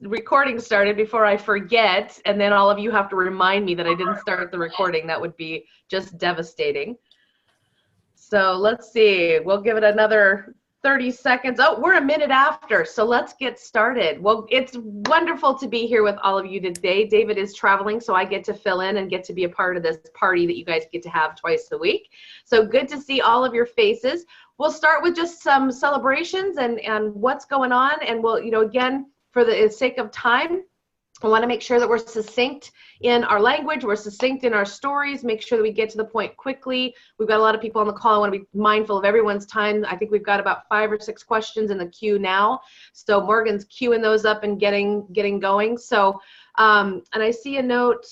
recording started before I forget, and then all of you have to remind me that I didn't start the recording. That would be just devastating. So let's see. We'll give it another 30 seconds. Oh, we're a minute after, so let's get started. Well, it's wonderful to be here with all of you today. David is traveling, so I get to fill in and get to be a part of this party that you guys get to have twice a week. So good to see all of your faces. We'll start with just some celebrations and what's going on, and we'll, again, for the sake of time, I want to make sure that we're succinct in our language, we're succinct in our stories, make sure that we get to the point quickly. We've got a lot of people on the call. I want to be mindful of everyone's time. I think we've got about 5 or 6 questions in the queue now. So Morgan's queuing those up and getting going. So, and I see a note.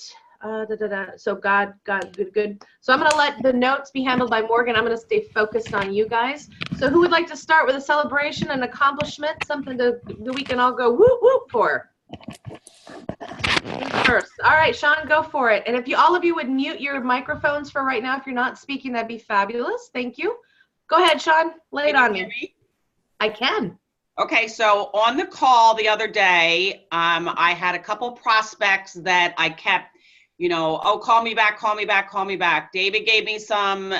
So good. So I'm going to let the notes be handled by Morgan. I'm going to stay focused on you guys. So who would like to start with a celebration, an accomplishment, something that we can all go whoop whoop for? First. All right, Shawn, go for it. And if all of you would mute your microphones for right now, if you're not speaking, that'd be fabulous. Thank you. Go ahead, Shawn. Lay it on me. I can. Okay, so on the call the other day, I had a couple prospects that I kept, oh, call me back. David gave me some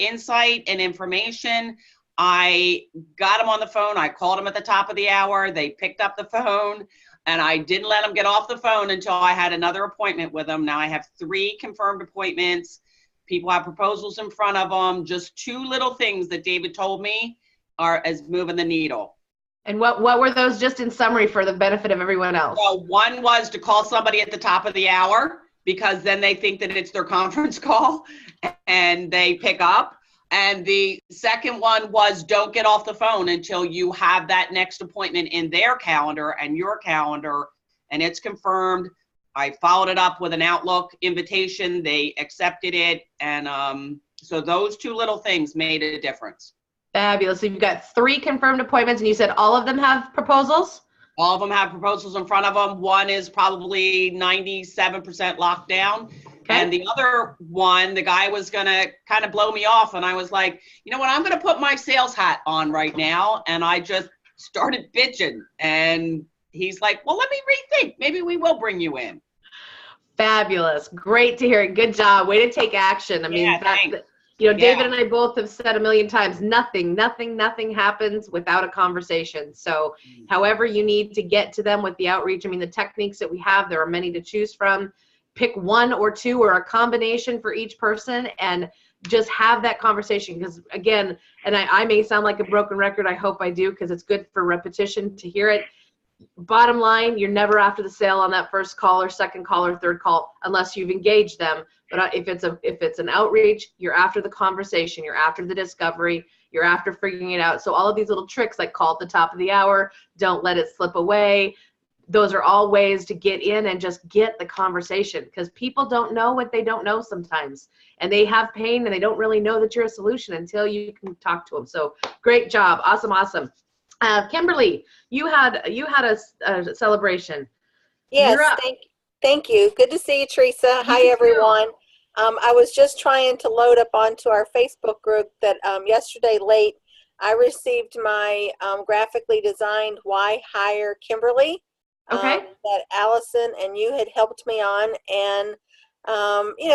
insight and information. I got them on the phone. I called them at the top of the hour. They picked up the phone. And I didn't let them get off the phone until I had another appointment with them. Now I have 3 confirmed appointments. People have proposals in front of them. Just 2 little things that David told me are as moving the needle. And what were those, just in summary for the benefit of everyone else? Well, one was to call somebody at the top of the hour, because then they think that it's their conference call and they pick up. And the second one was, don't get off the phone until you have that next appointment in their calendar and your calendar, and it's confirmed. I followed it up with an Outlook invitation. They accepted it. And so those 2 little things made a difference. Fabulous. So you've got 3 confirmed appointments, and you said all of them have proposals? All of them have proposals in front of them. One is probably 97% locked down. Okay. And the other one, the guy was going to kind of blow me off. And I was like, you know what, I'm going to put my sales hat on right now. And I just started bitching. And he's like, well, let me rethink. Maybe we will bring you in. Fabulous. Great to hear it. Good job. Way to take action. I mean, thanks. David and I both have said a million times, nothing happens without a conversation. So however you need to get to them with the outreach, I mean, the techniques that we have, there are many to choose from. Pick 1 or 2 or a combination for each person and just have that conversation. Because again, and I may sound like a broken record, I hope I do, because it's good for repetition to hear it. Bottom line, you're never after the sale on that first call or second call or third call unless you've engaged them. But if it's an outreach, you're after the conversation, you're after the discovery, you're after figuring it out. So all of these little tricks, like call at the top of the hour, don't let it slip away. Those are all ways to get in and just get the conversation, because people don't know what they don't know sometimes, and they have pain and they don't really know that you're a solution until you can talk to them. So great job. Awesome. Kimberly, you had a celebration. Yes, thank you. Good to see you, Teresa. Hi, everyone. I was just trying to load up onto our Facebook group that yesterday late, I received my graphically designed Why Hire Kimberly. Okay. That Allison and you had helped me on. And,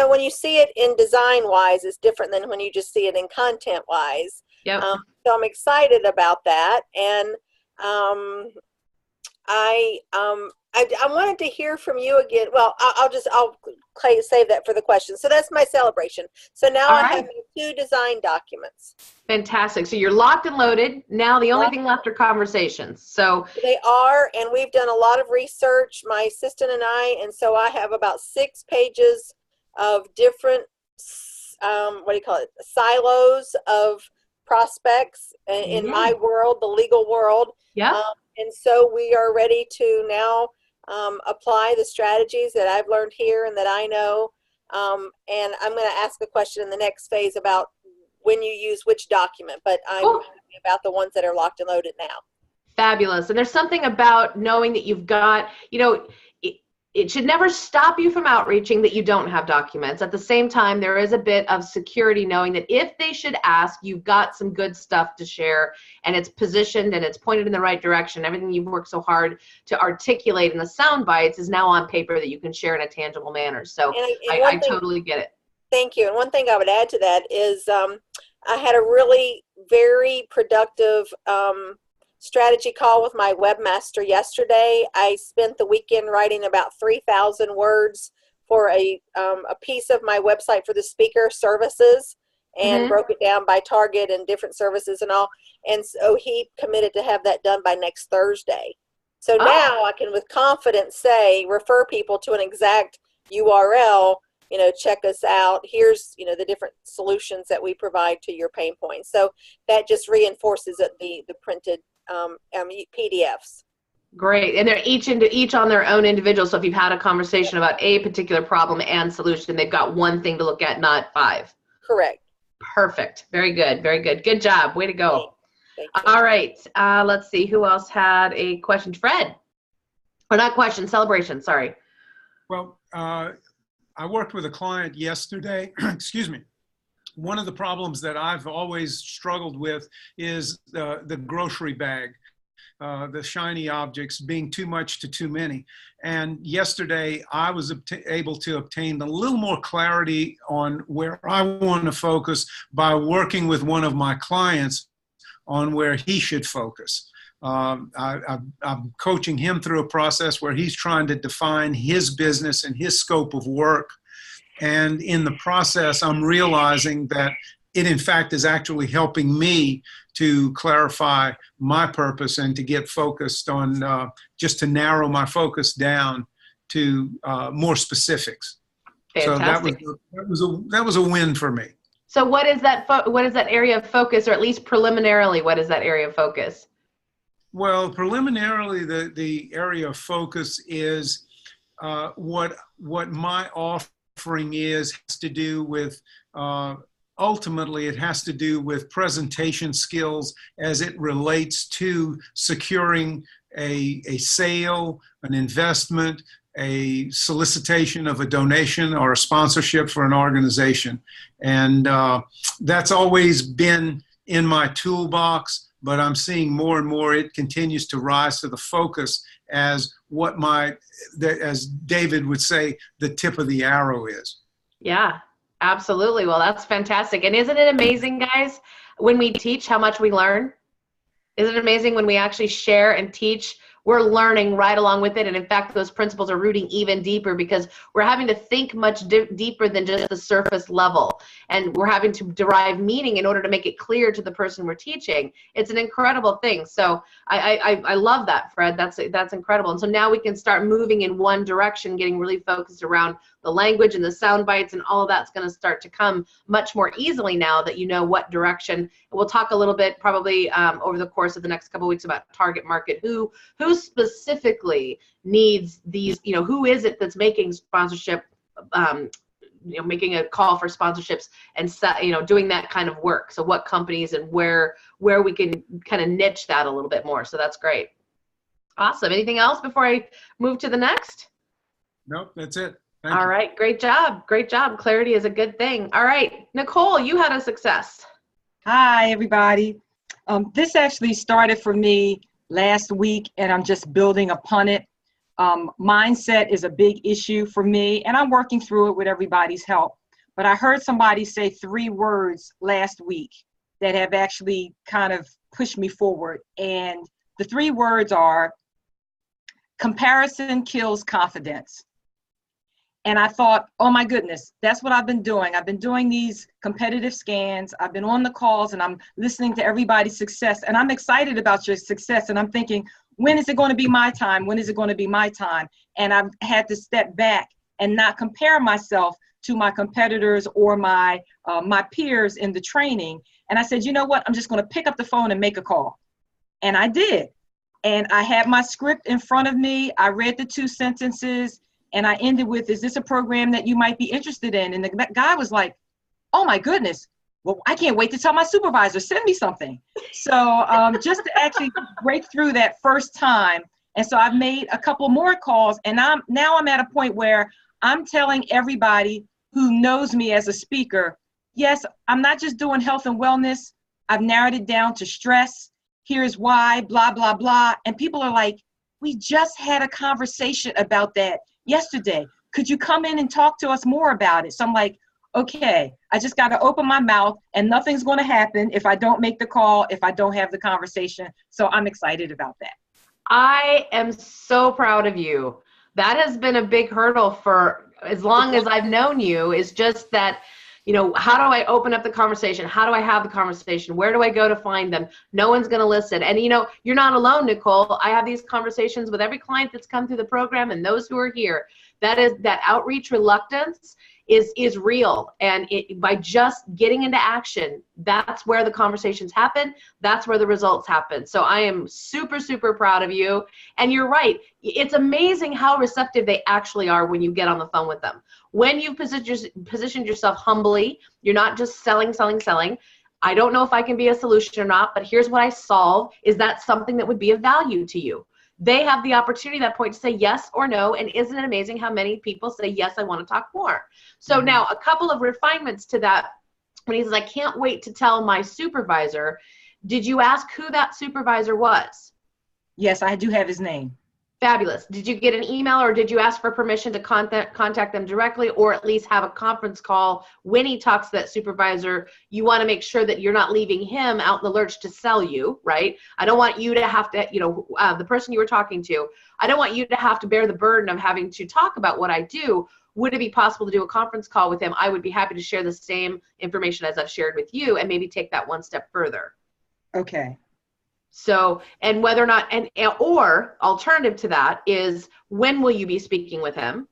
when you see it in design-wise, it's different than when you just see it in content-wise. Yep. So I'm excited about that. And I wanted to hear from you again. Well, I'll save that for the question. So that's my celebration. So now I have my 2 design documents. Fantastic. So you're locked and loaded. Now the only thing left are conversations. So they are, and we've done a lot of research, my assistant and I, and so I have about 6 pages of different, silos of prospects in my world, the legal world. Yeah. And so we are ready to now apply the strategies that I've learned here and that I know. And I'm going to ask a question in the next phase about when you use which document, but I'm happy about the ones that are locked and loaded now. Fabulous. And there's something about knowing that you've got, it should never stop you from outreaching that you don't have documents. At the same time, there is a bit of security knowing that if they should ask, you've got some good stuff to share, and it's positioned and it's pointed in the right direction. Everything you've worked so hard to articulate in the sound bites is now on paper that you can share in a tangible manner. So I totally get it. Thank you. And one thing I would add to that is I had a really very productive strategy call with my webmaster yesterday. I spent the weekend writing about 3,000 words for a piece of my website for the speaker services, and broke it down by target and different services and all. And so he committed to have that done by next Thursday. So now I can with confidence say, refer people to an exact URL, check us out. Here's, the different solutions that we provide to your pain points. So that just reinforces the printed PDFs. Great. And they're each on their own individual. So if you've had a conversation about a particular problem and solution, they've got one thing to look at, not 5. Correct. Perfect. Very good. Very good. Good job. Way to go. Thank you. All right. Let's see who else had a question. Fred. Or not question, celebration. Sorry. Well, I worked with a client yesterday. Excuse me. One of the problems that I've always struggled with is the grocery bag, the shiny objects being too much to too many. And yesterday I was able to obtain a little more clarity on where I want to focus by working with one of my clients on where he should focus. I'm coaching him through a process where he's trying to define his business and his scope of work. And in the process, I'm realizing that it, in fact, is actually helping me to clarify my purpose and to get focused on, just to narrow my focus down to more specifics. Fantastic. So that was a win for me. So what is that area of focus, or at least preliminarily, what is that area of focus? Well, preliminarily, the area of focus is what my offering has to do with, ultimately it has to do with presentation skills as it relates to securing a sale, an investment, a solicitation of a donation or a sponsorship for an organization. And that's always been in my toolbox, but I'm seeing more and more it continues to rise to the focus as what as David would say, the tip of the arrow is. Yeah, absolutely. Well, that's fantastic. And isn't it amazing, guys, when we teach how much we learn? Isn't it amazing when we actually share and teach? We're learning right along with it. And in fact, those principles are rooting even deeper because we're having to think much deeper than just the surface level. And we're having to derive meaning in order to make it clear to the person we're teaching. It's an incredible thing. So I love that, Fred. That's incredible. And so now we can start moving in one direction, getting really focused around the language and the sound bites, and all of that's going to start to come much more easily now that you know what direction. And we'll talk a little bit probably over the course of the next couple of weeks about target market, who specifically needs these, who is it that's making sponsorship, making a call for sponsorships and doing that kind of work. So what companies and where we can kind of niche that a little bit more. So that's great. Awesome. Anything else before I move to the next? Nope, that's it. All right. Great job. Great job. Clarity is a good thing. All right. Nicolle, you had a success. Hi, everybody. This actually started for me last week, and I'm just building upon it. Mindset is a big issue for me, and I'm working through it with everybody's help. But I heard somebody say 3 words last week that have actually kind of pushed me forward. And the 3 words are comparison kills confidence. And I thought, oh my goodness, that's what I've been doing. I've been doing these competitive scans. I've been on the calls and I'm listening to everybody's success. And I'm excited about your success. And I'm thinking, when is it going to be my time? When is it going to be my time? And I've had to step back and not compare myself to my competitors or my peers in the training. And I said, you know what? I'm just going to pick up the phone and make a call. And I did. And I had my script in front of me. I read the 2 sentences. And I ended with, is this a program that you might be interested in? And the guy was like, oh my goodness, well, I can't wait to tell my supervisor, send me something. So just to actually break through that first time And so I've made a couple more calls, and I'm at a point where I'm telling everybody who knows me as a speaker, yes, I'm not just doing health and wellness. I've narrowed it down to stress. Here's why, blah, blah, blah. And people are like, we just had a conversation about that yesterday. Could you come in and talk to us more about it? So I'm like, okay, I just got to open my mouth, and nothing's going to happen if I don't make the call, if I don't have the conversation. So I'm excited about that. I am so proud of you. That has been a big hurdle for as long as I've known you, is just that, you know, how do I open up the conversation? How do I have the conversation? Where do I go to find them? No one's going to listen. And, you know, you're not alone, Nicolle. I have these conversations with every client that's come through the program and those who are here. That outreach reluctance is real. And by just getting into action, that's where the conversations happen. That's where the results happen. So I am super, super proud of you. And you're right. It's amazing how receptive they actually are when you get on the phone with them. When you've positioned yourself humbly, you're not just selling. I don't know if I can be a solution or not, but here's what I solve. Is that something that would be of value to you? They have the opportunity at that point to say yes or no. And isn't it amazing how many people say, yes, I want to talk more? So now a couple of refinements to that. When he says, I can't wait to tell my supervisor, did you ask who that supervisor was? Yes, I do have his name. Fabulous. Did you get an email, or did you ask for permission to contact them directly, or at least have a conference call when he talks to that supervisor? You want to make sure that you're not leaving him out in the lurch to sell you, right? I don't want you to have to, you know, the person you were talking to, I don't want you to have to bear the burden of having to talk about what I do. Would it be possible to do a conference call with him? I would be happy to share the same information as I've shared with you and maybe take that one step further. Okay. So, and whether or not, or alternative to that is, when will you be speaking with him?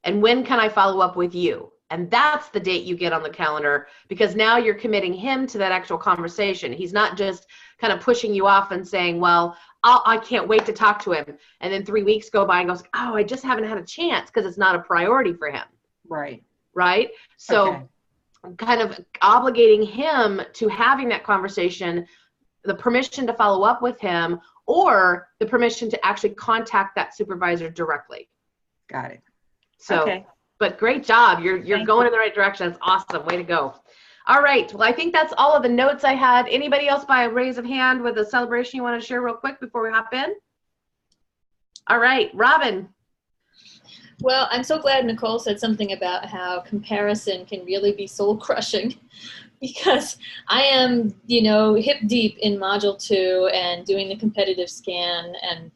And when can I follow up with you? And that's the date you get on the calendar, because now you're committing him to that actual conversation. He's not just kind of pushing you off and saying, well, I can't wait to talk to him. And then 3 weeks go by and goes, oh, I just haven't had a chance, because it's not a priority for him. Right. Right. So okay. Kind of obligating him to having that conversation, the permission to follow up with him, or the permission to actually contact that supervisor directly. Got it. So, okay. But great job. You're going in the right direction. That's awesome. Way to go. All right. Well, I think that's all of the notes I had. Anybody else by a raise of hand with a celebration you want to share real quick before we hop in? All right. Robyn. Well, I'm so glad Nicolle said something about how comparison can really be soul crushing, because I am, you know, hip deep in module 2 and doing the competitive scan, and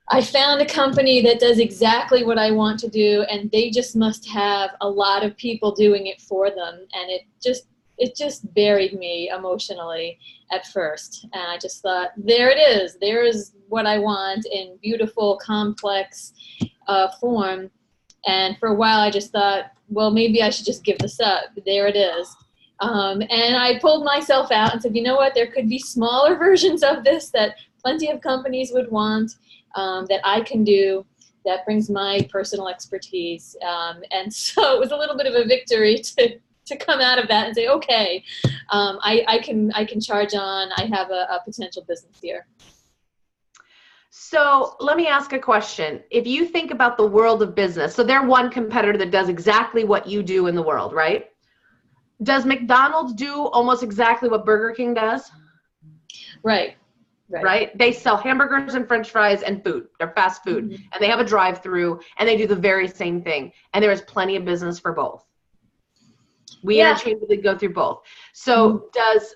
I found a company that does exactly what I want to do, and they just must have a lot of people doing it for them, and it just buried me emotionally at first. And I just thought, there it is. There is what I want in beautiful, complex form. And for a while I just thought, well, maybe I should just give this up. There it is. And I pulled myself out and said, you know what, there could be smaller versions of this that plenty of companies would want, that I can do, that brings my personal expertise. And so it was a little bit of a victory to come out of that and say, okay, I can charge on. I have a potential business here. So let me ask a question. If you think about the world of business, so they're one competitor that does exactly what you do in the world, right? Does McDonald's do almost exactly what Burger King does? Right. Right? They sell hamburgers and French fries and food. They're fast food. Mm-hmm. And they have a drive-through, and they do the very same thing. And there is plenty of business for both. We interchangeably go through both. So does,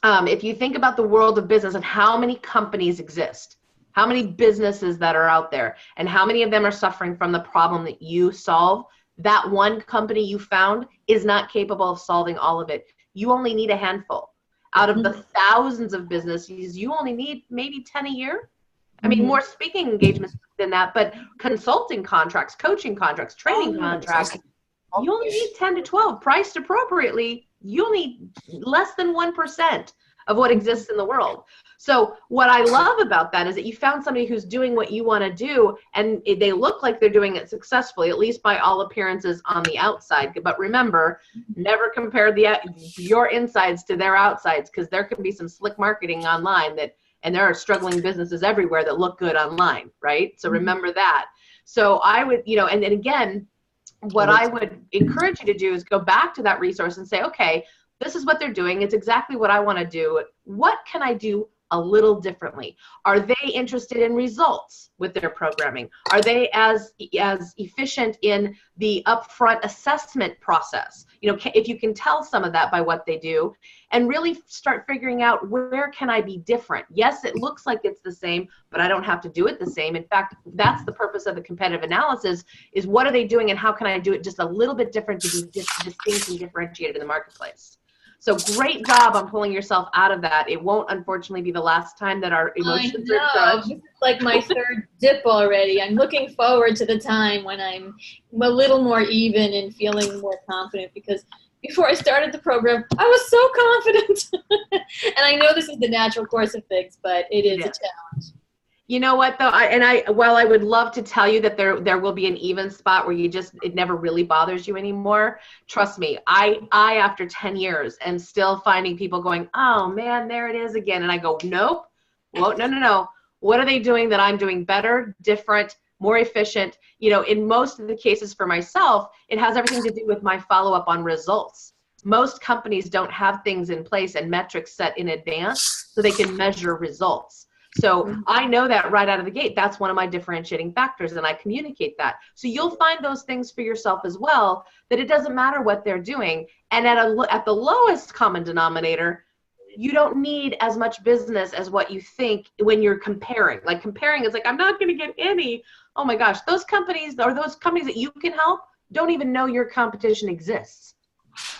if you think about the world of business and how many companies exist, how many businesses that are out there, and how many of them are suffering from the problem that you solve, that one company you found is not capable of solving all of it. You only need a handful. Out of the thousands of businesses, you only need maybe 10 a year. I mean, more speaking engagements than that, but consulting contracts, coaching contracts, training contracts, you only need 10 to 12. Priced appropriately, you'll need less than 1% of what exists in the world. So what I love about that is that you found somebody who's doing what you want to do, and they look like they're doing it successfully, at least by all appearances on the outside. But remember, never compare your insides to their outsides, because there could be some slick marketing online that And there are struggling businesses everywhere that look good online, right? So remember that. So I would, and then again, what I would encourage you to do is go back to that resource and say, okay, this is what they're doing. It's exactly what I want to do. What can I do a little differently? Are they interested in results with their programming? Are they as efficient in the upfront assessment process? If you can tell some of that by what they do, and really start figuring out, where can I be different? Yes, it looks like it's the same, but I don't have to do it the same. In fact, that's the purpose of the competitive analysis, is what are they doing and how can I do it just a little bit different to be distinct and differentiated in the marketplace. So great job on pulling yourself out of that. It won't, unfortunately, be the last time that our emotions are crushed. This is like my third dip already. I'm looking forward to the time when I'm a little more even and feeling more confident, because before I started the program, I was so confident. And I know this is the natural course of things, but it is a challenge. You know what, though, while I would love to tell you that there will be an even spot where it never really bothers you anymore, trust me, I after 10 years am still finding people going, oh man, there it is again. And I go, nope, well, no. What are they doing that I'm doing better, different, more efficient? In most of the cases for myself, it has everything to do with my follow-up on results. Most companies don't have things in place and metrics set in advance so they can measure results. So I know that right out of the gate. That's one of my differentiating factors, and I communicate that. So you'll find those things for yourself as well, that it doesn't matter what they're doing. And at the lowest common denominator, you don't need as much business as what you think when you're comparing. Like comparing is like, I'm not going to get any. Oh my gosh, those companies that you can help don't even know your competition exists,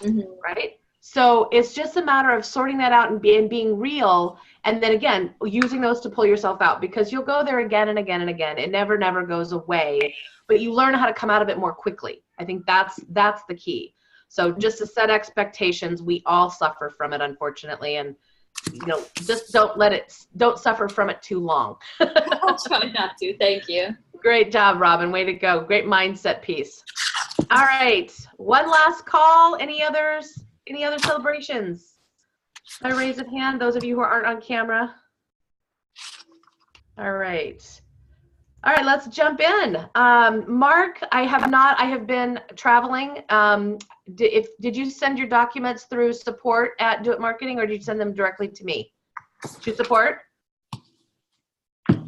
right? So it's just a matter of sorting that out and being real. And then again, using those to pull yourself out, because you'll go there again and again and again. It never goes away, but you learn how to come out of it more quickly. I think that's the key. So just to set expectations, we all suffer from it, unfortunately. And, just don't suffer from it too long. I'll try not to. Thank you. Great job, Robyn. Way to go. Great mindset piece. All right. One last call. Any other celebrations? Should I raise a hand, those of you who aren't on camera? All right, let's jump in. Marc, I have been traveling. Did you send your documents through support at Do It Marketing, or did you send them directly to me? To support?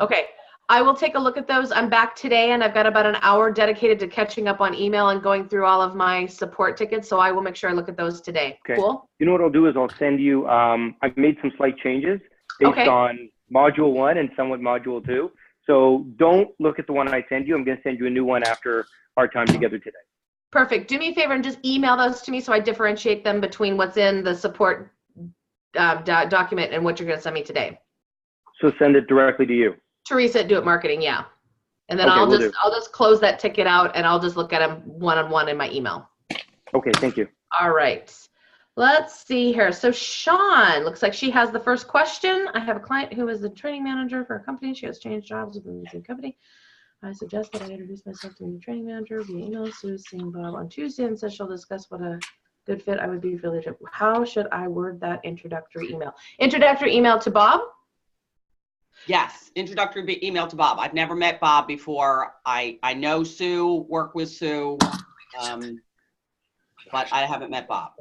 Okay. I will take a look at those. I'm back today, and I've got about an hour dedicated to catching up on email and going through all of my support tickets, so I will make sure I look at those today. Okay. Cool? You know what I'll do is I'll send you, I've made some slight changes based on Module 1 and some with Module 2. So don't look at the one I send you. I'm going to send you a new one after our time together today. Perfect. Do me a favor and just email those to me so I differentiate them between what's in the support document and what you're going to send me today. So send it directly to you. Teresa at Do It Marketing, yeah. And then I'll just close that ticket out, and I'll just look at them one-on-one in my email. Okay, thank you. All right. Let's see here. So Shawn, looks like she has the first question. I have a client who is the training manager for a company. She has changed jobs within the same company. I suggest that I introduce myself to the training manager via email. Sue's seeing Bob on Tuesday and says she'll discuss what a good fit I would be for the trip. How should I word that introductory email? Introductory email to Bob? Yes, introductory email to Bob. I've never met Bob before. I know Sue, work with Sue, but I haven't met Bob.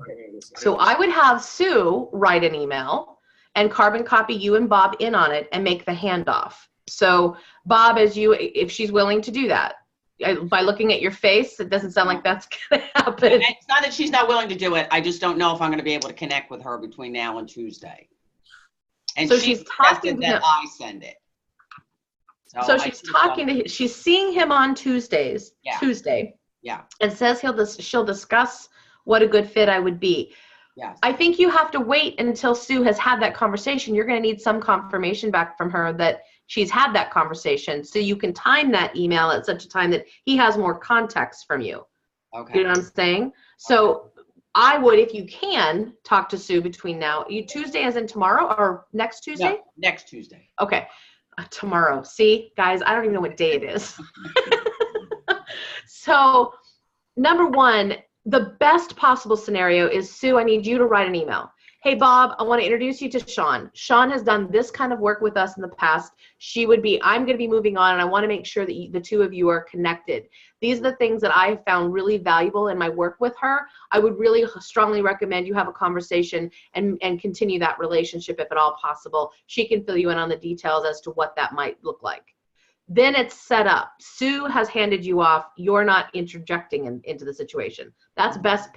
So I would have Sue write an email and carbon copy you and Bob in on it and make the handoff. So Bob, if she's willing to do that, by looking at your face, it doesn't sound like that's going to happen. And it's not that she's not willing to do it. I just don't know if I'm going to be able to connect with her between now and Tuesday. And so she's talking to him. I send it. So she's talking to him. She's seeing him on Tuesdays. Yeah. Tuesday. Yeah. And says she'll discuss what a good fit I would be. Yes. I think you have to wait until Sue has had that conversation. You're going to need some confirmation back from her that she's had that conversation, so you can time that email at such a time that he has more context from you. Okay. You know what I'm saying? So I would, if you can, talk to Sue between now. Tuesday as in tomorrow or next Tuesday? No, next Tuesday. Okay. Tomorrow. See, guys, I don't even know what day it is. So, number one, the best possible scenario is, Sue, I need you to write an email. hey, Bob, I want to introduce you to Shawn. Shawn has done this kind of work with us in the past. I'm going to be moving on, and I want to make sure that the two of you are connected. These are the things that I found really valuable in my work with her. I would really strongly recommend you have a conversation and continue that relationship if at all possible. She can fill you in on the details as to what that might look like. Then it's set up. Sue has handed you off. You're not interjecting into the situation. That's best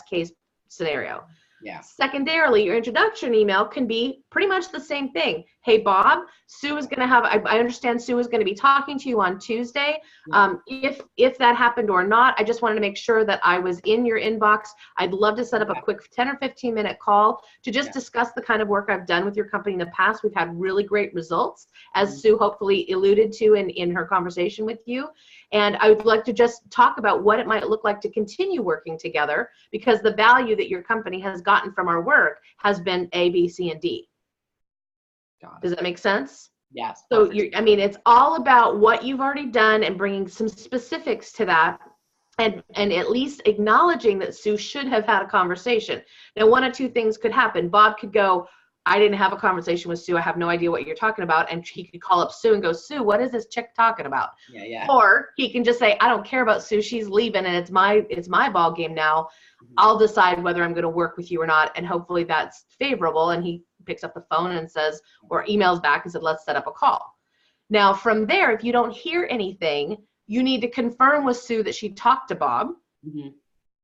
case scenario. Yeah. Secondarily, your introduction email can be pretty much the same thing. Hey, Bob, Sue is going to have, I understand Sue is going to be talking to you on Tuesday. Yeah. If that happened or not, I just wanted to make sure that I was in your inbox. I'd love to set up a quick 10 or 15 minute call to just discuss the kind of work I've done with your company in the past. We've had really great results, as Sue hopefully alluded to in her conversation with you. And I would like to just talk about what it might look like to continue working together, because the value that your company has gotten from our work has been A, B, C, and D. Does that make sense? Yes. So it's all about what you've already done and bringing some specifics to that, and at least acknowledging that Sue should have had a conversation. Now, one of two things could happen. Bob could go, I didn't have a conversation with Sue. I have no idea what you're talking about. And he could call up Sue and go, Sue, what is this chick talking about? Yeah. Or he can just say, I don't care about Sue. She's leaving, and it's my ball game now. I'll decide whether I'm going to work with you or not. And hopefully that's favorable. And he picks up the phone and says, or emails back and said, let's set up a call. Now, from there, if you don't hear anything, you need to confirm with Sue that she talked to Bob. Mm-hmm.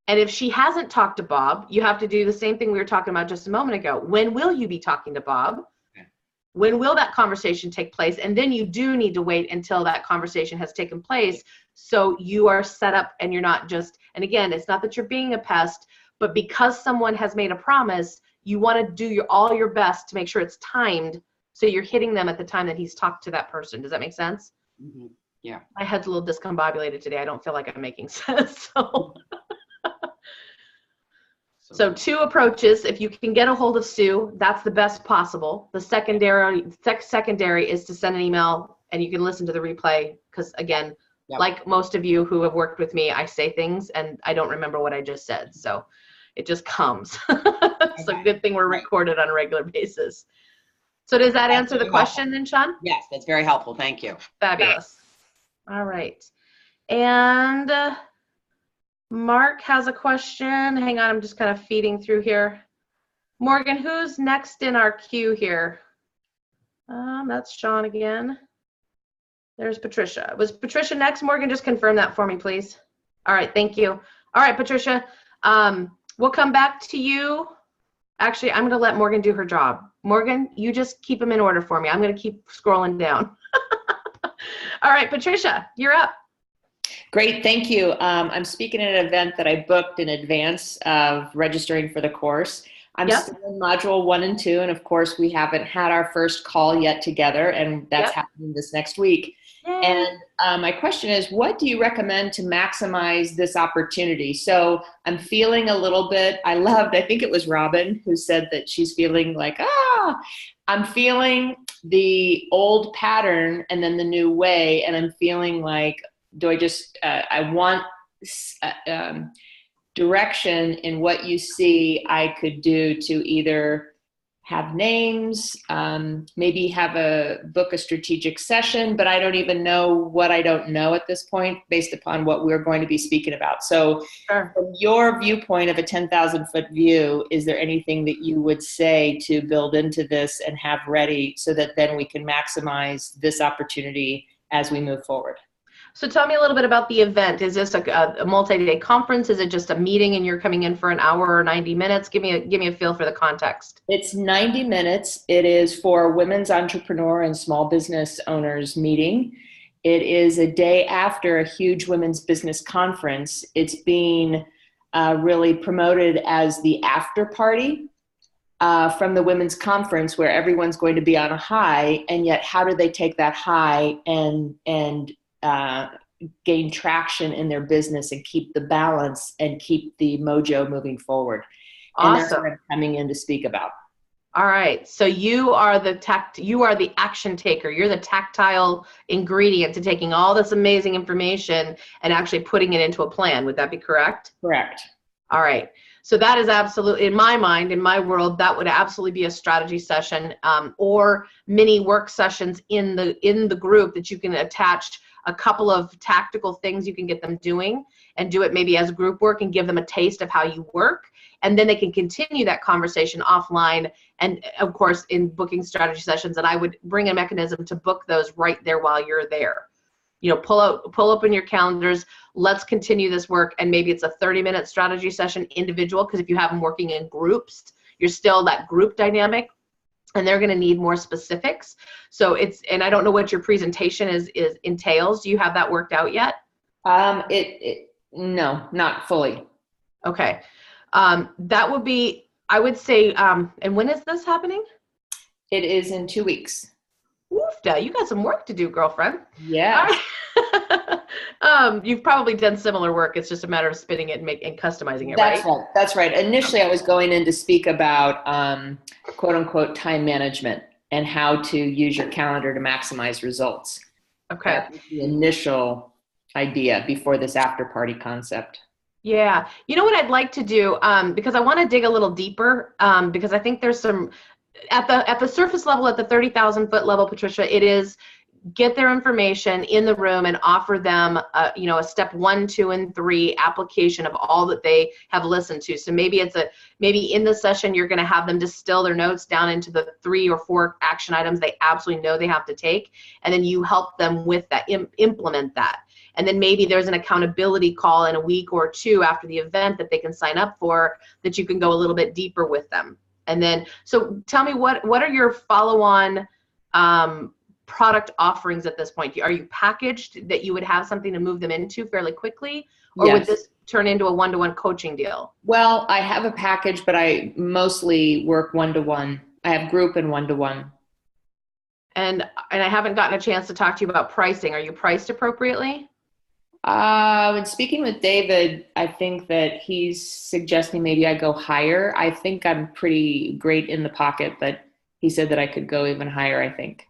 And if she hasn't talked to Bob, you have to do the same thing we were talking about just a moment ago. When will you be talking to Bob? Okay. When will that conversation take place? And then you do need to wait until that conversation has taken place, so you are set up and you're not just, and again, it's not that you're being a pest, but because someone has made a promise, you want to do all your best to make sure it's timed, so you're hitting them at the time that he's talked to that person. Does that make sense? Mm-hmm. Yeah. My head's a little discombobulated today. I don't feel like I'm making sense. So two approaches. If you can get a hold of Sue, that's the best possible. The secondary is to send an email, and you can listen to the replay, because again, like most of you who have worked with me, I say things and I don't remember what I just said. So it just comes. It's a good thing we're recorded on a regular basis. So does that answer the question then, Shawn? Yes, that's very helpful. Thank you. Fabulous. All right. And Marc has a question. Hang on, I'm just kind of feeding through here. Morgan, who's next in our queue here? That's Shawn again. There's Patricia. Was Patricia next? Morgan, just confirm that for me, please. All right, thank you. All right, Patricia, we'll come back to you. Actually, I'm going to let Morgan do her job. Morgan, you just keep them in order for me. I'm going to keep scrolling down. All right, Patricia, you're up. Great, thank you. I'm speaking at an event that I booked in advance of registering for the course. I'm still in module 1 and 2, and of course we haven't had our first call yet together, and that's happening this next week. Yay. And my question is, what do you recommend to maximize this opportunity? So I'm feeling a little bit, I think it was Robyn who said that she's feeling like, I'm feeling the old pattern and then the new way, and I'm feeling like, do I just, I want direction in what you see I could do to either have names, maybe book a strategic session, but I don't even know what I don't know at this point based upon what we're going to be speaking about. So from your viewpoint of a 10,000 foot view, is there anything that you would say to build into this and have ready so that then we can maximize this opportunity as we move forward? So tell me a little bit about the event. Is this a multi-day conference? Is it just a meeting and you're coming in for an hour or 90 minutes? Give me a feel for the context. It's 90 minutes. It is for women's entrepreneur and small business owners meeting. It is a day after a huge women's business conference. It's being really promoted as the after party from the women's conference, where everyone's going to be on a high, and yet how do they take that high and gain traction in their business and keep the balance and keep the mojo moving forward. Awesome. And that's what I'm coming in to speak about. All right. So you are the action taker. You're the tactile ingredient to taking all this amazing information and actually putting it into a plan. Would that be correct? Correct. All right. So that is absolutely, in my mind, in my world, that would absolutely be a strategy session, or mini work sessions in the group that you can attach a couple of tactical things you can get them doing, and do it maybe as group work and give them a taste of how you work. And then they can continue that conversation offline. And of course, in booking strategy sessions, and I would bring a mechanism to book those right there while you're there. You know, pull open your calendars. Let's continue this work. And maybe it's a 30-minute strategy session individual, because if you have them working in groups, you're still that group dynamic, and they're going to need more specifics. So it's, and I don't know what your presentation is entails. Do you have that worked out yet? No, not fully. Okay. That would be, I would say, and when is this happening? It is in 2 weeks. Woofda, you got some work to do, girlfriend. Yeah. You've probably done similar work. It's just a matter of spinning it and customizing it, That's right? right. That's right. Initially, I was going in to speak about quote unquote time management and how to use your calendar to maximize results. Okay. That was the initial idea before this after party concept. Yeah. You know what I'd like to do, because I want to dig a little deeper, because I think there's some, at the surface level, at the 30,000 foot level, Patricia, it is get their information in the room and offer them a step 1, 2, and 3 application of all that they have listened to. So maybe maybe in the session you're going to have them distill their notes down into the 3 or 4 action items they absolutely know they have to take, and then you help them with that, implement that. And then maybe there's an accountability call in a week or 2 after the event that they can sign up for, that you can go a little bit deeper with them. And then, so tell me, what are your follow-on product offerings at this point? Are you packaged that you would have something to move them into fairly quickly? Or Yes. would this turn into a one-to-one coaching deal? Well, I have a package, but I mostly work one-to-one. I have group and one-to-one. And I haven't gotten a chance to talk to you about pricing. Are you priced appropriately? When speaking with David, I think that he's suggesting maybe I go higher. I think I'm pretty great in the pocket, but he said that I could go even higher, I think.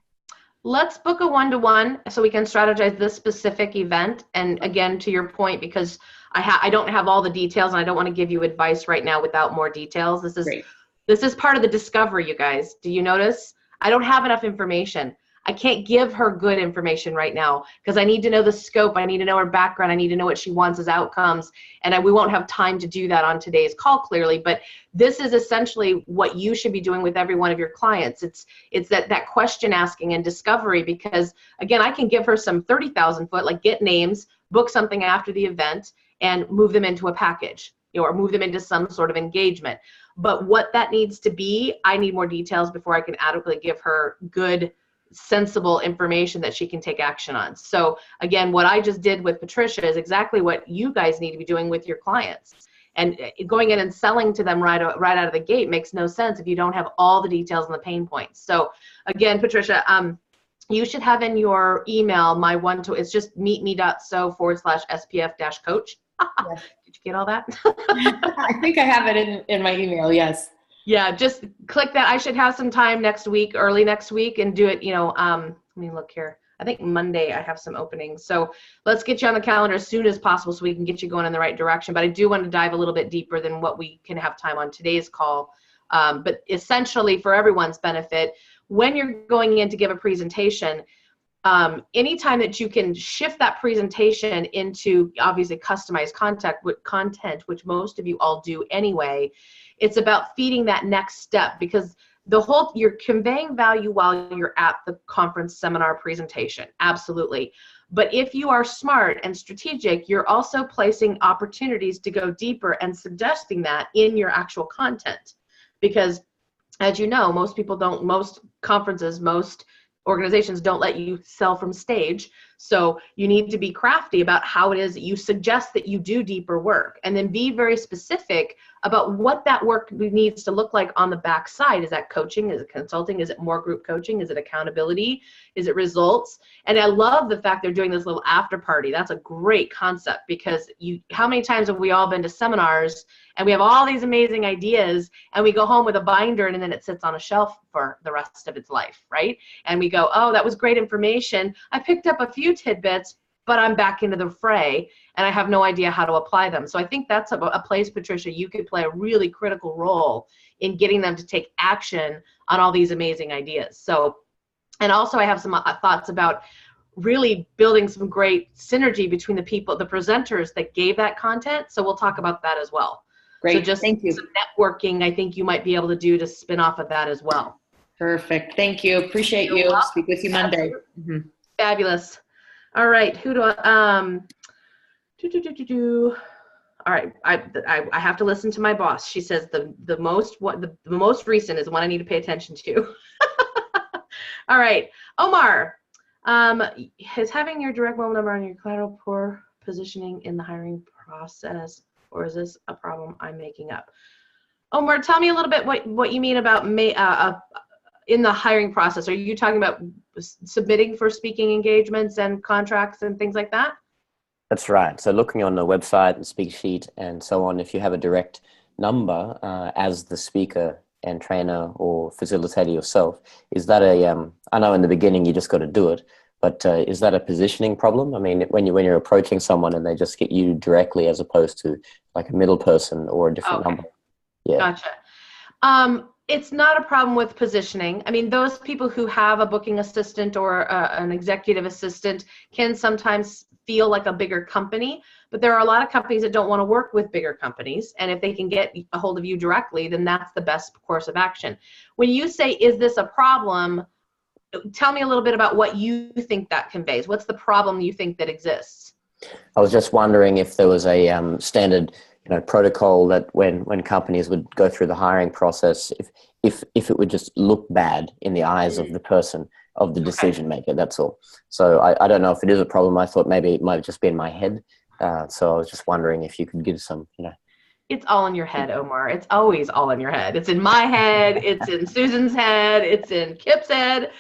Let's book a one-to-one so we can strategize this specific event. And again, to your point, because I don't have all the details and I don't want to give you advice right now without more details. This is part of the discovery, you guys. Do you notice? I don't have enough information. I can't give her good information right now because I need to know the scope. I need to know her background. I need to know what she wants as outcomes. And we won't have time to do that on today's call, clearly. But this is essentially what you should be doing with every one of your clients. It's that question asking and discovery, because, again, I can give her some 30,000 foot, like get names, book something after the event, and move them into a package, or move them into some sort of engagement. But what that needs to be, I need more details before I can adequately give her good, sensible information that she can take action on. So again, what I just did with Patricia is exactly what you guys need to be doing with your clients. And going in and selling to them right out of the gate makes no sense if you don't have all the details and the pain points. So again, Patricia, you should have in your email my it's just meetme.so/SPF-coach. Yes. Did you get all that? I think I have it in my email, yes. Yeah, just click that. I should have some time next week, early next week, and do it, let me look here. I think Monday I have some openings. So let's get you on the calendar as soon as possible so we can get you going in the right direction. But I do want to dive a little bit deeper than what we can have time on today's call. But essentially, for everyone's benefit, when you're going in to give a presentation, anytime that you can shift that presentation into obviously customized content, which most of you all do anyway, it's about feeding that next step, because you're conveying value while you're at the conference, seminar, presentation, absolutely. But if you are smart and strategic, you're also placing opportunities to go deeper and suggesting that in your actual content. Because as you know, most conferences, most organizations don't let you sell from stage. So you need to be crafty about how it is that you suggest that you do deeper work, and then be very specific about what that work needs to look like on the back side. Is that coaching? Is it consulting? Is it more group coaching? Is it accountability? Is it results? And I love the fact they're doing this little after party. That's a great concept, because how many times have we all been to seminars and we have all these amazing ideas and we go home with a binder and then it sits on a shelf for the rest of its life, right? And we go, oh, that was great information. I picked up a few tidbits, but I'm back into the fray and I have no idea how to apply them. So I think that's a place, Patricia, you could play a really critical role in getting them to take action on all these amazing ideas. So, and also I have some thoughts about really building some great synergy between the people, the presenters that gave that content. So we'll talk about that as well. Great, so just thank you. Some networking I think you might be able to do to spin off of that as well. Perfect, thank you. Appreciate You're you. welcome. Speak with you Monday. Mm-hmm. Fabulous. All right, who do I, all right, I have to listen to my boss. She says the most recent is the one I need to pay attention to. All right, Omar, is having your direct mobile number on your collateral poor positioning in the hiring process, or is this a problem I'm making up? Omar, tell me a little bit what you mean about in the hiring process. Are you talking about submitting for speaking engagements and contracts and things like that? That's right. So looking on the website and speak sheet and so on, if you have a direct number as the speaker and trainer or facilitator yourself, is that I know in the beginning you just got to do it, but is that a positioning problem? I mean, when you're approaching someone and they just get you directly as opposed to like a middle person or a different number? Yeah. Gotcha. It's not a problem with positioning. I mean, those people who have a booking assistant or an executive assistant can sometimes feel like a bigger company, but there are a lot of companies that don't want to work with bigger companies. And if they can get a hold of you directly, then that's the best course of action. When you say, is this a problem? Tell me a little bit about what you think that conveys. What's the problem you think that exists? I was just wondering if there was a standard protocol that when companies would go through the hiring process, if it would just look bad in the eyes of the person, of the decision maker, that's all. So I don't know if it is a problem. I thought maybe it might just be in my head. So I was just wondering if you could give some, It's all in your head, Omar. It's always all in your head. It's in my head. It's in Susan's head. It's in Kip's head.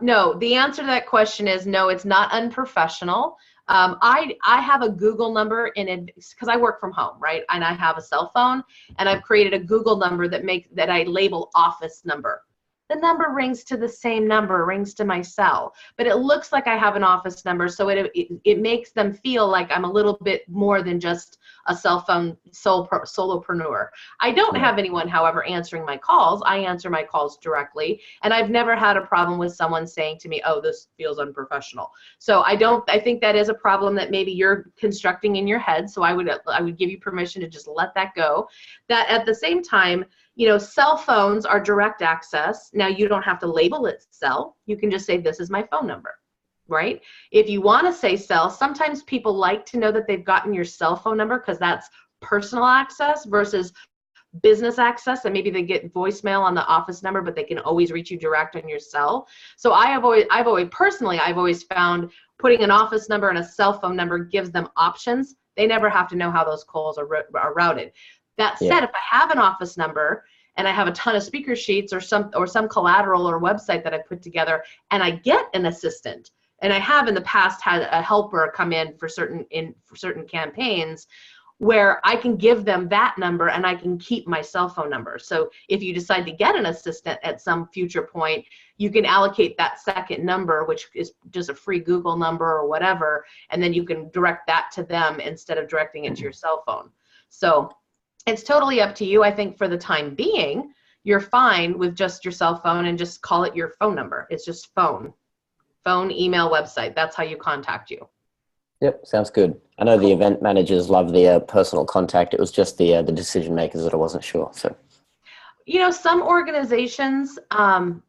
No, the answer to that question is no, it's not unprofessional. I have a Google number because I work from home, right? And I have a cell phone, and I've created a Google number that I label office number. The number rings to the same number, rings to my cell, but it looks like I have an office number, so it makes them feel like I'm a little bit more than just a cell phone solopreneur. I don't have anyone, however, answering my calls. I answer my calls directly, and I've never had a problem with someone saying to me, oh, this feels unprofessional. So I think that is a problem that maybe you're constructing in your head, so I would give you permission to just let that go. That at the same time, cell phones are direct access. Now, you don't have to label it cell. You can just say, this is my phone number, right? If you want to say cell, sometimes people like to know that they've gotten your cell phone number because that's personal access versus business access, and maybe they get voicemail on the office number, but they can always reach you direct on your cell. So I've always found putting an office number and a cell phone number gives them options. They never have to know how those calls are routed. That said, if I have an office number and I have a ton of speaker sheets or some collateral or website that I put together, and I get an assistant, and I have in the past had a helper come in for certain campaigns where I can give them that number and I can keep my cell phone number. So if you decide to get an assistant at some future point, you can allocate that second number, which is just a free Google number or whatever, and then you can direct that to them instead of directing it to your cell phone. So it's totally up to you. I think for the time being, you're fine with just your cell phone and just call it your phone number. It's just phone, email, website. That's how you contact you. Yep, sounds good. I know the event managers love the personal contact. It was just the decision makers that I wasn't sure. So, some organizations. Well,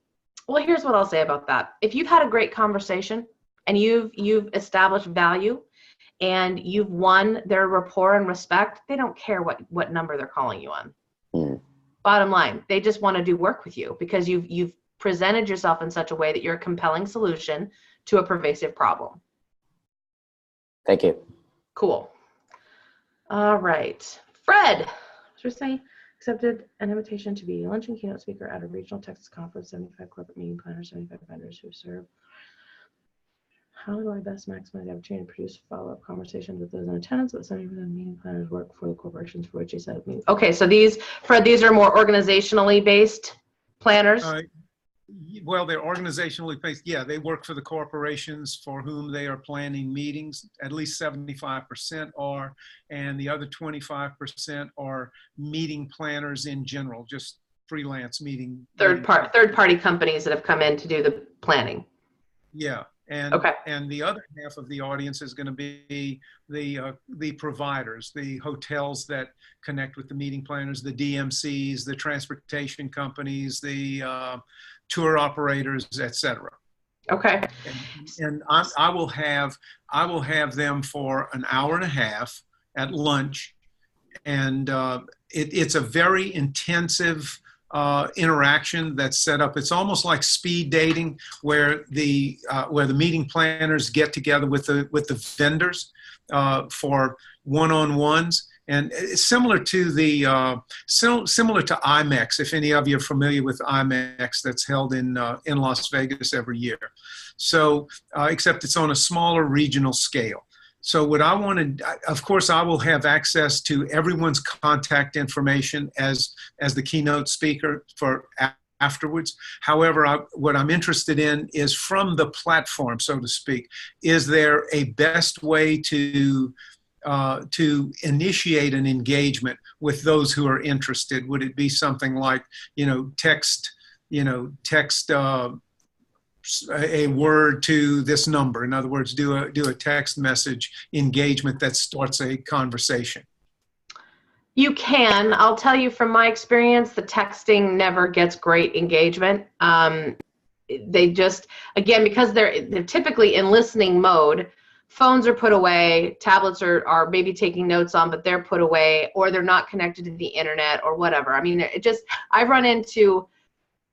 here's what I'll say about that. If you've had a great conversation and you've established value, and you've won their rapport and respect, they don't care what number they're calling you on. Bottom line, they just want to do work with you because you've presented yourself in such a way that you're a compelling solution to a pervasive problem. Thank you. Cool. All right. Fred, accepted an invitation to be a luncheon keynote speaker at a regional Texas conference, 75 corporate meeting planners, 75 vendors who serve. How do I best maximize the opportunity to produce follow-up conversations with those in attendance? But 70% of meeting planners work for the corporations for which they set up meetings. Okay, so these are more organizationally based planners. Well, they're organizationally based. Yeah, they work for the corporations for whom they are planning meetings. At least 75% are, and the other 25% are meeting planners in general, just freelance meeting. Third party companies that have come in to do the planning. Yeah, and Okay. and the other half of the audience is going to be the providers, the hotels that connect with the meeting planners, the DMCs, the transportation companies, the tour operators, etc. Okay. And I will have them for an hour and a half at lunch, and it's a very intensive interaction that's set up. It's almost like speed dating, where the meeting planners get together with the vendors for one-on-ones. And it's similar to IMEX, if any of you are familiar with IMEX, that's held in Las Vegas every year. So, except it's on a smaller regional scale. So what I wanted, of course, I will have access to everyone's contact information as the keynote speaker for afterwards. However, what I'm interested in is from the platform, so to speak. Is there a best way to initiate an engagement with those who are interested? Would it be something like, text a word to this number? In other words, do a text message engagement that starts a conversation? You can. I'll tell you from my experience, the texting never gets great engagement. They just, again, because they're typically in listening mode, phones are put away, tablets are maybe taking notes on, but they're put away, or they're not connected to the internet or whatever. I mean,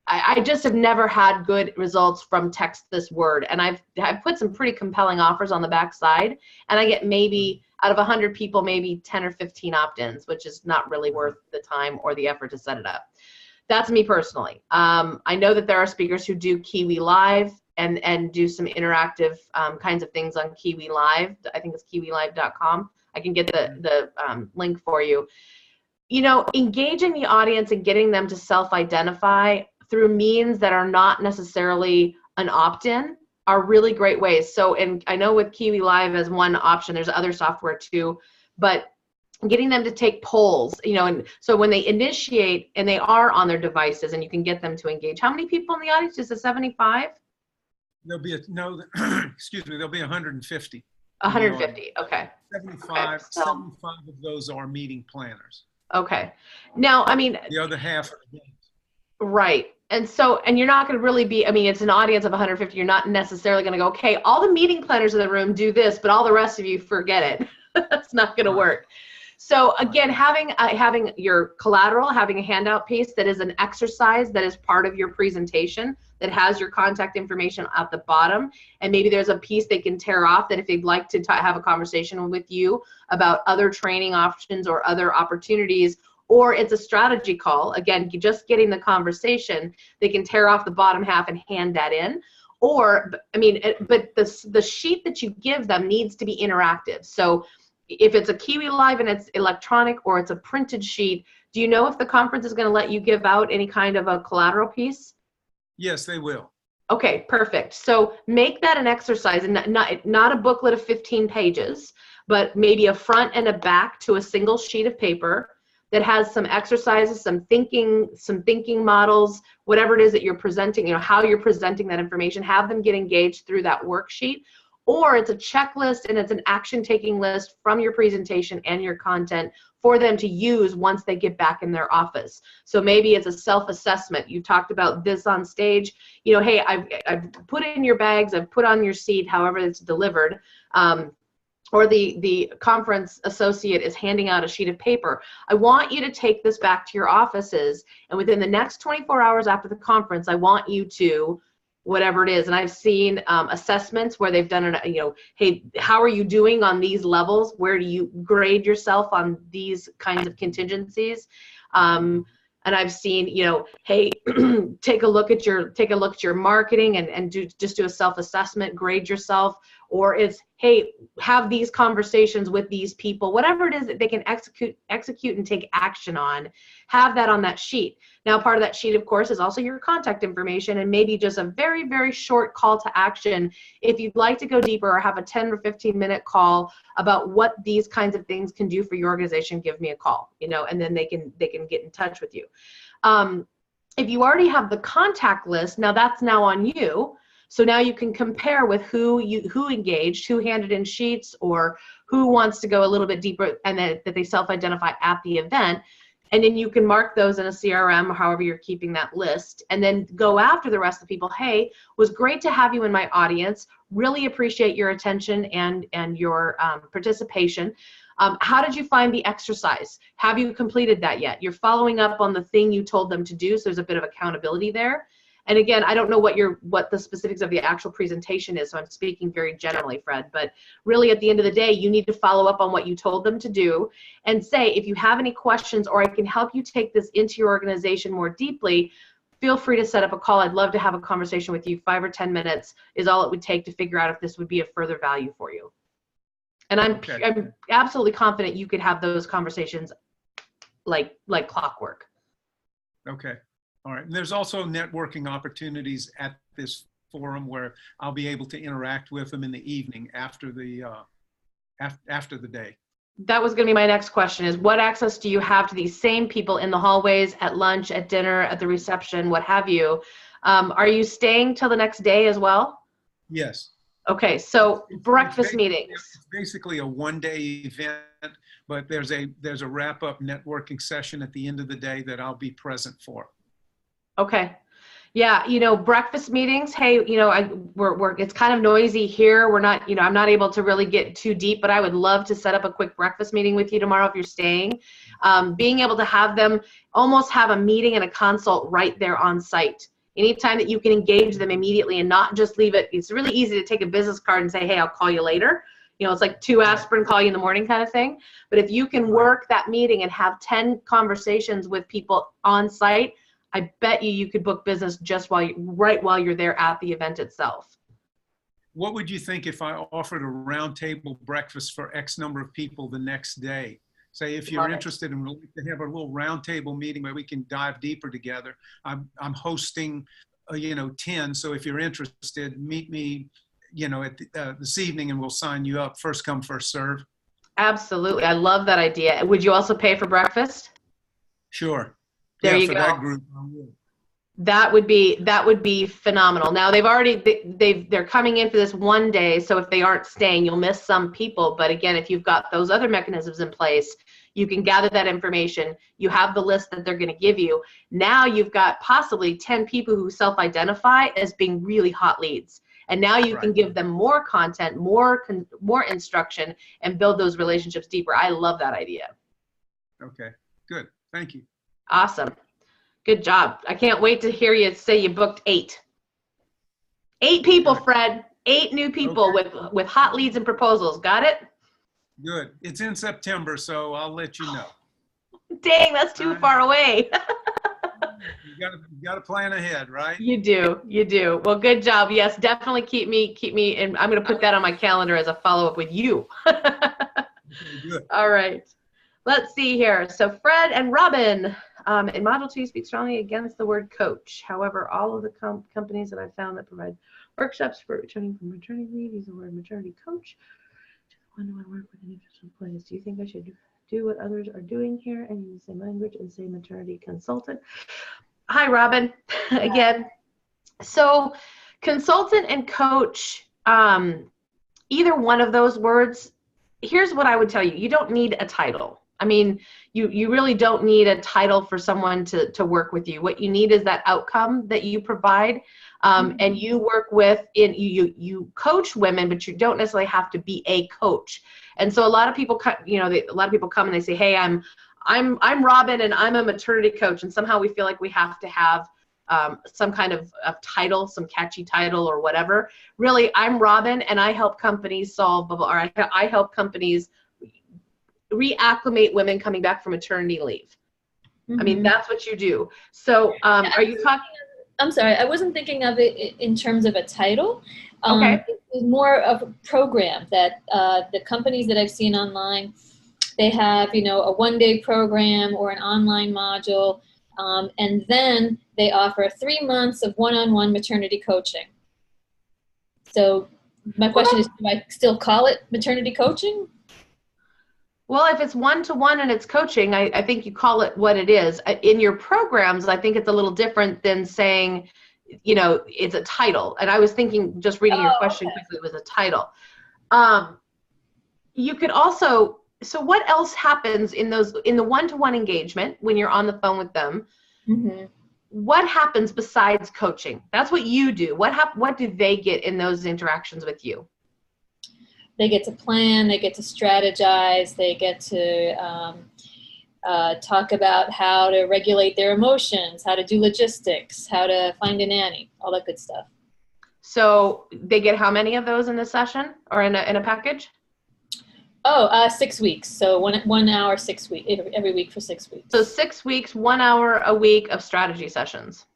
I just have never had good results from text this word. And I've put some pretty compelling offers on the backside, and I get maybe out of 100 people, maybe 10 or 15 opt-ins, which is not really worth the time or the effort to set it up. That's me personally. I know that there are speakers who do Kiwi Live and do some interactive kinds of things on Kiwi Live. I think it's kiwilive.com. I can get the link for you. Engaging the audience and getting them to self-identify through means that are not necessarily an opt-in are really great ways. So, and I know with Kiwi Live as one option, there's other software too, but getting them to take polls, and so when they initiate and they are on their devices and you can get them to engage. How many people in the audience? Is it 75? There'll be there'll be 150. 150, okay. 75 of those are meeting planners. Okay. Now, I mean, the other half are games. Right. And so, and you're not going to really be, it's an audience of 150. You're not necessarily going to go, okay, all the meeting planners in the room do this, but all the rest of you forget it. That's not going to work. So again, having your collateral, having a handout piece that is an exercise that is part of your presentation, that has your contact information at the bottom, and maybe there's a piece they can tear off that if they'd like to have a conversation with you about other training options or other opportunities, or it's a strategy call, again, just getting the conversation, they can tear off the bottom half and hand that in. Or, but the sheet that you give them needs to be interactive. So if it's a Kiwi Live and it's electronic, or it's a printed sheet, do you know if the conference is going to let you give out any kind of a collateral piece? Yes, they will. Okay, perfect. So make that an exercise, and not a booklet of 15 pages, but maybe a front and a back to a single sheet of paper that has some exercises, some thinking models, whatever it is that you're presenting, how you're presenting that information. Have them get engaged through that worksheet. Or it's a checklist and it's an action-taking list from your presentation and your content for them to use once they get back in their office. So maybe it's a self-assessment. You talked about this on stage. Hey, I've put it in your bags, I've put on your seat, however it's delivered. Or the conference associate is handing out a sheet of paper. I want you to take this back to your offices, and within the next 24 hours after the conference, I want you to whatever it is. And I've seen assessments where they've done hey, how are you doing on these levels? Where do you grade yourself on these kinds of contingencies? And I've seen, hey, take a look at your marketing and just do a self-assessment, grade yourself. or it's, hey, have these conversations with these people, whatever it is that they can execute and take action on, have that on that sheet. Now, part of that sheet, of course, is also your contact information and maybe just a very, very short call to action. If you'd like to go deeper or have a 10 or 15-minute call about what these kinds of things can do for your organization, give me a call, and then they can get in touch with you. If you already have the contact list, now that's now on you. So now you can compare with who engaged, who handed in sheets, or who wants to go a little bit deeper and that they self-identify at the event. And then you can mark those in a CRM or however you're keeping that list, and then go after the rest of the people. Hey, was great to have you in my audience. Really appreciate your attention and your participation. How did you find the exercise? Have you completed that yet? You're following up on the thing you told them to do, so there's a bit of accountability there. And again, I don't know what the specifics of the actual presentation is, so I'm speaking very generally, Fred, but really at the end of the day, you need to follow up on what you told them to do and say, if you have any questions or I can help you take this into your organization more deeply, feel free to set up a call. I'd love to have a conversation with you. 5 or 10 minutes is all it would take to figure out if this would be of further value for you. And I'm absolutely confident you could have those conversations like clockwork. Okay. All right. And there's also networking opportunities at this forum where I'll be able to interact with them in the evening after the day. That was going to be my next question, is what access do you have to these same people in the hallways, at lunch, at dinner, at the reception, what have you? Are you staying till the next day as well? Yes. Okay, so breakfast meetings. It's basically a one-day event, but there's a wrap-up networking session at the end of the day that I'll be present for. Okay. Yeah, breakfast meetings. Hey, it's kind of noisy here. We're not, I'm not able to really get too deep, but I would love to set up a quick breakfast meeting with you tomorrow if you're staying. Being able to have them almost have a meeting and a consult right there on site. Anytime that you can engage them immediately and not just leave it. It's really easy to take a business card and say, hey, I'll call you later. It's like 2 aspirin, call you in the morning kind of thing. But if you can work that meeting and have 10 conversations with people on site, I bet you could book business just right while you're there at the event itself. What would you think if I offered a roundtable breakfast for X number of people the next day? Say if you're interested and we'd like to have a little roundtable meeting where we can dive deeper together. I'm hosting, 10. So if you're interested, meet me, at this evening and we'll sign you up. First come, first serve. Absolutely. I love that idea. Would you also pay for breakfast? Sure. There you for go. That group, I would. That would be phenomenal. Now they're coming in for this one day, so if they aren't staying, you'll miss some people. But again, if you've got those other mechanisms in place, you can gather that information. You have the list that they're going to give you. Now you've got possibly 10 people who self-identify as being really hot leads, and now you can give them more content, more instruction, and build those relationships deeper. I love that idea. Okay, good. Thank you. Awesome. Good job. I can't wait to hear you say you booked 8. 8 people, Fred. 8 new people with hot leads and proposals. Got it? Good. It's in September, so I'll let you know. Dang, that's too far away. You got to plan ahead, right? You do. Well, good job. Yes, definitely keep me, and I'm going to put that on my calendar as a follow-up with you. Good. All right. Let's see here. So Fred and Robyn, in Module 2, speak strongly against the word coach. However, all of the companies that I've found that provide workshops for returning from maternity leave use the word maternity coach. When do I work with an interest in place? Do you think I should do what others are doing here and use the same language and say maternity consultant? Hi, Robyn. Again. So consultant and coach, either one of those words, here's what I would tell you. You don't need a title. I mean, you really don't need a title for someone to work with you. What you need is that outcome that you provide, and you work with, you coach women, but you don't necessarily have to be a coach. And so a lot of people, a lot of people come and they say, hey, I'm Robyn and I'm a maternity coach, and somehow we feel like we have to have some kind of title, some catchy title or whatever. Really, I'm Robyn and I help companies I help companies reacclimate women coming back from maternity leave. I mean, that's what you do. So are you talking? I'm sorry, I wasn't thinking of it in terms of a title. Okay. It was more of a program that the companies that I've seen online, they have, you know, a one-day program or an online module, and then they offer 3 months of one-on-one maternity coaching. So my question is, do I still call it maternity coaching? Well, if it's one-to-one and it's coaching, I think you call it what it is. In your programs, I think it's a little different than saying, you know, it's a title. And I was thinking, just reading your question quickly, it was a title. You could also, so what else happens in the one-to-one engagement when you're on the phone with them? Mm-hmm. What happens besides coaching? That's what you do. What do they get in those interactions with you? They get to plan, they get to strategize, they get to talk about how to regulate their emotions, how to do logistics, how to find a nanny, all that good stuff. So they get how many of those in the session or in a package? 6 weeks. So 1 hour, 6 weeks, every week for 6 weeks. So 6 weeks, 1 hour a week of strategy sessions.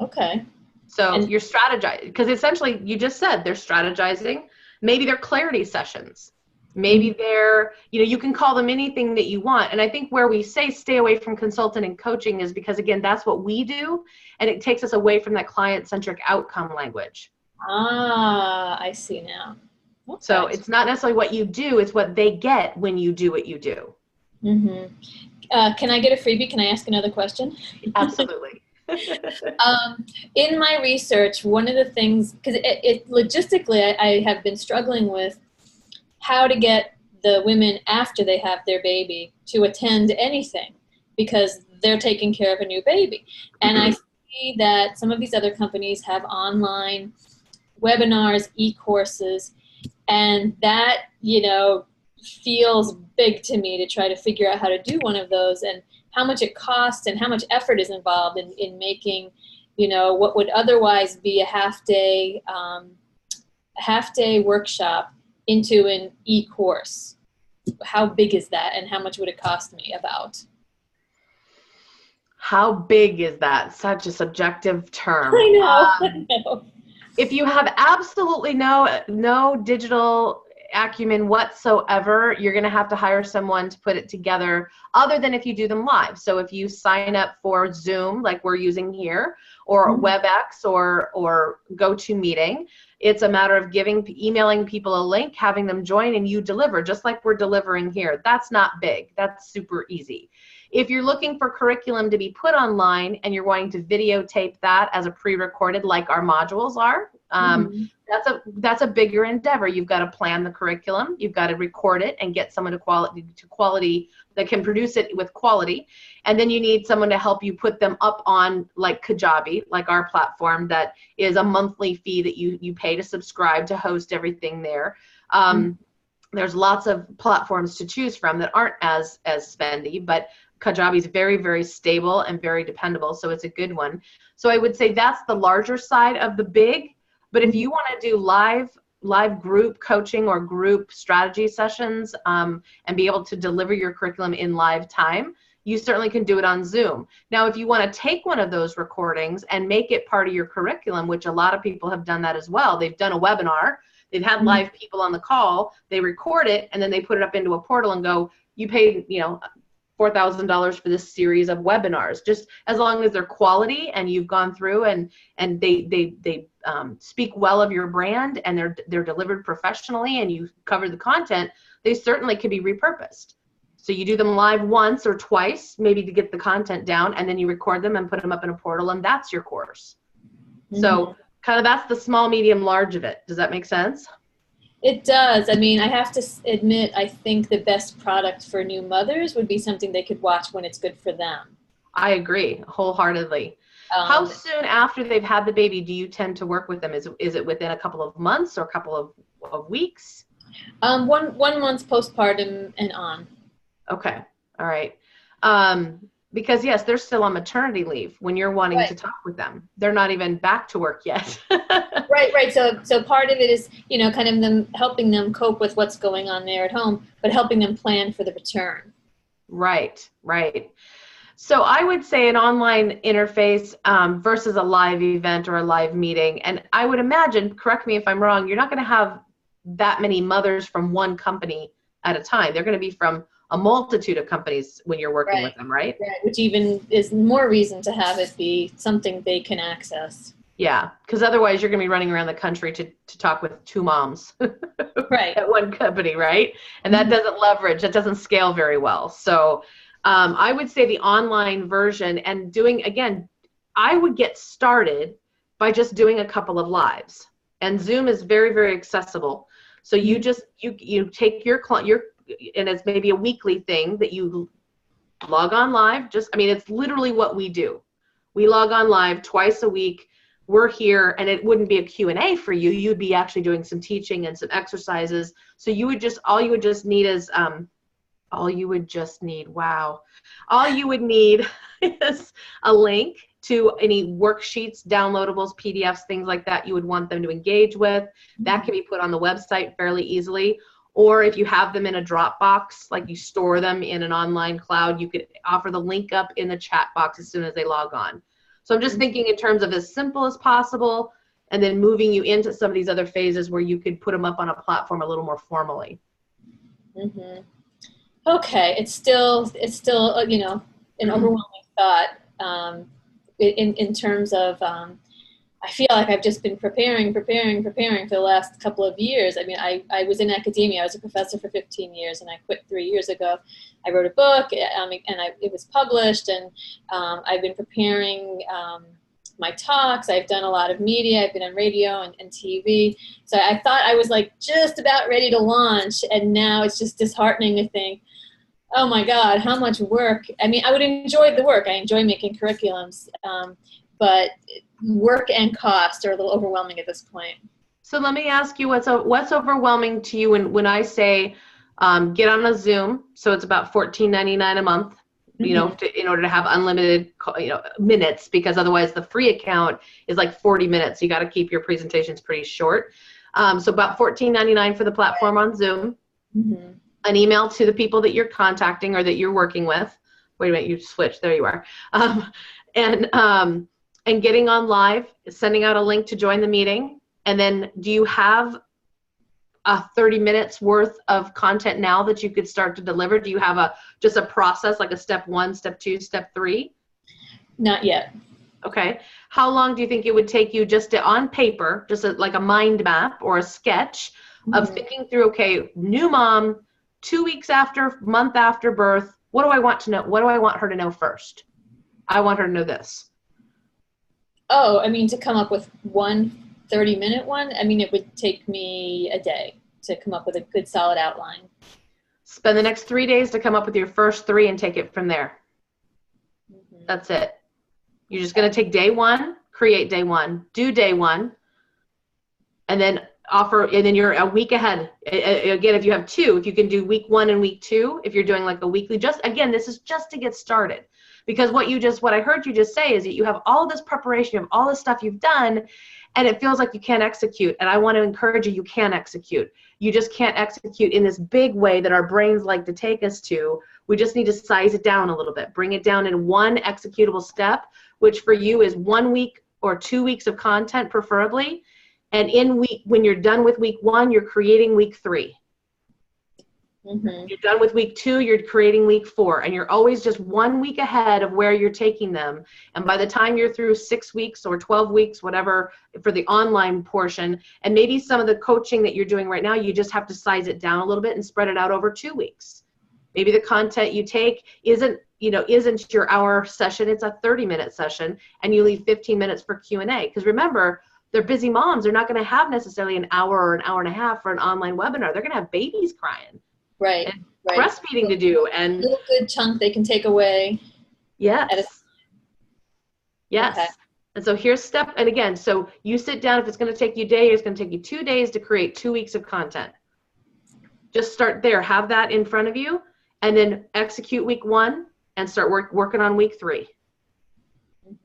Okay. So you're strategizing, because essentially you just said they're strategizing. Maybe they're clarity sessions. Maybe they're, you know, you can call them anything that you want. And I think where we say stay away from consultant and coaching is because, again, that's what we do. And it takes us away from that client-centric outcome language. I see now. Okay. So it's not necessarily what you do, it's what they get when you do what you do. Mm-hmm. Can I get a freebie? Can I ask another question? Absolutely. In my research, one of the things, because it logistically, I have been struggling with how to get the women after they have their baby to attend anything because they're taking care of a new baby. And I see that some of these other companies have online webinars, e-courses, and that, you know, feels big to me to try to figure out how to do one of those and how much it costs and how much effort is involved in making, you know, what would otherwise be a half-day workshop into an e-course. How big is that and how much would it cost me about? How big is that? Such a subjective term. I know. If you have absolutely no digital acumen whatsoever, you're going to have to hire someone to put it together, other than if you do them live. So if you sign up for Zoom, like we're using here, or WebEx or GoToMeeting, it's a matter of emailing people a link, having them join, and you deliver, just like we're delivering here. That's not big. That's super easy. If you're looking for curriculum to be put online and you're wanting to videotape that as a pre-recorded, like our modules are, that's a bigger endeavor. You've got to plan the curriculum, you've got to record it and get someone to quality that can produce it with quality, and then you need someone to help you put them up on like Kajabi, like our platform, that is a monthly fee that you pay to subscribe to host everything there. There's lots of platforms to choose from that aren't as spendy, but Kajabi is very, very stable and very dependable, so it's a good one. So I would say that's the larger side of the big. But if you want to do live group coaching or group strategy sessions and be able to deliver your curriculum in live time, you certainly can do it on Zoom. Now, if you want to take one of those recordings and make it part of your curriculum, which a lot of people have done that as well, they've done a webinar, they've had live people on the call, they record it, and then they put it up into a portal and go, you paid, you know, $4,000 for this series of webinars, just as long as they're quality and you've gone through and they speak well of your brand and they're delivered professionally and you cover the content, they certainly could be repurposed. So you do them live once or twice, maybe to get the content down, and then you record them and put them up in a portal, and that's your course. So kind of that's the small, medium, large of it. Does that make sense? It does. I mean, I have to admit, I think the best product for new mothers would be something they could watch when it's good for them. I agree wholeheartly. How soon after they've had the baby do you tend to work with them? Is it within a couple of months or a couple of weeks? 1 month postpartum and on. Okay. All right. Because yes, they're still on maternity leave when you're wanting to talk with them. They're not even back to work yet. Right. So part of it is, you know, kind of them helping them cope with what's going on there at home, but helping them plan for the return. Right. So I would say an online interface versus a live event or a live meeting. And I would imagine, correct me if I'm wrong, you're not going to have that many mothers from one company at a time. They're going to be from a multitude of companies when you're working with them, right? Right, which even is more reason to have it be something they can access. Yeah, because otherwise you're going to be running around the country to talk with two moms right. at one company, right? And that doesn't leverage, that doesn't scale very well. So I would say the online version and doing, again, I would get started by just doing a couple of lives. And Zoom is very, very accessible. So you just, you take your and it's maybe a weekly thing that you log on live. Just, I mean, it's literally what we do. We log on live twice a week. We're here, and it wouldn't be a Q&A for you. You'd be actually doing some teaching and some exercises. So you would just, all you would just need is a link to any worksheets, downloadables, PDFs, things like that you would want them to engage with. That can be put on the website fairly easily. Or if you have them in a Dropbox, like you store them in an online cloud, you could offer the link up in the chat box as soon as they log on. So I'm just thinking in terms of as simple as possible, and then moving you into some of these other phases where you could put them up on a platform a little more formally. Mm-hmm. Okay, it's still you know, an overwhelming thought in terms of I feel like I've just been preparing for the last couple of years. I mean, I was in academia. I was a professor for 15 years, and I quit 3 years ago. I wrote a book, and it was published, and I've been preparing my talks. I've done a lot of media. I've been on radio and TV. So I thought I was like just about ready to launch, and now it's just disheartening to think, oh my God, how much work. I mean, I would enjoy the work. I enjoy making curriculums, but work and cost are a little overwhelming at this point. So let me ask you, what's overwhelming to you when I say get on a Zoom? So it's about $14.99 a month, you know, in order to have unlimited, minutes, because otherwise the free account is like 40 minutes. You got to keep your presentations pretty short. So about $14.99 for the platform on Zoom. An email to the people that you're contacting or that you're working with. Wait a minute, you switched. There you are. And getting on live, sending out a link to join the meeting. And then do you have 30 minutes worth of content now that you could start to deliver? Do you have just a process, like a step 1, step 2, step 3? Not yet. Okay. How long do you think it would take you just to, on paper, just like a mind map or a sketch of thinking through, okay, new mom, 2 weeks after, month after birth, what do I want to know? What do I want her to know first? I want her to know this. Oh, I mean, to come up with one 30-minute one, I mean, it would take me a day to come up with a good solid outline. Spend the next 3 days to come up with your first 3 and take it from there. That's it. You're just going to take day 1, create day 1, do day 1, and then and then you're a week ahead. Again, if you have 2, if you can do week 1 and week 2, if you're doing like a weekly, again, this is just to get started. Because what I heard you just say is that you have all this preparation, you have all this stuff you've done, and it feels like you can't execute. And I want to encourage you can execute. You just can't execute in this big way that our brains like to take us to. We just need to size it down a little bit, bring it down in one executable step, which for you is 1 week or 2 weeks of content preferably. And when you're done with week 1, you're creating week 3. You're done with week 2, you're creating week 4, and you're always just 1 week ahead of where you're taking them. And by the time you're through 6 weeks or 12 weeks, whatever, for the online portion, and maybe some of the coaching that you're doing right now, you just have to size it down a little bit and spread it out over 2 weeks. Maybe the content you take isn't your hour session, it's a 30-minute session, and you leave 15 minutes for Q&A. Because remember, they're busy moms. They're not going to have necessarily an hour or an hour and a half for an online webinar. They're going to have babies crying. Right. And breastfeeding to do, and a little good chunk they can take away. Yes. Yes. Okay. And so here's and again, so you sit down. If it's going to take you a day, it's going to take you 2 days to create 2 weeks of content. Just start there. Have that in front of you, and then execute week 1 and start working on week 3.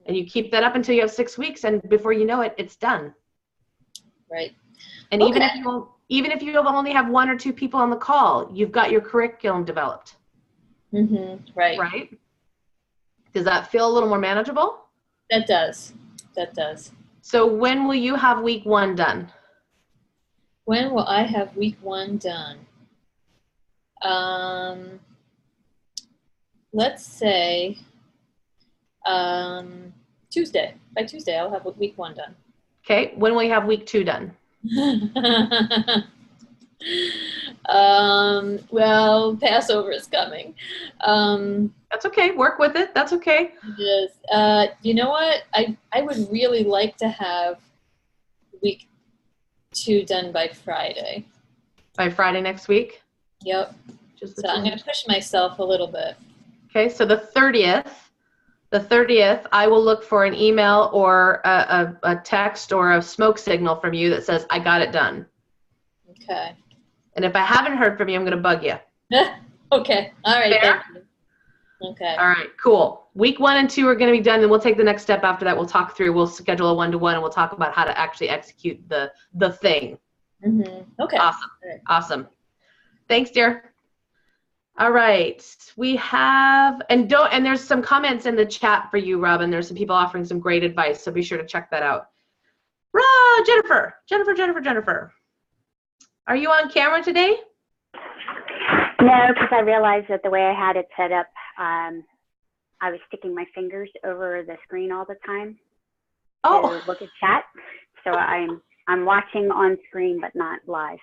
And you keep that up until you have 6 weeks, and before you know it, it's done. Right. And even if you only have 1 or 2 people on the call, you've got your curriculum developed. Right. Right? Does that feel a little more manageable? That does. That does. So when will you have week 1 done? When will I have week 1 done? Let's say Tuesday. By Tuesday, I'll have week 1 done. Okay. When will you have week 2 done? Well, Passover is coming. That's okay. Work with it. That's okay. Just, you know what? I would really like to have week 2 done by Friday. By Friday next week? Yep. Just So I'm going to push myself a little bit. Okay, so the 30th, I will look for an email or a text or a smoke signal from you that says, I got it done. Okay. And if I haven't heard from you, I'm going to bug you. Okay. All right. Fair? Thank you. Okay. All right, cool. Week 1 and 2 are going to be done, and we'll take the next step after that. We'll talk through, we'll schedule a 1-to-1, and we'll talk about how to actually execute the thing. Mm-hmm. Okay. Awesome. Right. Awesome. Thanks, dear. All right, we have, and there's some comments in the chat for you, Robyn. There's some people offering some great advice, so be sure to check that out. Jennifer. Are you on camera today? No, because I realized that the way I had it set up, I was sticking my fingers over the screen all the time to look at chat. So I'm watching on screen, but not live.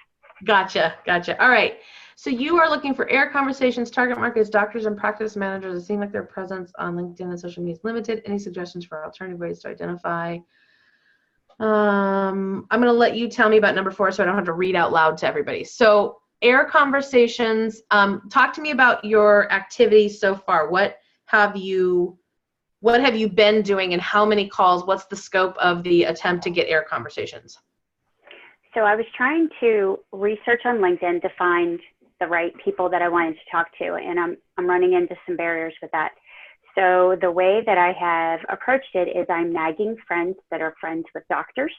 Gotcha. All right. So you are looking for AIR conversations, target markets, doctors and practice managers. It seems like their presence on LinkedIn and social media is limited. Any suggestions for alternative ways to identify? I'm going to let you tell me about number 4 so I don't have to read out loud to everybody. So AIR conversations, talk to me about your activities so far. What have you been doing and how many calls? What's the scope of the attempt to get AIR conversations? So I was trying to research on LinkedIn to find the right people that I wanted to talk to, and I'm running into some barriers with that. So the way that I have approached it is I'm nagging friends that are friends with doctors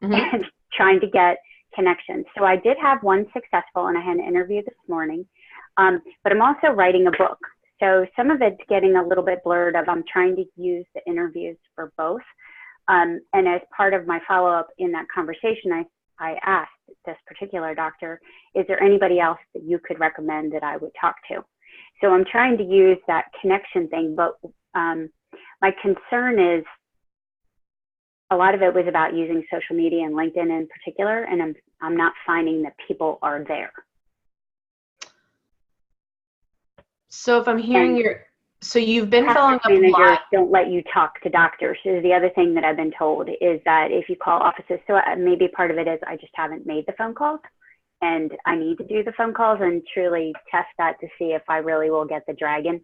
and trying to get connections. So I did have one successful, and I had an interview this morning, but I'm also writing a book. So some of it's getting a little bit blurred of I'm trying to use the interviews for both. And as part of my follow-up in that conversation, I asked this particular doctor, is there anybody else that you could recommend that I would talk to? So I'm trying to use that connection thing, but my concern is a lot of it was about using social media and LinkedIn in particular, and I'm not finding that people are there. So if I'm hearing so you've been following up a managers lot. Don't let you talk to doctors is the other thing that I've been told, is that if you call offices, so maybe part of it is I just haven't made the phone calls, and I need to do the phone calls and truly test that to see if I really will get the dragon.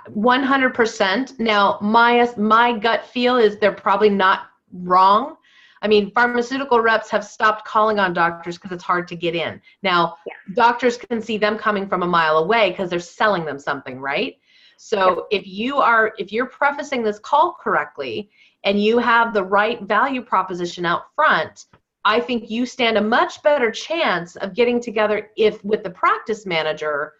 100%. Now, my gut feel is they're probably not wrong. I mean, pharmaceutical reps have stopped calling on doctors because it's hard to get in. Now, doctors can see them coming from a mile away because they're selling them something, right? So if you're prefacing this call correctly and you have the right value proposition out front, I think you stand a much better chance of getting together with the practice manager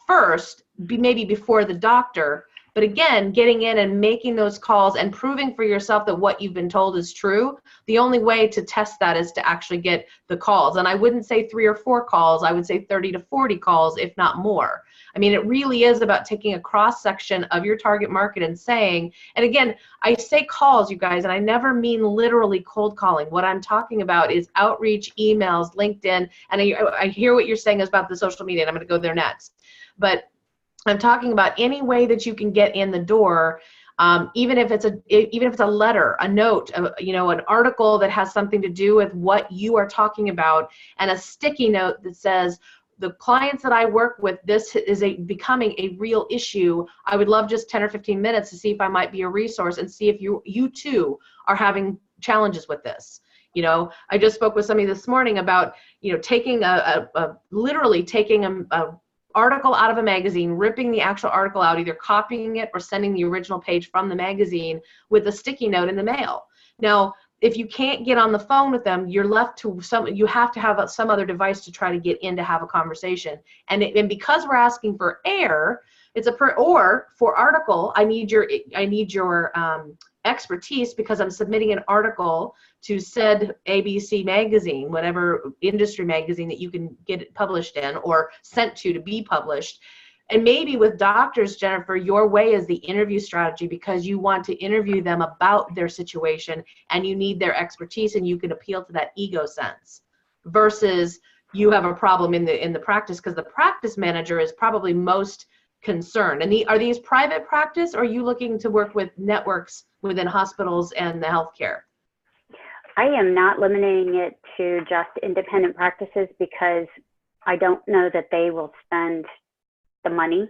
first, maybe before the doctor. But again, getting in and making those calls and proving for yourself that what you've been told is true, the only way to test that is to actually get the calls. And I wouldn't say 3 or 4 calls, I would say 30 to 40 calls, if not more. I mean, it really is about taking a cross section of your target market and saying, and again, I say calls, you guys, and I never mean literally cold calling. What I'm talking about is outreach, emails, LinkedIn, and I hear what you're saying is about the social media, and I'm going to go there next. But I'm talking about any way that you can get in the door, even if it's a letter, a note, an article that has something to do with what you are talking about, and a sticky note that says, the clients that I work with, this is becoming a real issue. I would love just 10 or 15 minutes to see if I might be a resource and see if you too are having challenges with this. I just spoke with somebody this morning about, taking literally taking a article out of a magazine, ripping the actual article out, either copying it or sending the original page from the magazine with a sticky note in the mail. Now, if you can't get on the phone with them, you're left to you have to have some other device to try to get in to have a conversation. And because we're asking for AIR, or for article, I need your expertise because I'm submitting an article to said ABC magazine, whatever industry magazine that you can get it published in or sent to be published. And maybe with doctors, Jennifer, your way is the interview strategy because you want to interview them about their situation and you need their expertise and you can appeal to that ego sense versus you have a problem in the practice because the practice manager is probably most concerned. And are these private practice or are you looking to work with networks within hospitals and the healthcare? I am not limiting it to just independent practices because I don't know that they will spend the money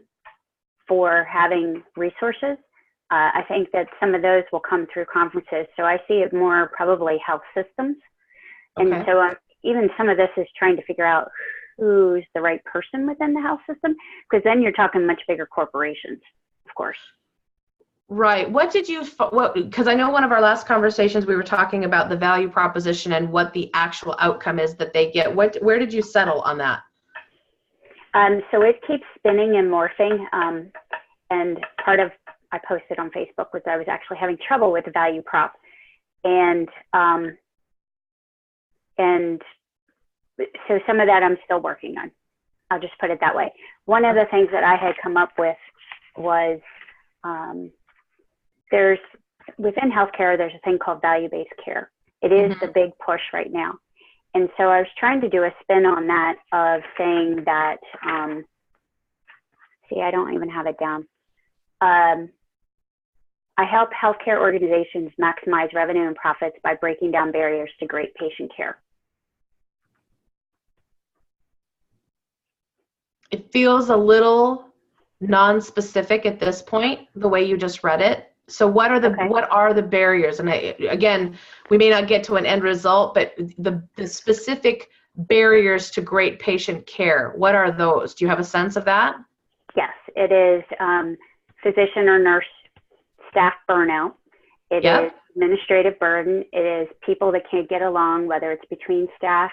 for having resources. I think that some of those will come through conferences. So I see it more probably health systems. Okay. And so even some of this is trying to figure out who's the right person within the health system, because then you're talking much bigger corporations, of course. Right. Because I know one of our last conversations, we were talking about the value proposition and what the actual outcome is that they get. Where did you settle on that? So it keeps spinning and morphing. And part of, I posted on Facebook was I was actually having trouble with the value prop. And so some of that I'm still working on. I'll just put it that way. One of the things that I had come up with was within healthcare, there's a thing called value-based care. It is the big push right now. And so I was trying to do a spin on that of saying that, see, I don't even have it down. I help healthcare organizations maximize revenue and profits by breaking down barriers to great patient care. It feels a little non-specific at this point, the way you just read it. So what are the barriers? And again, we may not get to an end result, but the specific barriers to great patient care, what are those? Do you have a sense of that? Yes, it is physician or nurse staff burnout. It is administrative burden. It is people that can't get along, whether it's between staff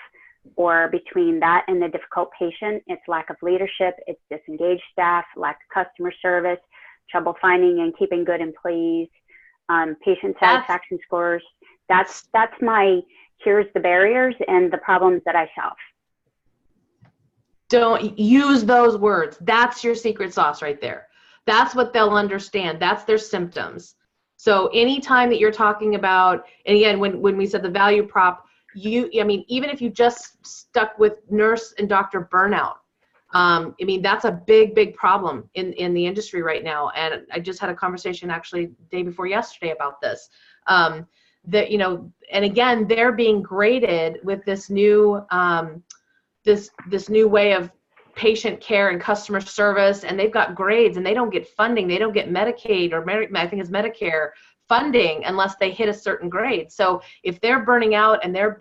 or between that and the difficult patient. It's lack of leadership. It's disengaged staff, lack of customer service, trouble finding and keeping good employees, patient satisfaction scores. That's my, here's the barriers and the problems that I solve. Don't use those words. That's your secret sauce right there. That's what they'll understand. That's their symptoms. So anytime that you're talking about, and again, when we said the value prop, even if you just stuck with nurse and doctor burnout, that's a big problem in the industry right now. And I just had a conversation actually day before yesterday about this. And again, they're being graded with this new this new way of patient care and customer service, and they've got grades and they don't get funding. They don't get Medicaid or I think it's Medicare funding unless they hit a certain grade. So if they're burning out and they're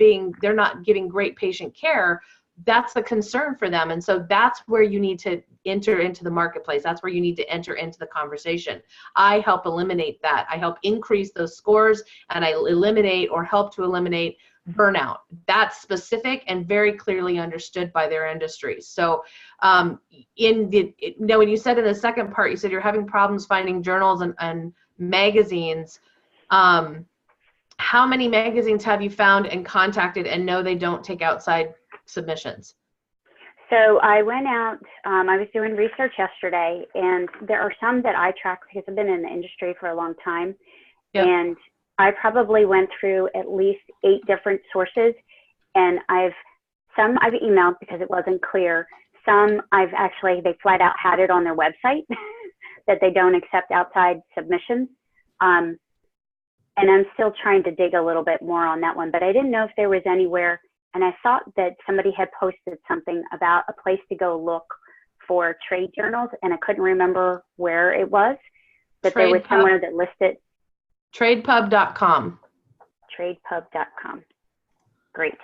not giving great patient care, that's the concern for them. And so that's where you need to enter into the marketplace. That's where you need to enter into the conversation. I help eliminate that. I help increase those scores, and I eliminate or help to eliminate burnout. That's specific and very clearly understood by their industry. So when you said in the second part, you said you're having problems finding journals and magazines. How many magazines have you found and contacted and know they don't take outside submissions? So I went out, I was doing research yesterday, and there are some that I track because I've been in the industry for a long time. Yep. And I probably went through at least 8 different sources, and some I've emailed because it wasn't clear. Some they flat out had it on their website that they don't accept outside submissions. And I'm still trying to dig a little bit more on that one, but I didn't know if there was anywhere. And I thought that somebody had posted something about a place to go look for trade journals, and I couldn't remember where it was, but there was somewhere that listed. Tradepub.com. Tradepub.com. Great.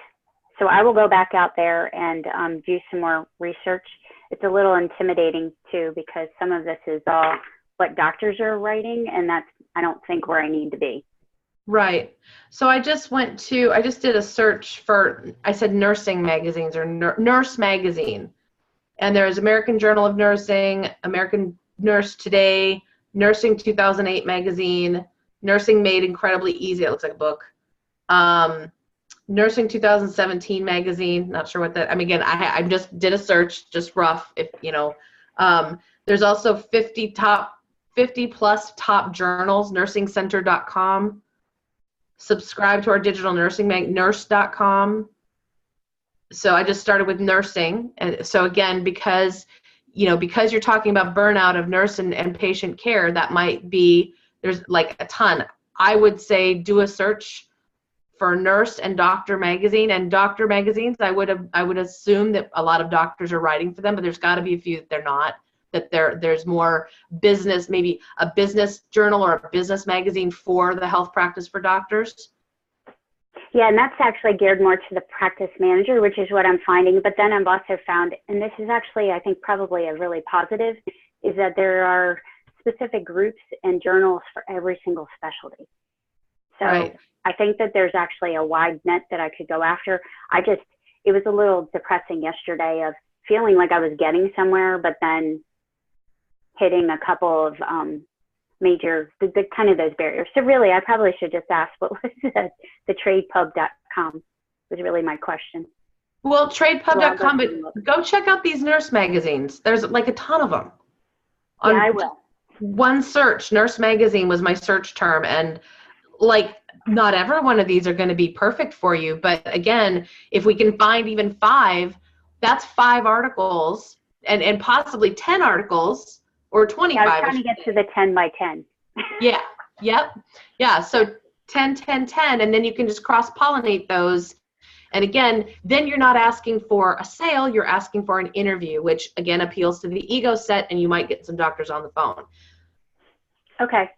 So I will go back out there and do some more research. It's a little intimidating too, because some of this is all what doctors are writing, and I don't think where I need to be. Right. So I just did a search I said nursing magazines or nurse magazine. And there's American Journal of Nursing, American Nurse Today, Nursing 2008 magazine, Nursing Made Incredibly Easy. It looks like a book. Nursing 2017 magazine. Not sure what that. I mean, again, I just did a search, just rough. If you know, there's also 50 plus top journals. NursingCenter.com. Subscribe to our digital nursing mag, nurse.com. So I just started with nursing, and so again, because you're talking about burnout of nurse and patient care, that might be, there's like a ton. I would say do a search for nurse and doctor magazine, and doctor magazines. I would assume that a lot of doctors are writing for them, but there's got to be a few that they're not. That there's more business, maybe a business journal or a business magazine for the health practice for doctors. Yeah, and that's actually geared more to the practice manager, which is what I'm finding. But then I've also found, and this is actually, I think, probably a really positive, is that there are specific groups and journals for every single specialty. So right. I think that there's actually a wide net that I could go after. It was a little depressing yesterday of feeling like I was getting somewhere, but then hitting a couple of major, the kind of those barriers. So really, I probably should just ask, what was the tradepub.com was really my question. Well, tradepub.com, but go check out these nurse magazines. There's like a ton of them. Yeah, I will. One search, nurse magazine was my search term, and like not every one of these are going to be perfect for you, but again, if we can find even 5, that's 5 articles and possibly 10 articles or 25. Yeah, I was trying to get to the 10 by 10. Yeah, yep. Yeah, so 10, 10, 10, and then you can just cross-pollinate those. And again, then you're not asking for a sale, you're asking for an interview, which again appeals to the ego set, and you might get some doctors on the phone. Okay.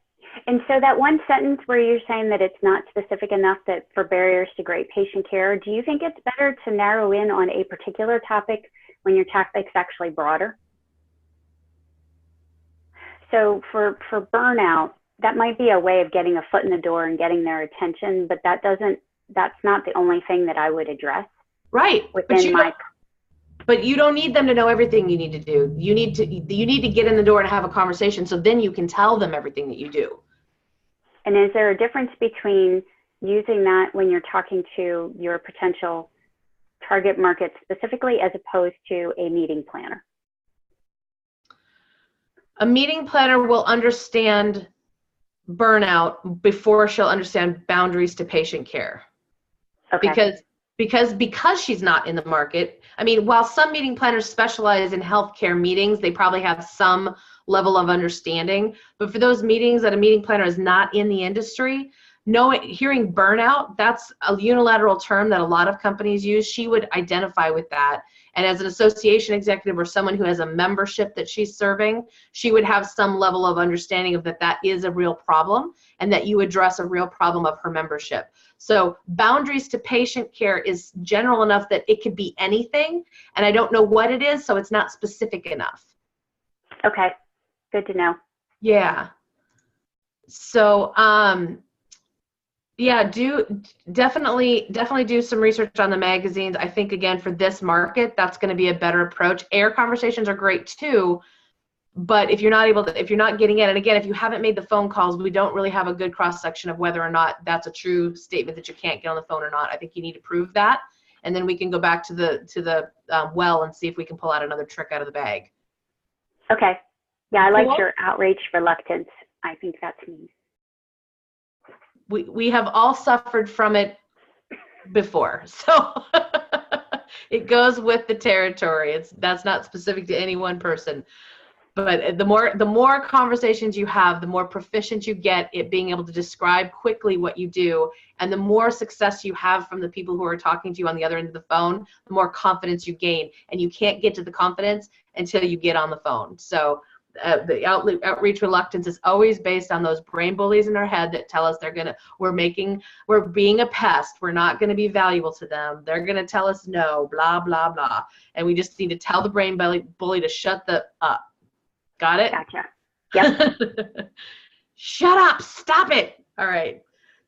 And so that one sentence where you're saying that it's not specific enough that for barriers to great patient care, do you think it's better to narrow in on a particular topic when your topic's actually broader? So for burnout, that might be a way of getting a foot in the door and getting their attention, but that's not the only thing that I would address. Right. But you don't need them to know everything you need to do. You need to get in the door and have a conversation, so then you can tell them everything that you do. And is there a difference between using that when you're talking to your potential target market specifically as opposed to a meeting planner? A meeting planner will understand burnout before she'll understand boundaries to patient care. Okay. Because she's not in the market. I mean, while some meeting planners specialize in healthcare meetings, they probably have some level of understanding. But for those meetings that a meeting planner is not in the industry, hearing burnout, that's a unilateral term that a lot of companies use. She would identify with that. And as an association executive or someone who has a membership that she's serving, she would have some level of understanding of that is a real problem and that you address a real problem of her membership. So boundaries to patient care is general enough that it could be anything, and I don't know what it is, so it's not specific enough. Okay, good to know. Yeah. So, yeah, definitely do some research on the magazines. I think, again, for this market, that's going to be a better approach. Air conversations are great too, but if you're not getting in, and again, if you haven't made the phone calls, we don't really have a good cross section of whether or not that's a true statement that you can't get on the phone or not. I think you need to prove that, and then we can go back to the well and see if we can pull out another trick out of the bag. Okay. Yeah, I like your outrage reluctance. I think that's me. We have all suffered from it before, so it goes with the territory. That's not specific to any one person. But the more conversations you have, the more proficient you get at being able to describe quickly what you do, and the more success you have from the people who are talking to you on the other end of the phone, the more confidence you gain. And you can't get to the confidence until you get on the phone. So the outreach reluctance is always based on those brain bullies in our head that tell us we're being a pest. We're not going to be valuable to them. They're going to tell us no, blah, blah, blah. And we just need to tell the brain bully to shut up. Got it? Gotcha. Yep. Shut up. Stop it. All right.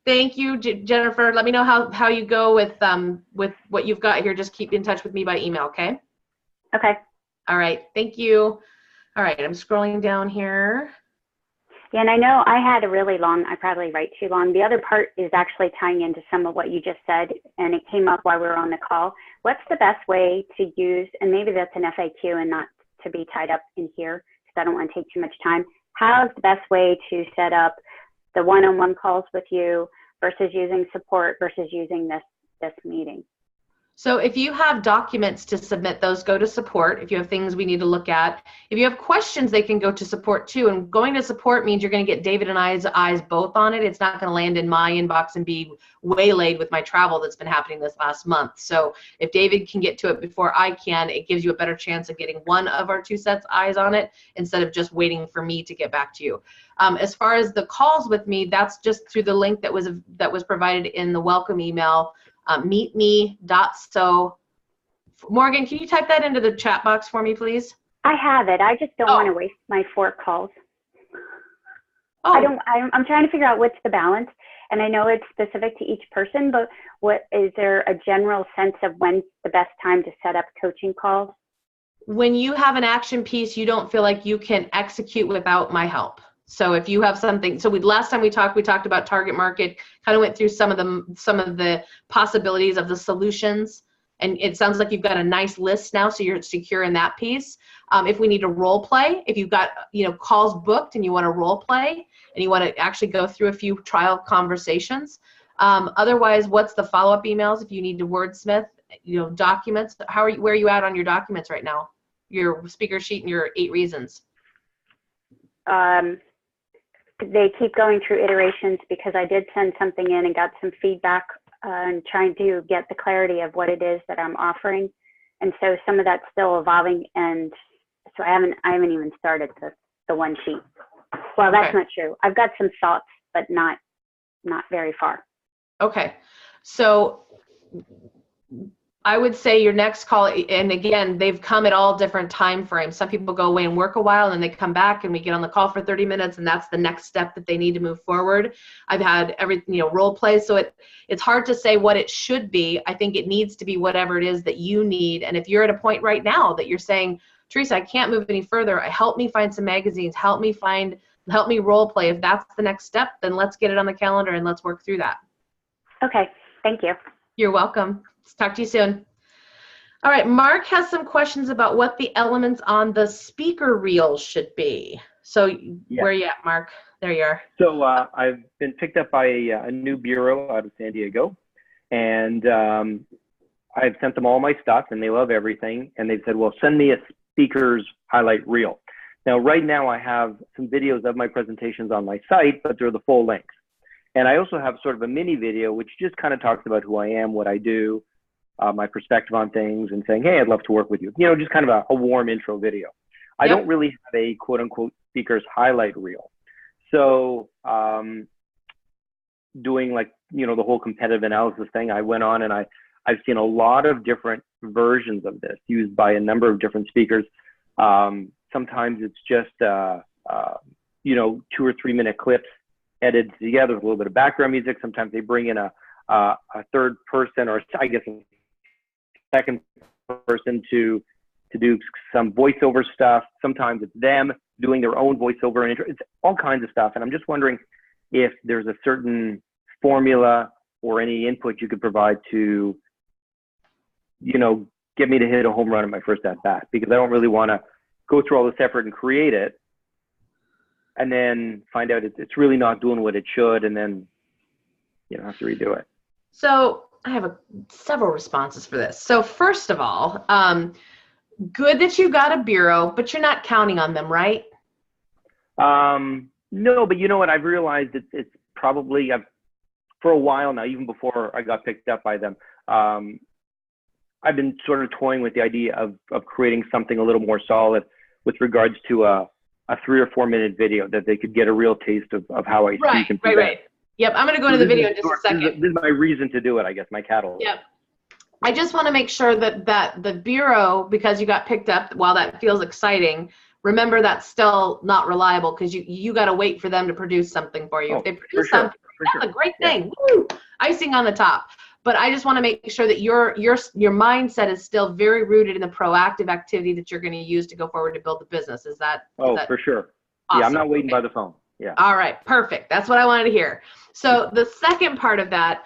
Thank you, Jennifer. Let me know how you go with what you've got here. Just keep in touch with me by email, okay? Okay. All right. Thank you. All right, I'm scrolling down here. Yeah, and I know I had a really long, I probably write too long. The other part is actually tying into some of what you just said, and it came up while we were on the call. What's the best way to use, and maybe that's an FAQ and not to be tied up in here because I don't want to take too much time. How's the best way to set up the one-on-one calls with you versus using support versus using this meeting? So if you have documents to submit, those go to support. If you have things we need to look at, if you have questions, they can go to support too. And going to support means you're going to get David and I's eyes both on it. It's not going to land in my inbox and be waylaid with my travel that's been happening this last month. So if David can get to it before I can, it gives you a better chance of getting one of our two sets eyes on it instead of just waiting for me to get back to you. As far as the calls with me, that's just through the link that was provided in the welcome email. Meetme.so. Morgan, can you type that into the chat box for me, please? I have it. I just don't want to waste my 4 calls. Oh. I'm trying to figure out what's the balance, and I know it's specific to each person, but what is there a general sense of when's the best time to set up coaching calls? When you have an action piece you don't feel like you can execute without my help. So if you have something, so last time we talked about target market, kind of went through some of the possibilities of the solutions, and it sounds like you've got a nice list now, so you're secure in that piece. If we need to role play, if you've got calls booked and you want to role play and you want to actually go through a few trial conversations. Otherwise, what's the follow-up emails if you need to wordsmith, documents? Where are you at on your documents right now? Your speaker sheet and your 8 reasons. They keep going through iterations because I did send something in and got some feedback and trying to get the clarity of what it is that I'm offering. And so some of that's still evolving, and so I haven't even started the one sheet. Well, that's not true. I've got some thoughts, but not very far. Okay. So I would say your next call, and again, they've come at all different time frames. Some people go away and work a while, and then they come back and we get on the call for 30 minutes, and that's the next step that they need to move forward. I've had role play, so it's hard to say what it should be. I think it needs to be whatever it is that you need. And if you're at a point right now that you're saying, Teresa, I can't move any further, help me find some magazines, help me role play. If that's the next step, then let's get it on the calendar and let's work through that. Okay, thank you. You're welcome. Talk to you soon. All right, Marc has some questions about what the elements on the speaker reel should be. So where are you at, Marc? There you are. So I've been picked up by a new bureau out of San Diego, and I've sent them all my stuff, and they love everything. And they've said, well, send me a speaker's highlight reel. Now, right now, I have some videos of my presentations on my site, but they're the full length. And I also have sort of a mini video, which just kind of talks about who I am, what I do, my perspective on things, and saying, hey, I'd love to work with you. Just kind of a warm intro video. I don't really have a quote unquote speaker's highlight reel. So doing the whole competitive analysis thing, I went on and I've seen a lot of different versions of this used by a number of different speakers. Sometimes it's just, 2 or 3 minute clips edited together with a little bit of background music. Sometimes they bring in a third person, or I guess a second person to do some voiceover stuff. Sometimes it's them doing their own voiceover and intro. It's all kinds of stuff. And I'm just wondering if there's a certain formula or any input you could provide to, get me to hit a home run at my first at bat, because I don't really want to go through all this effort and create it and then find out it's really not doing what it should, and then have to redo it. So I have several responses for this. So first of all, good that you got a bureau, but you're not counting on them, right? No, but you know what? I've realized it's probably, for a while now, even before I got picked up by them, I've been sort of toying with the idea of creating something a little more solid with regards to a 3 or 4 minute video that they could get a real taste of how I speak and present. Right. Yep, I'm going to go into the video in just a second. This is my reason to do it, I guess, my catalog. Yep. I just want to make sure that the bureau, because you got picked up, while that feels exciting, remember that's still not reliable, because you got to wait for them to produce something for you. If they produce something, that's a great thing. Woo! Icing on the top. But I just want to make sure that your mindset is still very rooted in the proactive activity that you're going to use to go forward to build the business. Is that? For sure. Awesome? Yeah, I'm not waiting by the phone. Yeah. All right, perfect. That's what I wanted to hear. So the second part of that,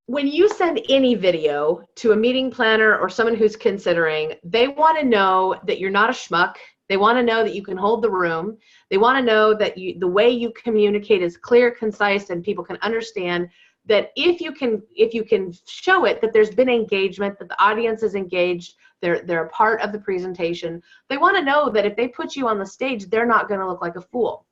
when you send any video to a meeting planner or someone who's considering, they want to know that you're not a schmuck. They want to know that you can hold the room. They want to know that the way you communicate is clear, concise, and people can understand that if you can show it, that there's been engagement, that the audience is engaged, they're a part of the presentation. They want to know that if they put you on the stage, they're not going to look like a fool.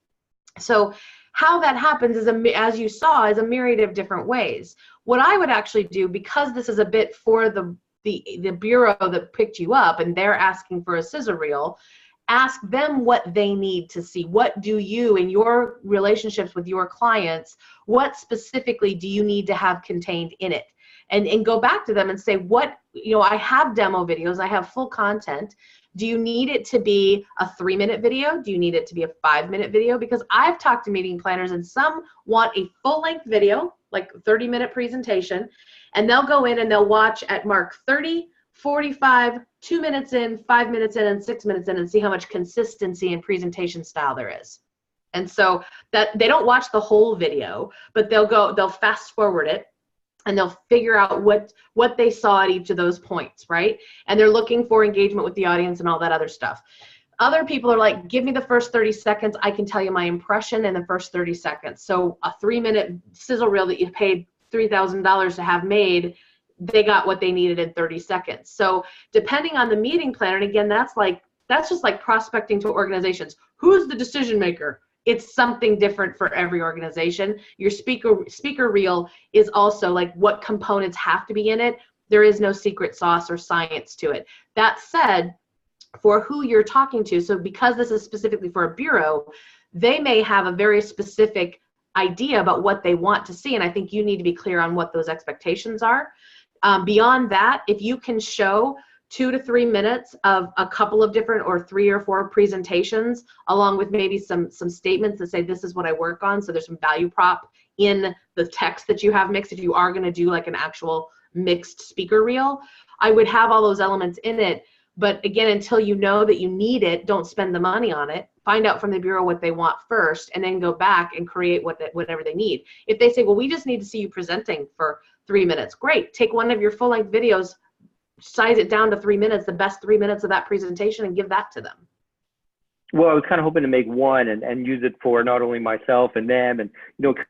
So how that happens is, as you saw, is a myriad of different ways. What I would actually do, because this is a bit for the bureau that picked you up and they're asking for a sizzle reel, ask them what they need to see. What do you, in your relationships with your clients, what specifically do you need to have contained in it? And go back to them and say, I have demo videos, I have full content. Do you need it to be a 3-minute video? Do you need it to be a 5-minute video? Because I've talked to meeting planners and some want a full-length video, like 30-minute presentation, and they'll go in and they'll watch at mark 30, 45, 2 minutes in, 5 minutes in, and 6 minutes in, and see how much consistency in presentation style there is. And so that they don't watch the whole video, but they'll fast forward it, and they'll figure out what they saw at each of those points, right? And they're looking for engagement with the audience and all that other stuff. Other people are like, give me the first 30 seconds. I can tell you my impression in the first 30 seconds. So a 3-minute sizzle reel that you paid $3,000 to have made, they got what they needed in 30 seconds. So depending on the meeting planner, and again, that's just like prospecting to organizations. Who's the decision maker? It's something different for every organization. Your speaker reel is also like what components have to be in it. There is no secret sauce or science to it. That said, for who you're talking to, so because this is specifically for a bureau, they may have a very specific idea about what they want to see, and I think you need to be clear on what those expectations are. Beyond that, if you can show 2 to 3 minutes of a couple of different or 3 or 4 presentations, along with maybe some statements that say this is what I work on, so there's some value prop in the text that you have mixed. If you are going to do like an actual mixed speaker reel, I would have all those elements in it. But again, until you know that you need it, don't spend the money on it. Find out from the bureau what they want first, and then go back and create whatever they need. If they say, well, we just need to see you presenting for 3 minutes, great. Take one of your full-length videos, size it down to 3 minutes, the best 3 minutes of that presentation, and give that to them. Well, I was kind of hoping to make one and use it for not only myself and them, and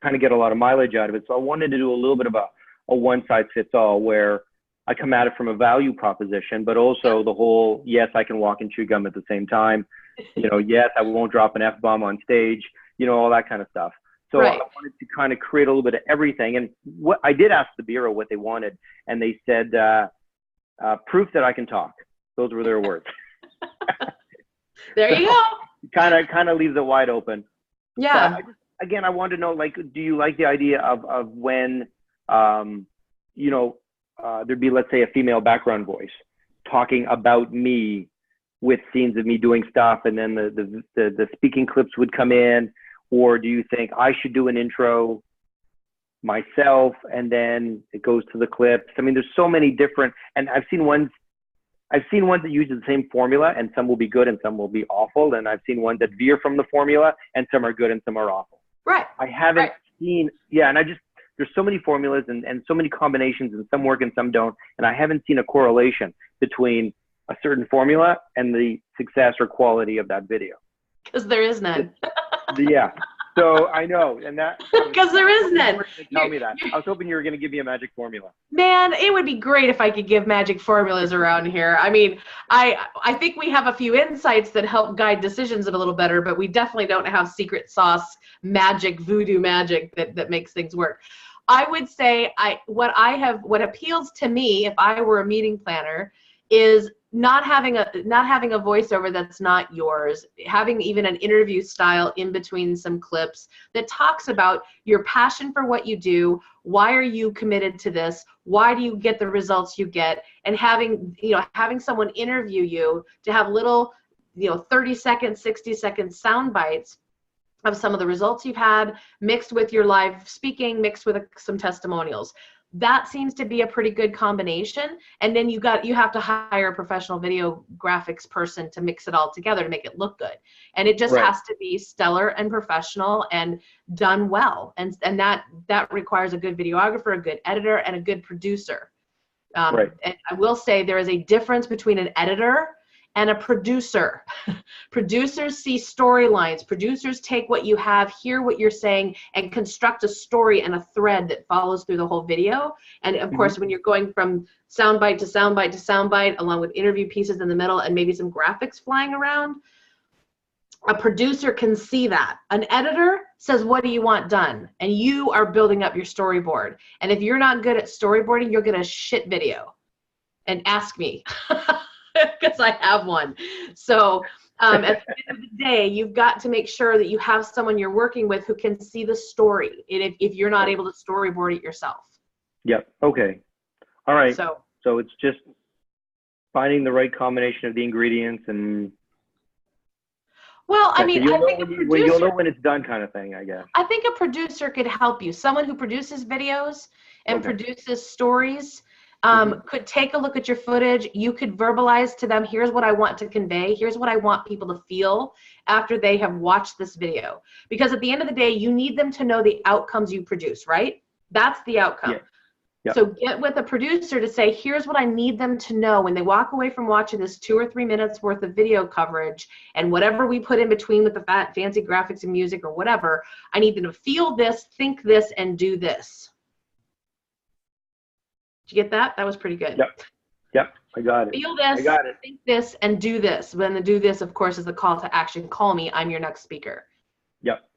kind of get a lot of mileage out of it. So I wanted to do a little bit of a one-size-fits-all, where I come at it from a value proposition, but also the whole, yes, I can walk and chew gum at the same time. Yes, I won't drop an F-bomb on stage, all that kind of stuff. So right. I wanted to kind of create a little bit of everything. And what I did ask the bureau what they wanted, and they said, proof that I can talk. Those were their words. There you go. Kind of leaves it wide open. Yeah. I wanted to know, do you like the idea of when, there'd be, let's say, a female background voice talking about me with scenes of me doing stuff, and then the speaking clips would come in? Or do you think I should do an intro myself and then it goes to the clips? I mean, there's so many different, and I've seen ones that use the same formula, and some will be good and some will be awful. And I've seen ones that veer from the formula, and some are good and some are awful. Right. I haven't seen, and there's so many formulas and so many combinations, and some work and some don't. And I haven't seen a correlation between a certain formula and the success or quality of that video. Because there is none. Yeah. So I know, and that because there is none. Tell me that. I was hoping you were going to give me a magic formula. Man, it would be great if I could give magic formulas around here. I mean, I think we have a few insights that help guide decisions a little better, but we definitely don't have secret sauce magic, voodoo magic that makes things work. I would say what appeals to me if I were a meeting planner is not having a voiceover that's not yours, having even an interview style in between some clips that talks about your passion for what you do, why are you committed to this, why do you get the results you get, and having someone interview you to have little 30-second, 60-second sound bites of some of the results you've had, mixed with your live speaking, mixed with some testimonials. that seems to be a pretty good combination. And then you have to hire a professional video graphics person to mix it all together to make it look good. And it just has to be stellar and professional and done well. And that requires a good videographer, a good editor, and a good producer. And I will say there is a difference between an editor and a producer. Producers see storylines. Producers take what you have, hear what you're saying, and construct a story and a thread that follows through the whole video. And of course, when you're going from soundbite to soundbite to soundbite, along with interview pieces in the middle and maybe some graphics flying around, a producer can see that. An editor says, what do you want done? And you are building up your storyboard. And if you're not good at storyboarding, you'll get a shit video. And ask me. Because I have one. So at the end of the day, you've got to make sure that you have someone you're working with who can see the story if you're not able to storyboard it yourself. Yep. Okay. All right. So it's just finding the right combination of the ingredients and. Well, I mean, you'll know when it's done, kind of thing, I guess. I think a producer could help you. Someone who produces videos and produces stories. Could take a look at your footage. You could verbalize to them, here's what I want to convey. Here's what I want people to feel after they have watched this video. Because at the end of the day, you need them to know the outcomes you produce, right? That's the outcome. Yeah. Yep. So get with a producer to say, here's what I need them to know when they walk away from watching this 2 or 3 minutes worth of video coverage and whatever we put in between with the fancy graphics and music or whatever, I need them to feel this, think this, and do this. Did you get that? That was pretty good. Yep, I got it. Feel this, think this, and do this. When the do this, of course, is the call to action. Call me, I'm your next speaker. Yep.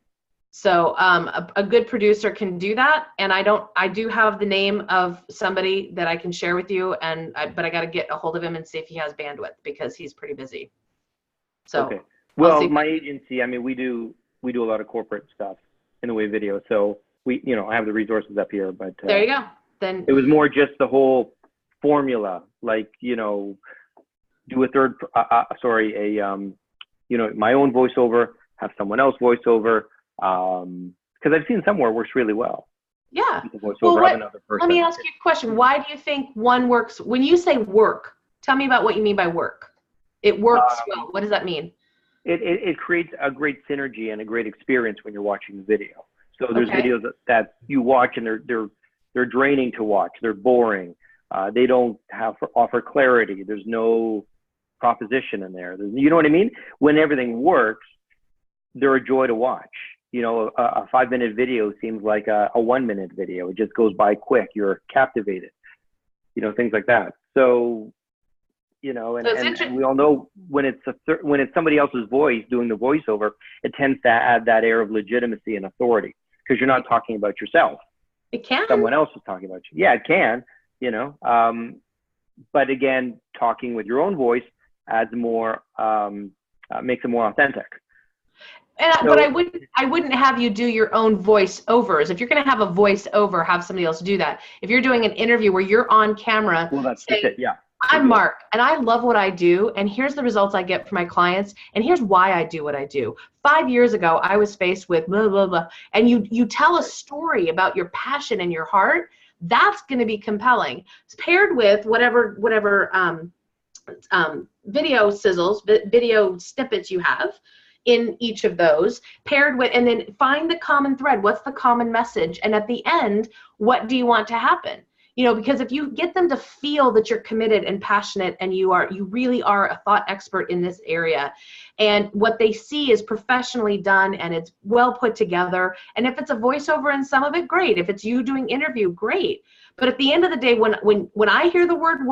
So a good producer can do that. And I do have the name of somebody that I can share with you, but I got to get a hold of him and see if he has bandwidth because he's pretty busy. So okay. Well, my agency, I mean, we do a lot of corporate stuff in the way of video. So I have the resources up here, but there you go. Then it was more just the whole formula, like, do a my own voiceover, have someone else voiceover, because I've seen some where it works really well. Yeah. Voiceover of another person. Let me ask you a question. Why do you think one works? When you say work, tell me about what you mean by work. It works well. What does that mean? It creates a great synergy and a great experience when you're watching the video. So there's videos that you watch and they're draining to watch. They're boring. They don't offer clarity. There's no proposition in there. You know what I mean? When everything works, they're a joy to watch. A 5-minute video seems like a 1-minute video. It just goes by quick. You're captivated. Things like that. So, and we all know when it's somebody else's voice doing the voiceover, it tends to add that air of legitimacy and authority because you're not talking about yourself. It can. Someone else is talking about you. Yeah, it can, but again, talking with your own voice adds more, makes it more authentic. But I wouldn't have you do your own voiceovers. If you're going to have a voiceover, have somebody else do that. If you're doing an interview where you're on camera, well, that's it. Yeah. I'm Marc, and I love what I do, and here's the results I get from my clients, and here's why I do what I do. 5 years ago, I was faced with blah, blah, blah, and you tell a story about your passion and your heart, that's going to be compelling. It's paired with whatever video sizzles, video snippets you have in each of those, paired with, and then find the common thread. What's the common message? And at the end, what do you want to happen? Because if you get them to feel that you're committed and passionate and you really are a thought expert in this area, and what they see is professionally done and it's well put together, and if it's a voiceover in some of it, great. If it's you doing interview, great. But at the end of the day, when I hear the word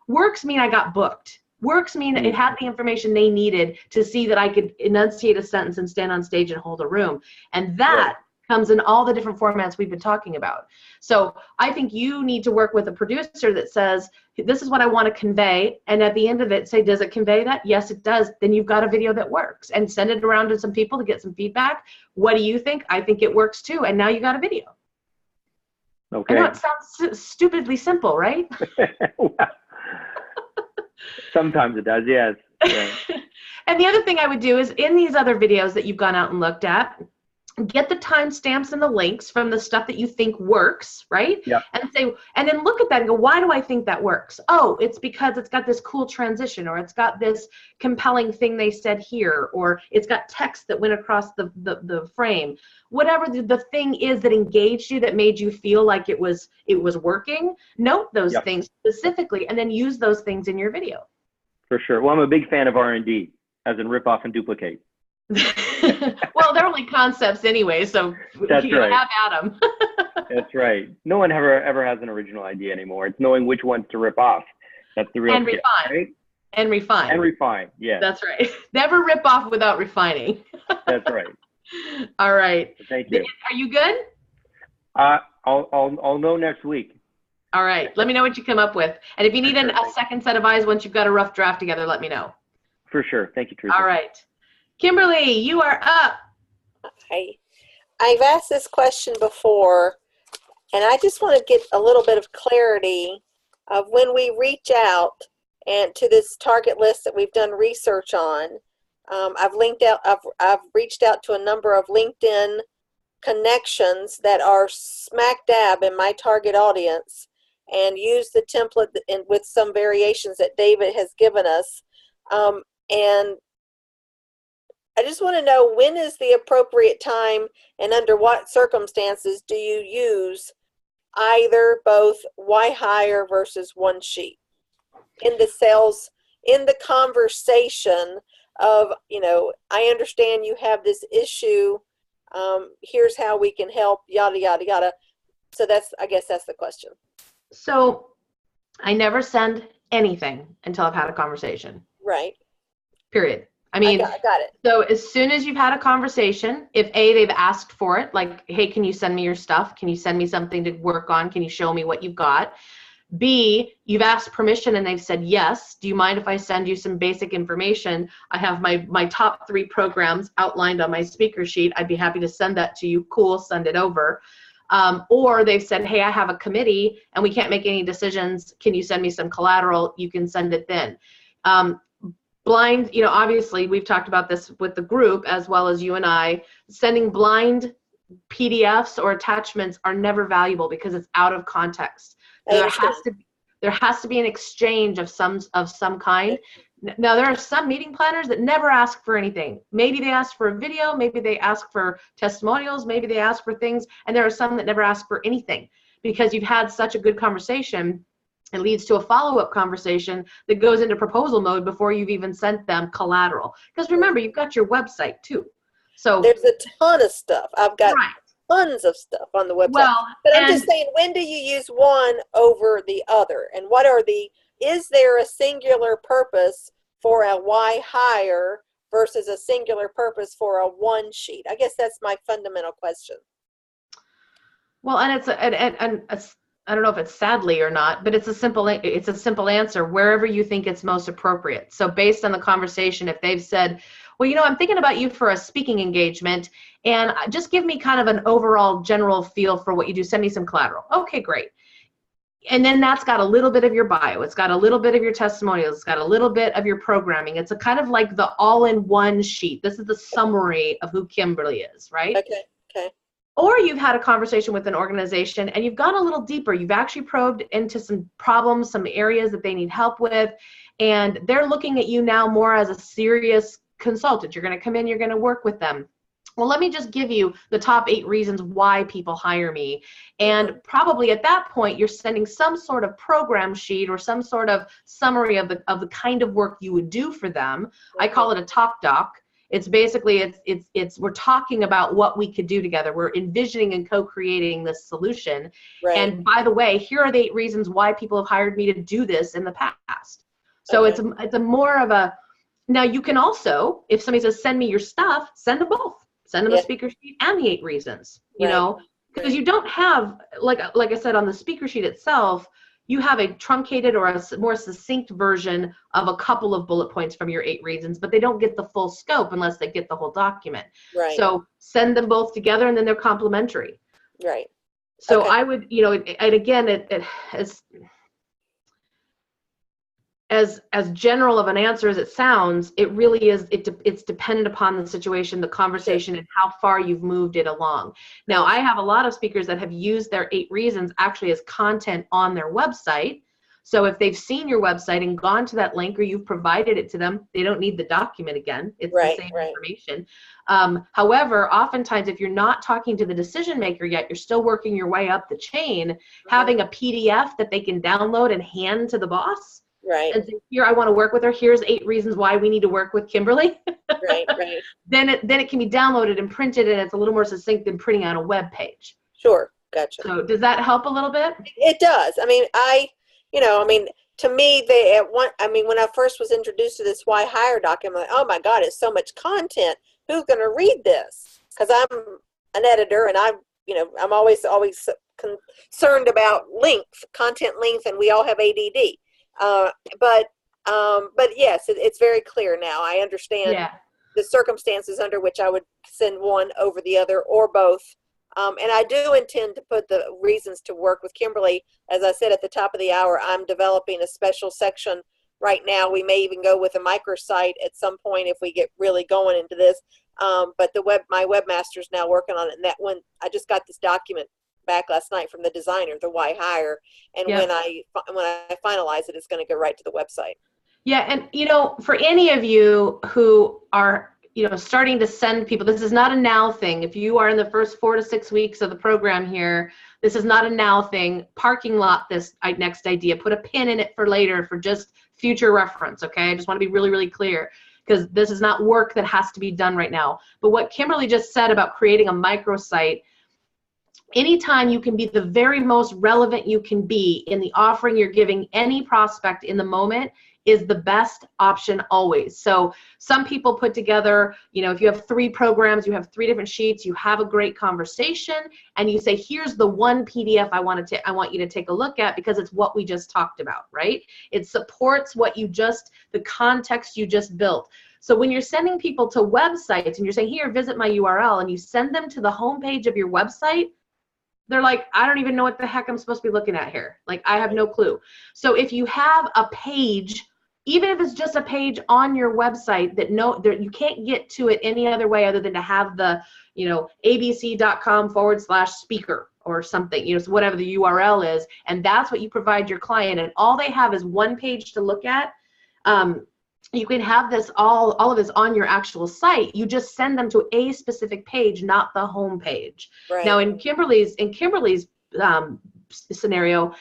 works mean I got booked. Works mean it had the information they needed to see that I could enunciate a sentence and stand on stage and hold a room. And that comes in all the different formats we've been talking about. So I think you need to work with a producer that says, this is what I want to convey. And at the end of it, say, does it convey that? Yes, it does. Then you've got a video that works, and send it around to some people to get some feedback. What do you think? I think it works too. And now you got a video. Okay. I know it sounds stupidly simple, right? Sometimes it does, yes. Yeah. And the other thing I would do is in these other videos that you've gone out and looked at, get the timestamps and the links from the stuff that you think works, right? Yep. And then look at that and go, why do I think that works? Oh, it's because it's got this cool transition, or it's got this compelling thing they said here, or it's got text that went across the frame. Whatever the thing is that engaged you, that made you feel like it was working, note those Yep. things specifically, and then use those things in your video. For sure. Well, I'm a big fan of R&D, as in rip off and duplicate. Well, they're only concepts anyway, so That's you right. have at them. That's right. No one ever has an original idea anymore. It's knowing which ones to rip off. That's the real And skill, refine. right? And refine. And refine. Yeah. That's right. Never rip off without refining. That's right. All right. Thank you. Are you good? I'll know next week. All right. Let me know what you come up with. And if you need a second set of eyes once you've got a rough draft together, let me know. For sure. Thank you, Teresa. All right. Kimberly, you are up. Hi. I've asked this question before, and I just want to get a little bit of clarity of when we reach out and to this target list that we've done research on. I've reached out to a number of LinkedIn connections that are smack dab in my target audience, and use the template with some variations that David has given us. And I just want to know, when is the appropriate time and under what circumstances do you use either, both, why hire versus one sheet in the sales, in the conversation of, I understand you have this issue. Here's how we can help, yada, yada, yada. So I guess that's the question. So I never send anything until I've had a conversation. Right. Period. I mean, I got it. So as soon as you've had a conversation, if they've asked for it, like, hey, can you send me your stuff? Can you send me something to work on? Can you show me what you've got? B, you've asked permission and they've said yes. Do you mind if I send you some basic information? I have my top 3 programs outlined on my speaker sheet. I'd be happy to send that to you. Cool, send it over. Or they've said, hey, I have a committee and we can't make any decisions. Can you send me some collateral? You can send it then. Blind, obviously we've talked about this with the group as well as you and I. Sending blind PDFs or attachments are never valuable because it's out of context. There has to be an exchange of some kind. Now, there are some meeting planners that never ask for anything. Maybe they ask for a video, maybe they ask for testimonials, maybe they ask for things, and there are some that never ask for anything because you've had such a good conversation. It leads to a follow-up conversation that goes into proposal mode before you've even sent them collateral. Because remember, you've got your website too. So there's a ton of stuff. I've got tons of stuff on the website. Well, but I'm just saying, when do you use one over the other? And is there a singular purpose for a why hire versus a singular purpose for a one sheet? I guess that's my fundamental question. Well, and I don't know if it's sadly or not, but it's a simple answer wherever you think it's most appropriate. So based on the conversation, if they've said, well, I'm thinking about you for a speaking engagement and just give me kind of an overall general feel for what you do. Send me some collateral. Okay, great. And then that's got a little bit of your bio. It's got a little bit of your testimonials. It's got a little bit of your programming. It's a kind of like the all-in-one sheet. This is the summary of who Kimberly is, right? Okay. Or you've had a conversation with an organization and you've gone a little deeper. You've actually probed into some problems, some areas that they need help with, and they're looking at you now more as a serious consultant. You're going to come in, you're going to work with them. Well, let me just give you the top 8 reasons why people hire me. And probably at that point, you're sending some sort of program sheet or some sort of summary of the kind of work you would do for them. I call it a talk doc. It's basically, we're talking about what we could do together. We're envisioning and co-creating this solution. Right. And by the way, here are the 8 reasons why people have hired me to do this in the past. So it's a more of a, now you can also, if somebody says, send me your stuff, send them both. Send them a speaker sheet and the 8 reasons, because you don't have, like I said, on the speaker sheet itself, you have a truncated or a more succinct version of a couple of bullet points from your 8 reasons, but they don't get the full scope unless they get the whole document. Right. So send them both together and then they're complementary. Right. So I would, and again, it has, as general of an answer as it sounds, it really is, it's dependent upon the situation, the conversation, and how far you've moved it along. Now, I have a lot of speakers that have used their 8 reasons actually as content on their website. So if they've seen your website and gone to that link, or you've provided it to them, they don't need the document again. It's the same information. However, oftentimes, if you're not talking to the decision maker yet, you're still working your way up the chain, having a PDF that they can download and hand to the boss. Right. And say, here, I want to work with her. Here's 8 reasons why we need to work with Kimberly. Right. Then it can be downloaded and printed, and it's a little more succinct than printing on a web page. Sure. Gotcha. So does that help a little bit? It does. I mean, to me, when I first was introduced to this Why Hire document, I'm like, oh my God, it's so much content. Who's going to read this? Because I'm an editor, and I'm always concerned about length, content length, and we all have ADD. But yes, it's very clear now. I understand the circumstances under which I would send one over the other, or both. And I do intend to put the reasons to work with Kimberly. As I said at the top of the hour, I'm developing a special section right now. We may even go with a microsite at some point if we get really going into this. But my webmaster's now working on it. And that one, I just got this document back last night from the designer, the Why Hire. And when I finalize it, it's going to go right to the website. Yeah. And, for any of you who are, starting to send people, this is not a now thing. If you are in the first 4 to 6 weeks of the program here, this is not a now thing. Parking lot this next idea. Put a pin in it for later, for just future reference, okay? I just want to be really, really clear, because this is not work that has to be done right now. But what Kimberly just said about creating a microsite, anytime you can be the very most relevant you can be in the offering you're giving any prospect in the moment, is the best option always. So some people put together, if you have 3 programs, you have 3 different sheets, you have a great conversation, and you say, here's the one PDF I want you to take a look at, because it's what we just talked about, right? It supports the context you just built. So when you're sending people to websites and you're saying, here, visit my URL, and you send them to the homepage of your website, they're like, I don't even know what the heck I'm supposed to be looking at here. Like, I have no clue. So if you have a page, even if it's just a page on your website that you can't get to it any other way other than to have the, abc.com/speaker or something, so whatever the URL is, and that's what you provide your client, and all they have is one page to look at. You can have this all of this on your actual site. You just send them to a specific page, not the home page. Right. Now, in Kimberly's scenario,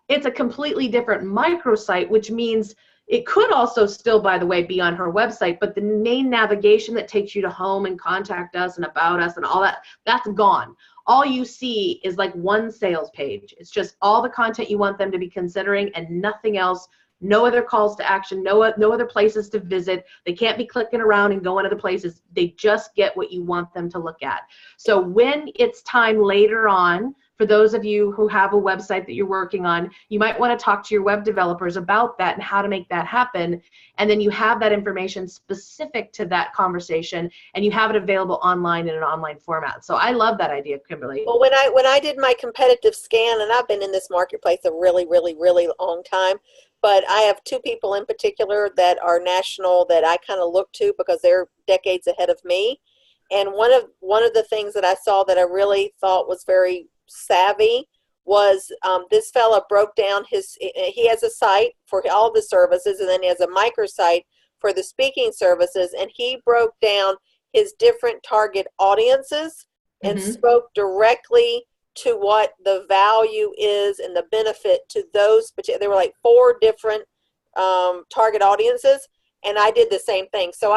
it's a completely different microsite, which means it could also still, by the way, be on her website, but the main navigation that takes you to home and contact us and about us and all that, that's gone. All you see is like one sales page. It's just all the content you want them to be considering and nothing else. No other calls to action, no other places to visit. They can't be clicking around and going other places. They just get what you want them to look at. So when it's time later on, for those of you who have a website that you're working on, you might want to talk to your web developers about that and how to make that happen. And then you have that information specific to that conversation, and you have it available online in an online format. So I love that idea, Kimberly. Well, when I did my competitive scan, and I've been in this marketplace a really, really, really long time, but I have 2 people in particular that are national that I kind of look to because they're decades ahead of me. And one of the things that I saw that I really thought was very savvy was this fella broke down he has a site for all the services, and then he has a microsite for the speaking services, and he broke down his different target audiences and spoke directly to what the value is and the benefit to those. There were like 4 different target audiences, and I did the same thing. So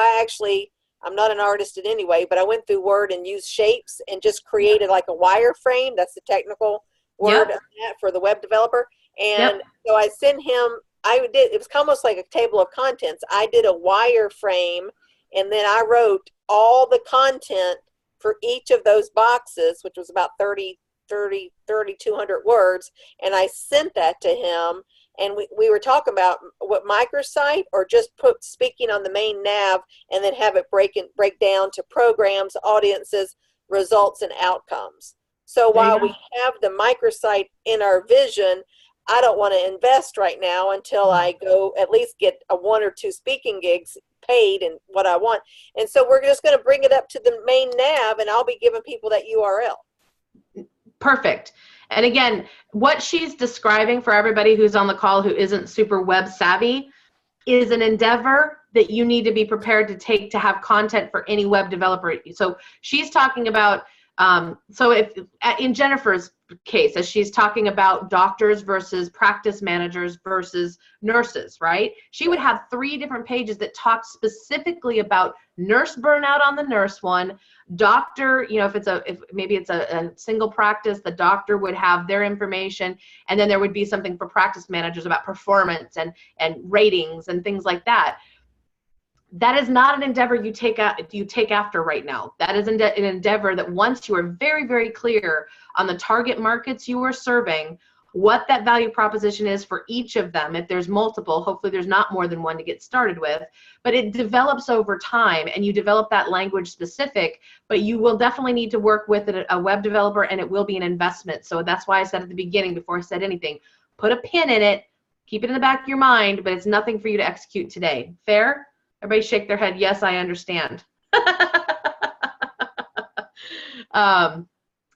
I'm not an artist in any way, but I went through Word and used shapes and just created like a wireframe. That's the technical word for the web developer. And so I sent him, it was almost like a table of contents. I did a wireframe, and then I wrote all the content for each of those boxes, which was about 3,200 words. And I sent that to him. And we were talking about what microsite, or just put speaking on the main nav and then have it break down to programs, audiences, results, and outcomes. So while we have the microsite in our vision, I don't want to invest right now until I go at least get a 1 or 2 speaking gigs paid and what I want. And so we're just going to bring it up to the main nav, and I'll be giving people that URL. Perfect. And again, what she's describing for everybody who's on the call who isn't super web savvy is an endeavor that you need to be prepared to take to have content for any web developer. So she's talking about, so if in Jennifer's case, as she's talking about doctors versus practice managers versus nurses, right? She would have 3 different pages that talk specifically about nurse burnout on the nurse one, doctor, you know, if maybe it's a single practice, the doctor would have their information, and then there would be something for practice managers about performance and ratings and things like that. That is not an endeavor you take after right now. That is an endeavor that once you are very, very clear on the target markets you are serving, what that value proposition is for each of them. If there's multiple, hopefully there's not more than one to get started with, but it develops over time, and you develop that language specific, but you will definitely need to work with a web developer, and it will be an investment. So that's why I said at the beginning, before I said anything, put a pin in it, keep it in the back of your mind, but it's nothing for you to execute today. Fair? Everybody shake their head. Yes, I understand.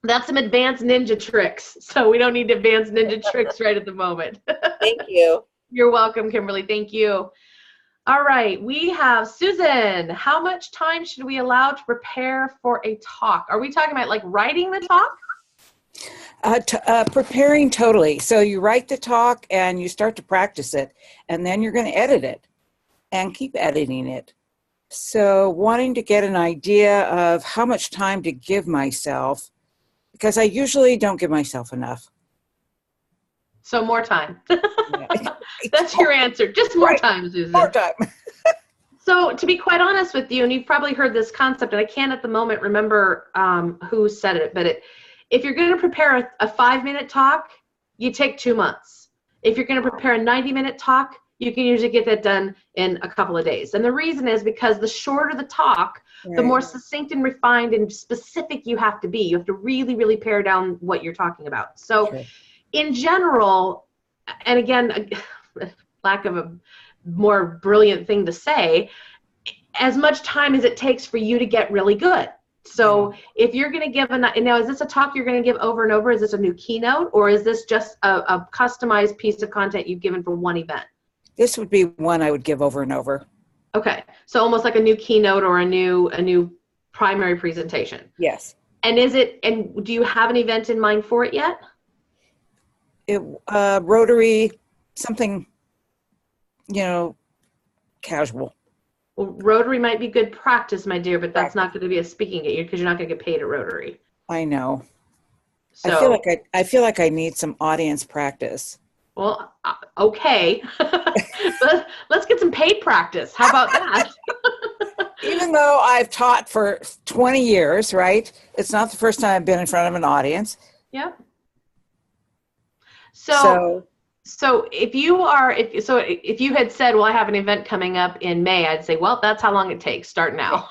That's some advanced ninja tricks. So we don't need advanced ninja tricks right at the moment. Thank you. You're welcome, Kimberly. Thank you. All right, we have Susan. How much time should we allow to prepare for a talk? Are we talking about like writing the talk? Preparing totally. So you write the talk and you start to practice it, and then you're going to edit it and keep editing it. So wanting to get an idea of how much time to give myself, because I usually don't give myself enough. So more time. That's your answer. Just more time, Susan. More time. So to be quite honest with you, and you've probably heard this concept, and I can't at the moment remember who said it, but if you're going to prepare a 5-minute talk, you take 2 months. If you're going to prepare a 90-minute talk, you can usually get that done in a couple of days. And the reason is because the shorter the talk, the more succinct and refined and specific you have to be. You have to really, really pare down what you're talking about. So in general, and again, lack of a more brilliant thing to say, as much time as it takes for you to get really good. So if you're going to give now, is this a talk you're going to give over and over? Is this a new keynote, or is this just a customized piece of content you've given for one event? This would be one I would give over and over. Okay, so almost like a new keynote or a new primary presentation. Yes. And do you have an event in mind for it yet? Rotary, something, casual. Well, Rotary might be good practice, my dear, but that's not going to be a speaking gig because you're not going to get paid at Rotary. I know. So, I feel like I need some audience practice. Well, okay. Let's get some paid practice. How about that? Even though I've taught for 20 years, right? It's not the first time I've been in front of an audience. Yep. So if you had said, well, I have an event coming up in May, I'd say, well, that's how long it takes. Start now.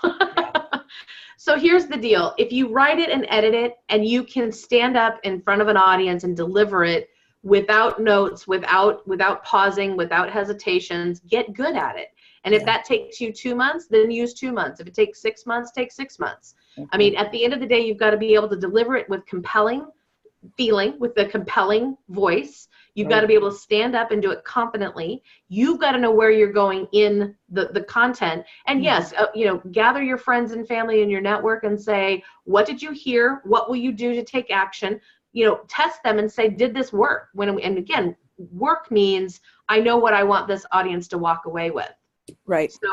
So here's the deal. If you write it and edit it, and you can stand up in front of an audience and deliver it without notes, without pausing, without hesitations, get good at it. And if that takes you 2 months, then use 2 months. If it takes 6 months, take 6 months. Okay. I mean, at the end of the day, you've got to be able to deliver it with compelling feeling, with a compelling voice. You've got to be able to stand up and do it confidently. You've got to know where you're going in the content. And yes, gather your friends and family in your network and say, what did you hear? What will you do to take action? Test them and say, did this work? And again, work means I know what I want this audience to walk away with. Right. So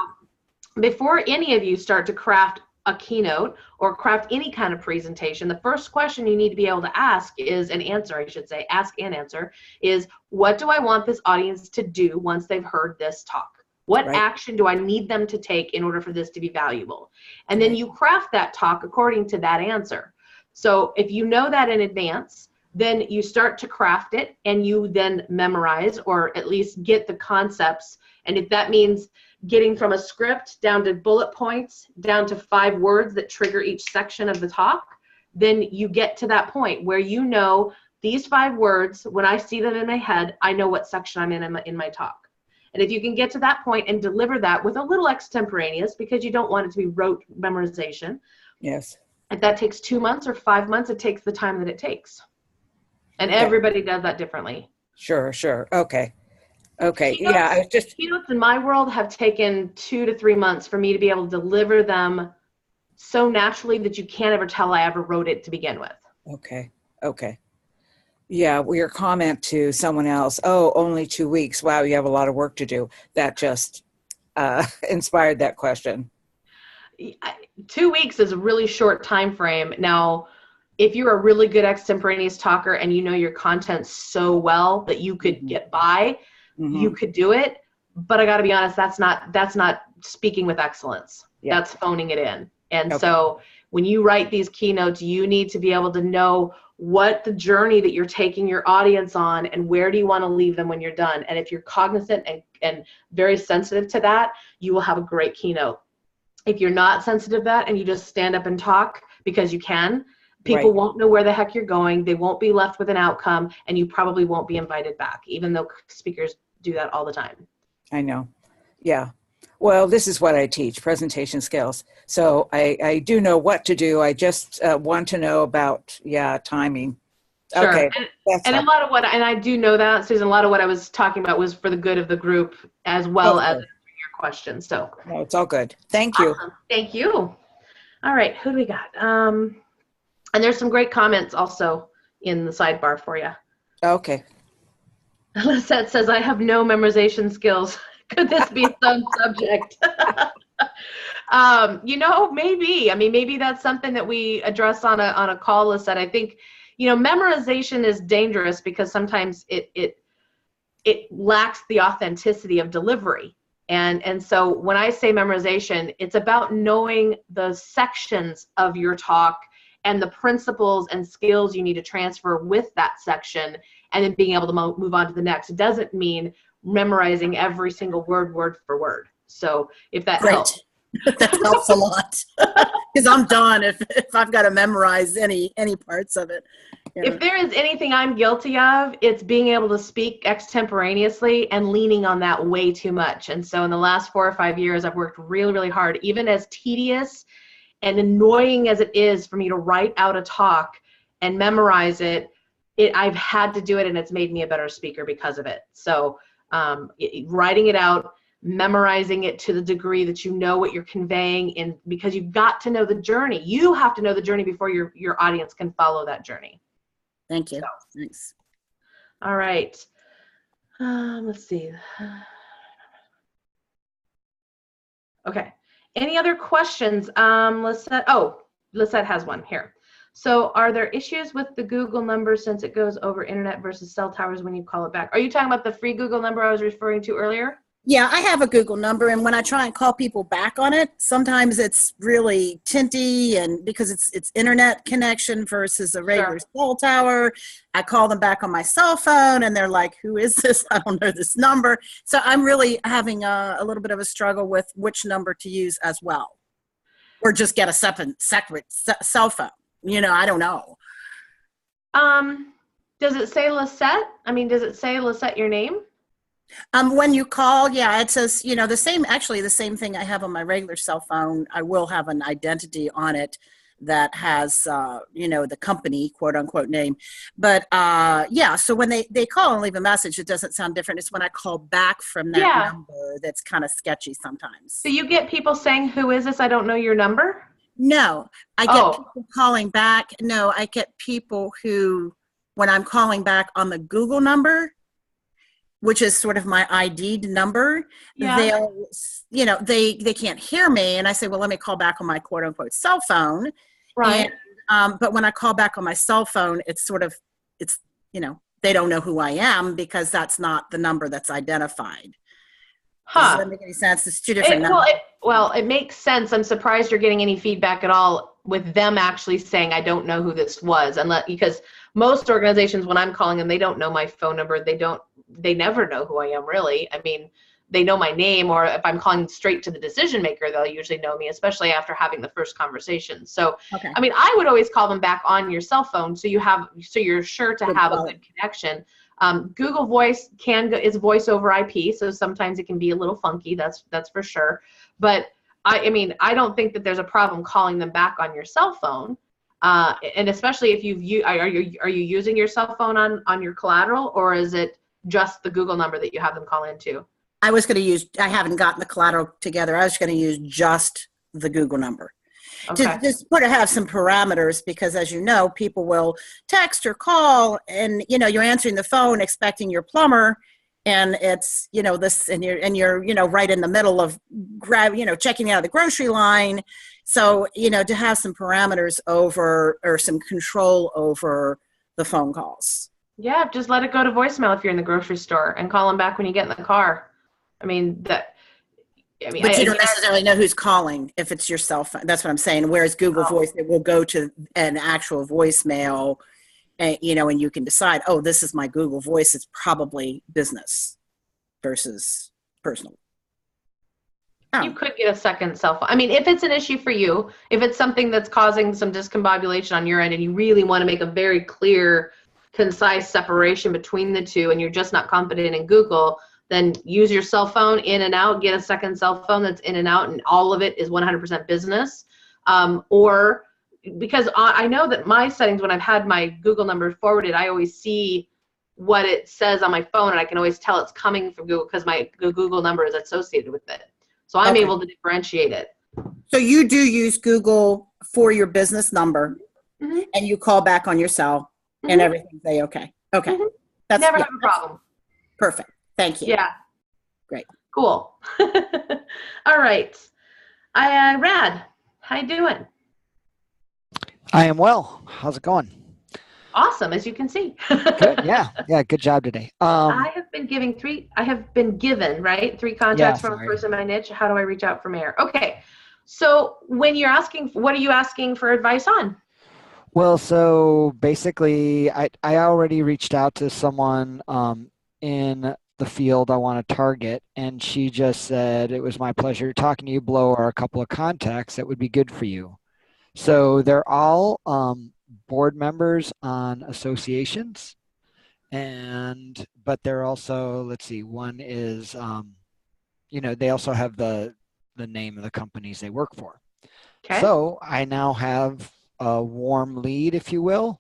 before any of you start to craft a keynote or craft any kind of presentation, the first question you need to be able to ask is ask and answer is, what do I want this audience to do once they've heard this talk? What action do I need them to take in order for this to be valuable? And then you craft that talk according to that answer. So if you know that in advance, then you start to craft it and you then memorize or at least get the concepts. And if that means getting from a script down to bullet points, down to 5 words that trigger each section of the talk, then you get to that point where you know these 5 words, when I see them in my head, I know what section I'm in my talk. And if you can get to that point and deliver that with a little extemporaneous, because you don't want it to be rote memorization. Yes. If that takes 2 months or 5 months, it takes the time that it takes. And Okay. everybody does that differently. Sure. Okay. Keynotes, Yeah, I just. Keynotes in my world have taken 2 to 3 months for me to be able to deliver them so naturally that you can't ever tell I ever wrote it to begin with. Okay. Yeah, well, your comment to someone else, oh, only 2 weeks. Wow, you have a lot of work to do. That just inspired that question. 2 weeks is a really short time frame. Now, if you're a really good extemporaneous talker and you know your content so well that you could get by, you could do it. But I got to be honest, that's not speaking with excellence. Yeah. That's phoning it in. And Okay. so when you write these keynotes, you need to be able to know what the journey that you're taking your audience on and where do you want to leave them when you're done. And if you're cognizant and very sensitive to that, you will have a great keynote. If you're not sensitive to that and you just stand up and talk because you can, people won't know where the heck you're going. They won't be left with an outcome, and you probably won't be invited back, even though speakers do that all the time. I know. Yeah. Well, this is what I teach, presentation skills. So I do know what to do. I just want to know about, timing. Sure. Okay. And a lot of what, and I do know that, Susan, a lot of what I was talking about was for the good of the group as well as your questions. So no, it's all good. Thank you. Awesome. Thank you. All right. Who do we got? And there's some great comments also in the sidebar for you. Okay. Lisette says, I have no memorization skills. Could this be some subject? Maybe. I mean, maybe that's something that we address on a call, Lisette. I think, memorization is dangerous because sometimes it lacks the authenticity of delivery. And so when I say memorization, it's about knowing the sections of your talk and the principles and skills you need to transfer with that section, and then being able to move on to the next. It doesn't mean memorizing every single word for word. So if that helps. That helps a lot, because I'm done if I've got to memorize any parts of it. If there is anything I'm guilty of, it's being able to speak extemporaneously and leaning on that way too much. And so in the last 4 or 5 years, I've worked really, really hard, even as tedious and annoying as it is for me to write out a talk and memorize it. I've had to do it, and it's made me a better speaker because of it. So writing it out, memorizing it to the degree that you know what you're conveying, because you've got to know the journey. You have to know the journey before your audience can follow that journey. Thank you. So. Thanks. All right. Let's see. Okay. Any other questions? Lisette has one here. So are there issues with the Google number since it goes over internet versus cell towers when you call it back? Are you talking about the free Google number I was referring to earlier? Yeah, I have a Google number, and when I try and call people back on it, sometimes it's really tinty, and because it's internet connection versus a regular cell tower. I call them back on my cell phone, and they're like, who is this? I don't know this number. So I'm really having a little bit of a struggle with which number to use as well, or just get a separate cell phone. I don't know. Does it say Lisette? I mean, does it say Lisette your name? When you call, it says, the same thing I have on my regular cell phone. I will have an identity on it that has, the company, quote unquote, name. But so when they call and leave a message, it doesn't sound different. It's when I call back from that number that's kind of sketchy sometimes. So you get people saying, who is this? I don't know your number? No, I get people calling back. No, I get people who, when I'm calling back on the Google number, which is sort of my ID'd number, they can't hear me. And I say, well, let me call back on my quote unquote cell phone. Right. And, but when I call back on my cell phone, it's they don't know who I am because that's not the number that's identified. Does that make any sense? It's two different numbers. It makes sense. I'm surprised you're getting any feedback at all with them actually saying, I don't know who this was. Because most organizations, when I'm calling them, they don't know my phone number. They never know who I am, really. I mean, they know my name, or if I'm calling straight to the decision maker, they'll usually know me, especially after having the first conversation. So, Okay. I mean, I would always call them back on your cell phone, so you're sure to have a good connection. Google Voice is voice over IP, so sometimes it can be a little funky. That's for sure. But I mean, I don't think that there's a problem calling them back on your cell phone. And especially if are you using your cell phone on your collateral, or is it just the Google number that you have them call into? I haven't gotten the collateral together. I was going to use just the Google number. Okay. To just have some parameters, because as you know, people will text or call, and you're answering the phone expecting your plumber, and it's this, and you're right in the middle of checking out of the grocery line. So to have some parameters over, or some control over the phone calls. Yeah, just let it go to voicemail if you're in the grocery store, and call them back when you get in the car. I mean, but you don't necessarily know who's calling if it's your cell phone. That's what I'm saying. Whereas Google Voice, it will go to an actual voicemail, and you can decide, oh, this is my Google Voice. It's probably business versus personal. You could get a second cell phone. I mean, if it's an issue for you, if it's something that's causing some discombobulation on your end, and you really want to make a very clear, concise separation between the two, and you're just not confident in Google, then use your cell phone in and out, get a second cell phone that's in and out, and all of it is 100% business. Or because I know that my settings, when I've had my Google number forwarded, I always see what it says on my phone, and I can always tell it's coming from Google because my Google number is associated with it. So I'm able to differentiate it. So you do use Google for your business number, and you call back on your cell, and everything's okay. Okay. That's never have a problem. Perfect. Thank you. Yeah. Great. Cool. All right. Rad, how you doing? I am well. How's it going? Awesome, as you can see. Good. Yeah. Good job today. I have been given three contacts from a person in my niche. How do I reach out for mayor? Okay. So when you're asking, what are you asking for advice on? Well, so basically I already reached out to someone in the field I want to target, and she just said, it was my pleasure talking to you. Below are a couple of contacts that would be good for you. So they're all board members on associations, but they're also, let's see, one is they also have the name of the companies they work for. Okay. So I now have a warm lead, if you will,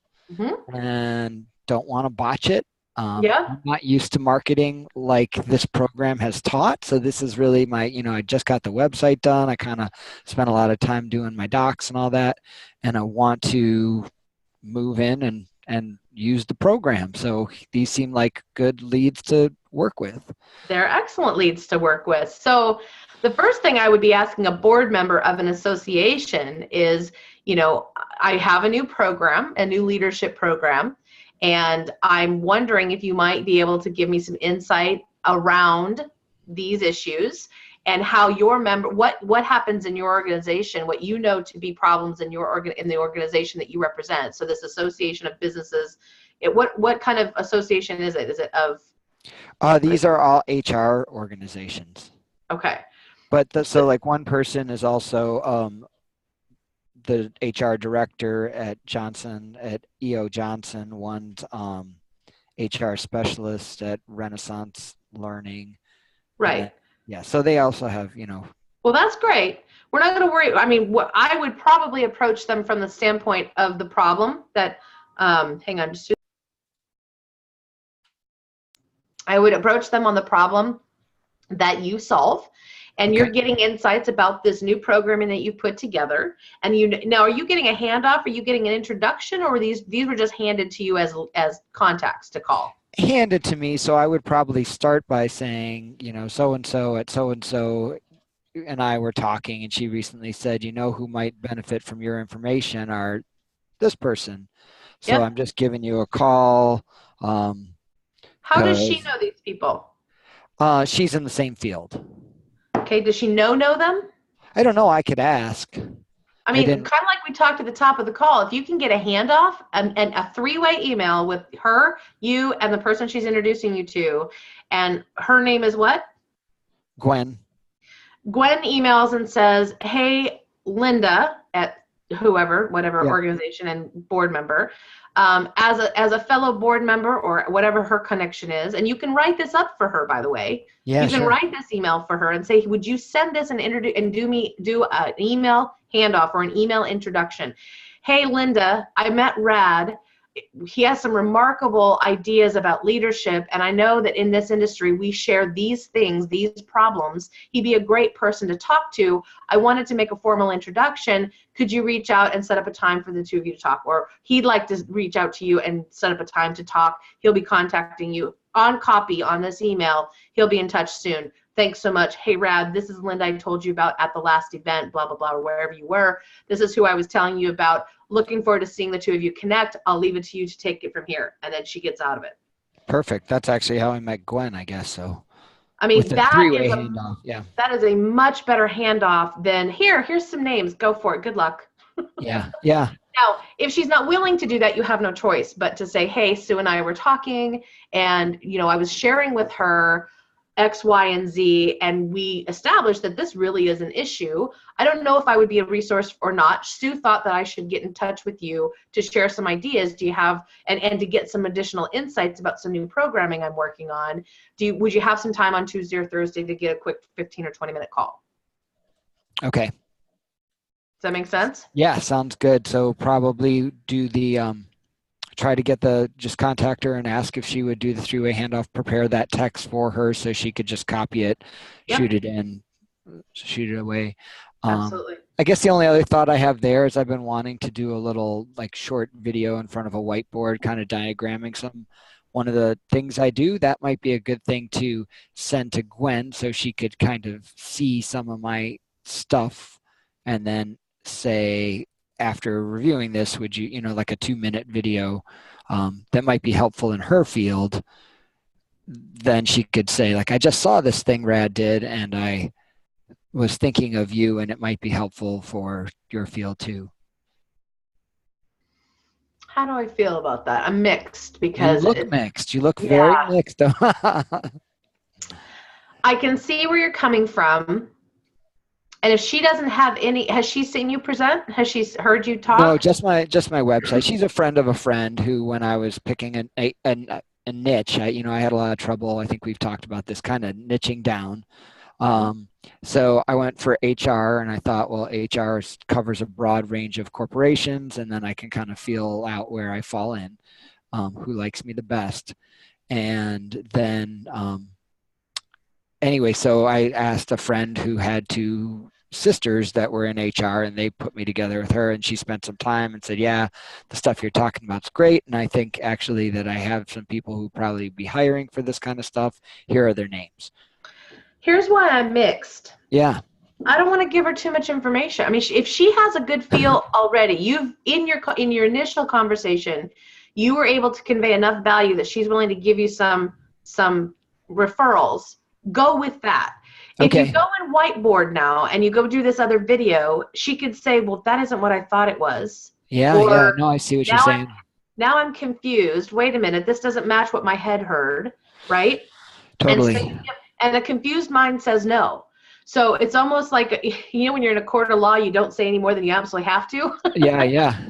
and don't want to botch it. I'm not used to marketing like this program has taught. So this is really my, I just got the website done. I kind of spent a lot of time doing my docs and all that. And I want to move in and use the program. So these seem like good leads to work with. They're excellent leads to work with. So the first thing I would be asking a board member of an association is, I have a new program, a new leadership program. And I'm wondering if you might be able to give me some insight around these issues and how your what happens in your organization, what you know to be problems in the organization that you represent. So this association of businesses, what kind of association is it? Is it of? These are all HR organizations. Okay. But so like one person is also the HR director at EO Johnson, one's HR specialist at Renaissance Learning. Right. Yeah. So they also have, Well, that's great. We're not going to worry. I mean, I would probably approach them from the standpoint of the problem that, hang on, I would approach them on the problem that you solve. And you're getting insights about this new programming that you put together. And now, are you getting a handoff? Are you getting an introduction, or were these were just handed to you as contacts to call? Handed to me. So I would probably start by saying, so-and-so at so-and-so and I were talking, and she recently said, who might benefit from your information are this person. So I'm just giving you a call. How does she know these people? She's in the same field. Okay, does she know them? I don't know. I could ask. I mean, kind of like we talked at the top of the call, if you can get a handoff and a three-way email with her, you, and the person she's introducing you to, and her name is what? Gwen. Gwen emails and says, hey, Linda, at whoever, whatever Yeah. organization and board member, as a fellow board member or whatever her connection is, and you can write this up for her, by the way. Yeah, you can sure. write this email for her and say, would you send this and do an email handoff or an email introduction? Hey, Linda, I met Rad. He has some remarkable ideas about leadership, and I know that in this industry we share these things, these problems. He'd be a great person to talk to. I wanted to make a formal introduction. Could you reach out and set up a time for the two of you to talk? Or he'd like to reach out to you and set up a time to talk. He'll be contacting you on copy on this email. He'll be in touch soon. Thanks so much. Hey, Rad, this is Linda I told you about at the last event, blah, blah, blah, or wherever you were. This is who I was telling you about. Looking forward to seeing the two of you connect. I'll leave it to you to take it from here. And then she gets out of it. Perfect. That's actually how I met Gwen, I guess. So, I mean, with the three-way handoff. Yeah. That is a much better handoff than here's some names. Go for it. Good luck. Yeah. Yeah. Now, if she's not willing to do that, you have no choice but to say, hey, Sue and I were talking, and I was sharing with her X, Y, and Z, and we established that this really is an issue. I don't know if I would be a resource or not. Sue thought that I should get in touch with you to share some ideas. Do you have, and to get some additional insights about some new programming I'm working on. Would you have some time on Tuesday or Thursday to get a quick 15 or 20-minute call? Okay. Does that make sense? Yeah, sounds good. So probably do the try to just contact her and ask if she would do the three-way handoff, prepare that text for her so she could just copy it, shoot it in, shoot it away. Absolutely. I guess the only other thought I have there is I've been wanting to do a little short video in front of a whiteboard, kind of diagramming one of the things I do. That might be a good thing to send to Gwen so she could kind of see some of my stuff, and then say, after reviewing this, would you, like a 2-minute video that might be helpful in her field, then she could say, I just saw this thing Rad did, and I was thinking of you, and it might be helpful for your field too. How do I feel about that? I'm mixed because you look mixed. You look very mixed. I can see where you're coming from. And if she doesn't have any, has she seen you present? Has she heard you talk? No, just my website. She's a friend of a friend who, when I was picking a niche, I had a lot of trouble. I think we've talked about this, kind of niching down. So I went for HR, and I thought, well, HR covers a broad range of corporations, and then I can kind of feel out where I fall in, who likes me the best. And then anyway, so I asked a friend who had 2 sisters that were in HR, and they put me together with her, and she spent some time and said, yeah, the stuff you're talking about is great. And I think actually that I have some people who probably be hiring for this kind of stuff. Here are their names. Here's why I'm mixed. Yeah. I don't want to give her too much information. I mean, if she has a good feel already, in your initial conversation, you were able to convey enough value that she's willing to give you some referrals. Go with that. Okay. If you go in whiteboard now and you go do this other video, she could say, well, that isn't what I thought it was. Yeah, or, no, I see what you're saying. Now I'm confused. Wait a minute, this doesn't match what my head heard, right? Totally. And a confused mind says no. So it's almost like, when you're in a court of law, you don't say any more than you absolutely have to. Yeah.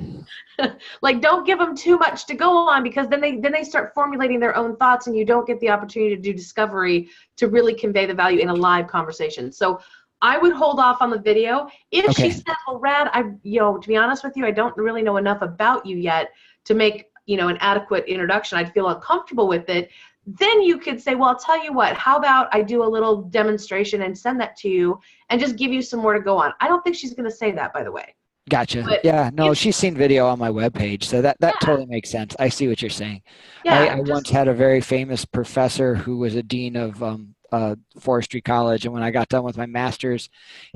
Don't give them too much to go on, because then they start formulating their own thoughts, and you don't get the opportunity to do discovery to really convey the value in a live conversation. So I would hold off on the video. If she says, well, Rad, to be honest with you, I don't really know enough about you yet to make, an adequate introduction. I'd feel uncomfortable with it. Then you could say, well, I'll tell you what, how about I do a little demonstration and send that to you and just give you some more to go on. I don't think she's going to say that, by the way. Gotcha. But yeah, no, she's seen video on my webpage, so that totally makes sense. I see what you're saying. Yeah, I once had a very famous professor who was a dean of forestry college, and when I got done with my master's,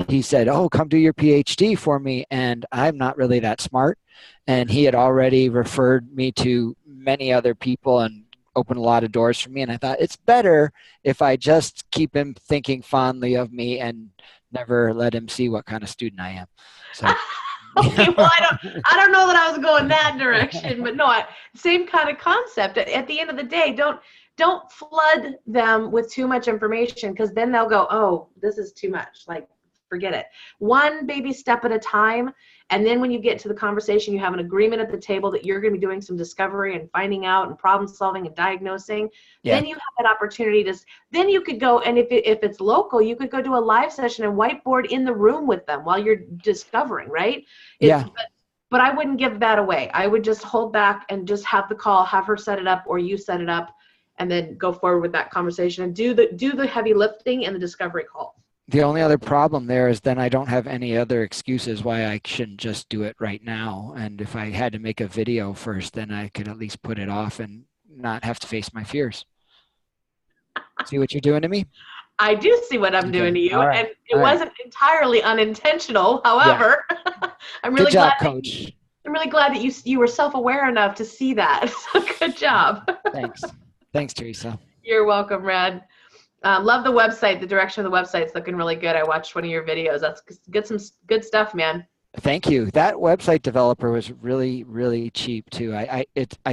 he said, oh, come do your PhD for me, and I'm not really that smart, and he had already referred me to many other people and opened a lot of doors for me, and I thought it's better if I just keep him thinking fondly of me and never let him see what kind of student I am. So. Okay, well, I don't know that I was going that direction, but no, same kind of concept. At the end of the day, don't flood them with too much information, because then they'll go, oh, this is too much. Like, forget it. One baby step at a time. And then when you get to the conversation, you have an agreement at the table that you're going to be doing some discovery and finding out and problem solving and diagnosing. Yeah. Then you have that opportunity to, then you could go, and if it's local, you could go do a live session and whiteboard in the room with them while you're discovering, right? Yeah. But I wouldn't give that away. I would just hold back and just have the call, have her set it up, or you set it up, and then go forward with that conversation and do the heavy lifting and the discovery call. The only other problem there is then I don't have any other excuses why I shouldn't just do it right now. And if I had to make a video first, then I could at least put it off and not have to face my fears. See what you're doing to me? I do see what I'm doing to you, and it wasn't entirely unintentional. However, I'm really glad, Coach. I'm really glad that you were self-aware enough to see that. So good job. Thanks, Teresa. You're welcome, Red. Love the website. The direction of the website's looking really good. I watched one of your videos. That's some good stuff, man. Thank you. That website developer was really, really cheap too. I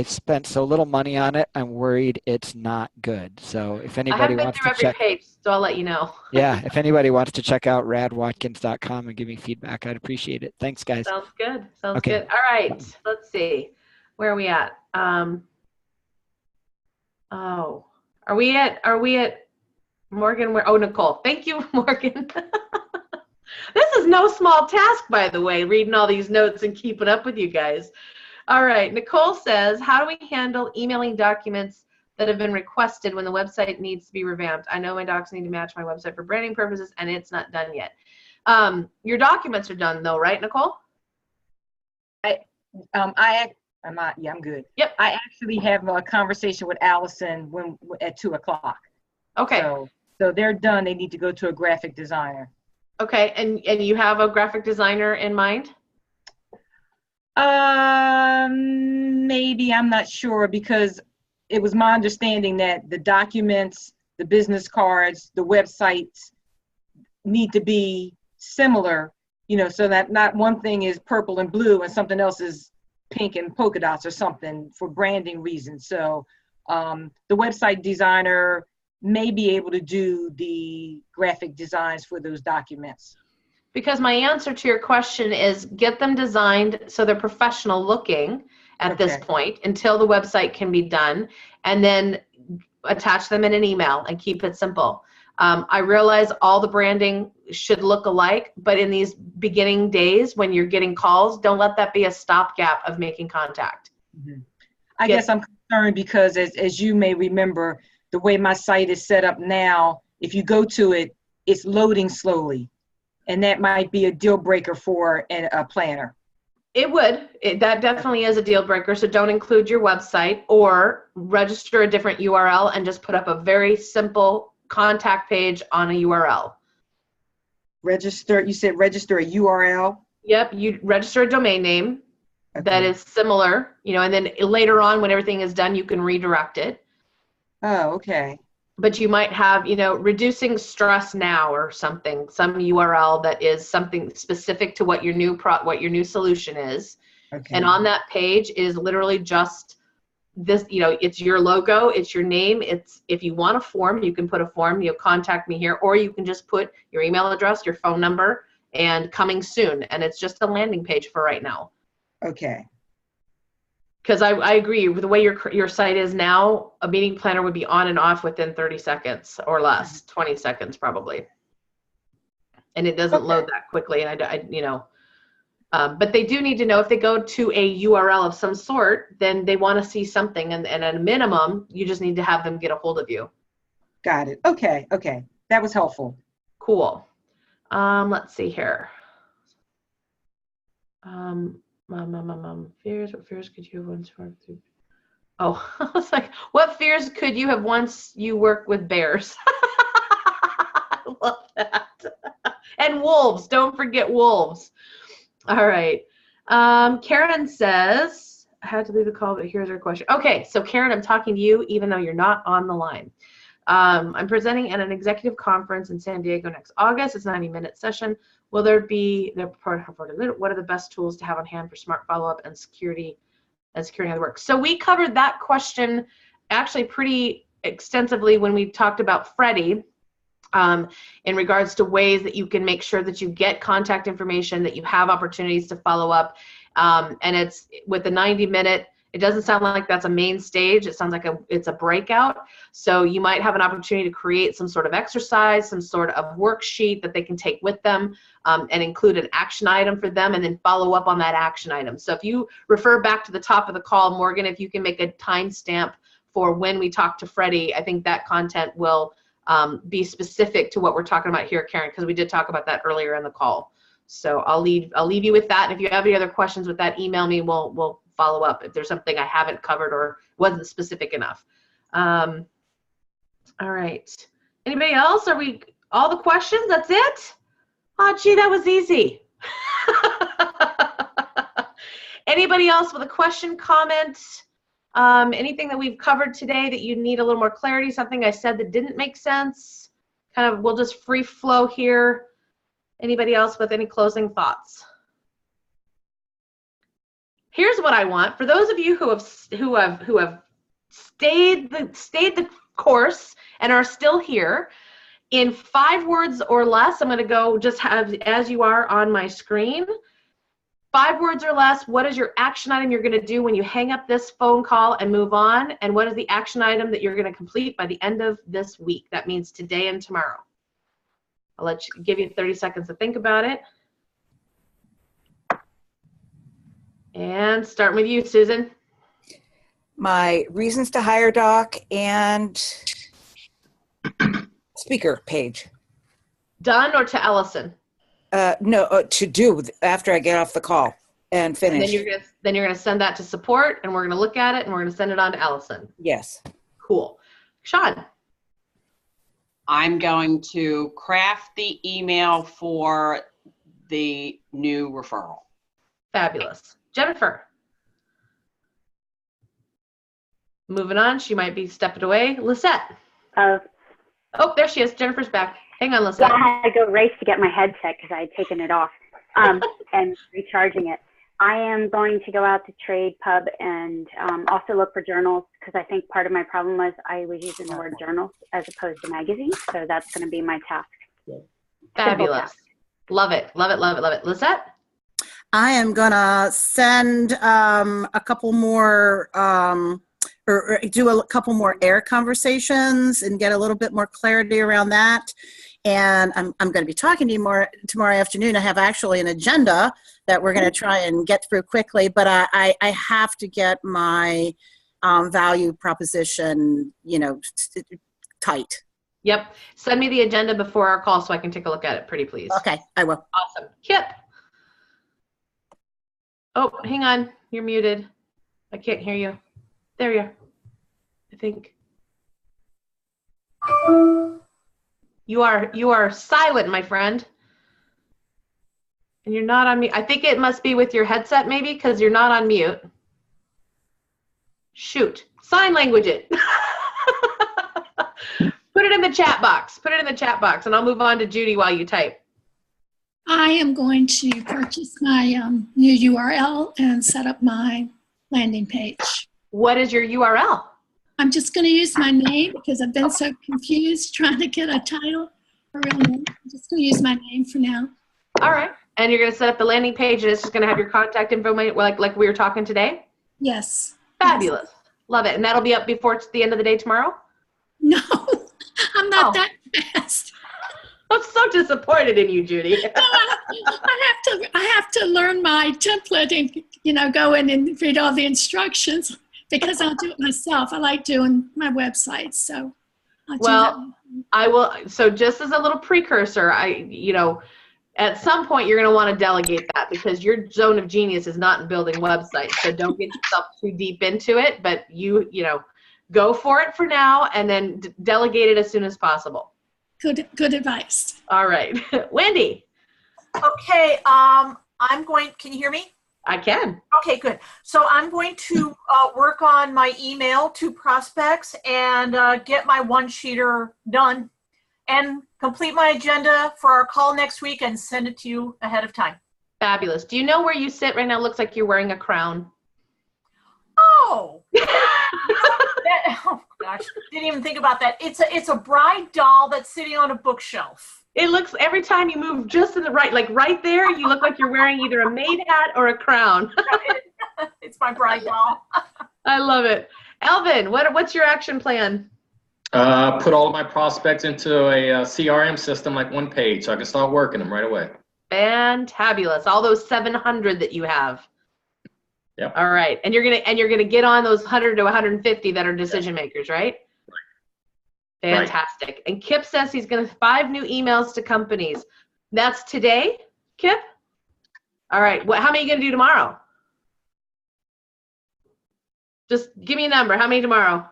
spent so little money on it. I'm worried it's not good. So if anybody wants to check, page, so I'll let you know. Yeah, if anybody wants to check out radwatkins.com and give me feedback, I'd appreciate it. Thanks, guys. Sounds good. Sounds good. All right, let's see. Where are we at? Are we at Morgan? Oh, Nicolle. Thank you, Morgan. This is no small task, by the way, reading all these notes and keeping up with you guys. All right, Nicolle says, how do we handle emailing documents that have been requested when the website needs to be revamped? I know my docs need to match my website for branding purposes, and it's not done yet. Your documents are done, though, right, Nicolle? I'm good. Yep. I actually have a conversation with Allison at 2:00. Okay. So they're done. They need to go to a graphic designer. Okay, and you have a graphic designer in mind? Maybe, I'm not sure, because it was my understanding that the documents, the business cards, the websites need to be similar, so that not one thing is purple and blue and something else is pink and polka dots or something for branding reasons. So the website designer may be able to do the graphic designs for those documents. Because my answer to your question is get them designed so they're professional looking at this point until the website can be done, and then attach them in an email and keep it simple. I realize all the branding should look alike, but in these beginning days when you're getting calls, don't let that be a stopgap of making contact. Mm-hmm. I guess I'm concerned because as you may remember, the way my site is set up now, if you go to it, it's loading slowly. And that might be a deal breaker for a planner. It would. That definitely is a deal breaker. So don't include your website, or register a different URL and just put up a very simple contact page on a URL. You said register a URL? Yep, you register a domain name that is similar, and then later on when everything is done, you can redirect it. Oh, okay. But you might have, reducing stress now or something, some URL that is something specific to what your new solution is. Okay. And on that page is literally just this, it's your logo, it's your name. It's, if you want a form, you can put a form, contact me here, or you can just put your email address, your phone number, and coming soon. And it's just a landing page for right now. Okay. Because I agree with the way your site is now, a meeting planner would be on and off within 30 seconds or less, 20 seconds probably. And it doesn't load that quickly. And but they do need to know if they go to a URL of some sort, then they want to see something. And at a minimum, you just need to have them get a hold of you. Got it. Okay. Okay. That was helpful. Cool. Let's see here. Fears. What fears could you have once worked through? Oh, I was like, what fears could you have once you worked with bears? I love that. And wolves. Don't forget wolves. All right. Karen says, I had to leave the call, but here's her question. Okay, so Karen, I'm talking to you even though you're not on the line. I'm presenting at an executive conference in San Diego next August. It's a 90-minute session. Will there be what are the best tools to have on hand for smart follow-up and security how it works? So we covered that question actually pretty extensively when we talked about Freddie, in regards to ways that you can make sure that you get contact information, that you have opportunities to follow up. And it's with the 90-minute, it doesn't sound like that's a main stage. It sounds like it's a breakout. So you might have an opportunity to create some sort of exercise, some sort of worksheet that they can take with them, and include an action item for them, and then follow up on that action item. So if you refer back to the top of the call, Morgan, if you can make a timestamp for when we talk to Freddie, I think that content will be specific to what we're talking about here, Karen, because we did talk about that earlier in the call. So I'll leave you with that. And if you have any other questions with that, email me. We'll follow up if there's something I haven't covered or wasn't specific enough. All right. Anybody else? Are we all the questions? That's it? Oh, gee, that was easy. Anybody else with a question, comment? Anything that we've covered today that you need a little more clarity, something I said that didn't make sense? Kind of, we'll just free flow here. Anybody else with any closing thoughts? Here's what I want for those of you who have stayed the course and are still here. In 5 words or less, I'm going to go just have as you are on my screen. 5 words or less, what is your action item you're going to do when you hang up this phone call and move on? And what is the action item that you're going to complete by the end of this week? That means today and tomorrow. I'll give you 30 seconds to think about it. And start with you, Susan. My reasons to hire doc and speaker page. Done or to Ellison? No, to do after I get off the call and finish. And then you're gonna send that to support, and we're gonna look at it, and we're gonna send it on to Ellison. Yes. Cool. Shawn. I'm going to craft the email for the new referral. Fabulous. Jennifer. Moving on, she might be stepping away. Lisette. Oh, there she is. Jennifer's back. Hang on, Lisette. Yeah, I had to go race to get my headset because I had taken it off and recharging it. I am going to go out to Trade Pub and also look for journals, because I think part of my problem was I was using the word journals as opposed to magazines. So that's going to be my task. Fabulous. Love it. Love it. Love it. Love it. Lisette? I am going to send a couple more or do a couple more air conversations and get a little bit more clarity around that. And I'm going to be talking to you more tomorrow afternoon. I have actually an agenda that we're going to try and get through quickly, but I have to get my value proposition, tight. Yep. Send me the agenda before our call so I can take a look at it, pretty please. Okay, I will. Awesome. Kip. Oh, hang on. You're muted. I can't hear you. There you are. I think. You are silent, my friend. And you're not on mute. I think it must be with your headset maybe, because you're not on mute. Shoot. Sign language it. Put it in the chat box. Put it in the chat box, and I'll move on to Judy while you type. I am going to purchase my new URL and set up my landing page. What is your URL? I'm just going to use my name because I've been so confused trying to get a title. I'm just going to use my name for now. All right. And you're going to set up the landing page, and it's just going to have your contact info like we were talking today? Yes. Fabulous. Yes. Love it. And that'll be up before the end of the day tomorrow? No, I'm not that fast. I'm so disappointed in you, Judy. I have to learn my template and go in and read all the instructions because I'll do it myself. I like doing my websites, so I'll do that. I will. So just as a little precursor, at some point you're going to want to delegate that because your zone of genius is not in building websites. So don't get yourself too deep into it, but you go for it for now and then delegate it as soon as possible. Good advice. All right. Wendy. Okay. Can you hear me? I can. Okay, good. So I'm going to work on my email to prospects and get my one-sheeter done and complete my agenda for our call next week and send it to you ahead of time. Fabulous. Do you know where you sit right now? Looks like you're wearing a crown. Oh. gosh, didn't even think about that. It's a bride doll that's sitting on a bookshelf. It looks, every time you move just to the right, like right there, you look like you're wearing either a maid hat or a crown. It's my bride doll. I love it. Elvin, what's your action plan? Put all of my prospects into a CRM system, like one page, so I can start working them right away. Fantabulous. All those 700 that you have. Yep. All right. And you're gonna get on those 100 to 150 that are decision makers, right? Right. Fantastic. Right. And Kip says he's gonna 5 new emails to companies. That's today, Kip? All right. How many are you gonna do tomorrow? Just give me a number. How many tomorrow?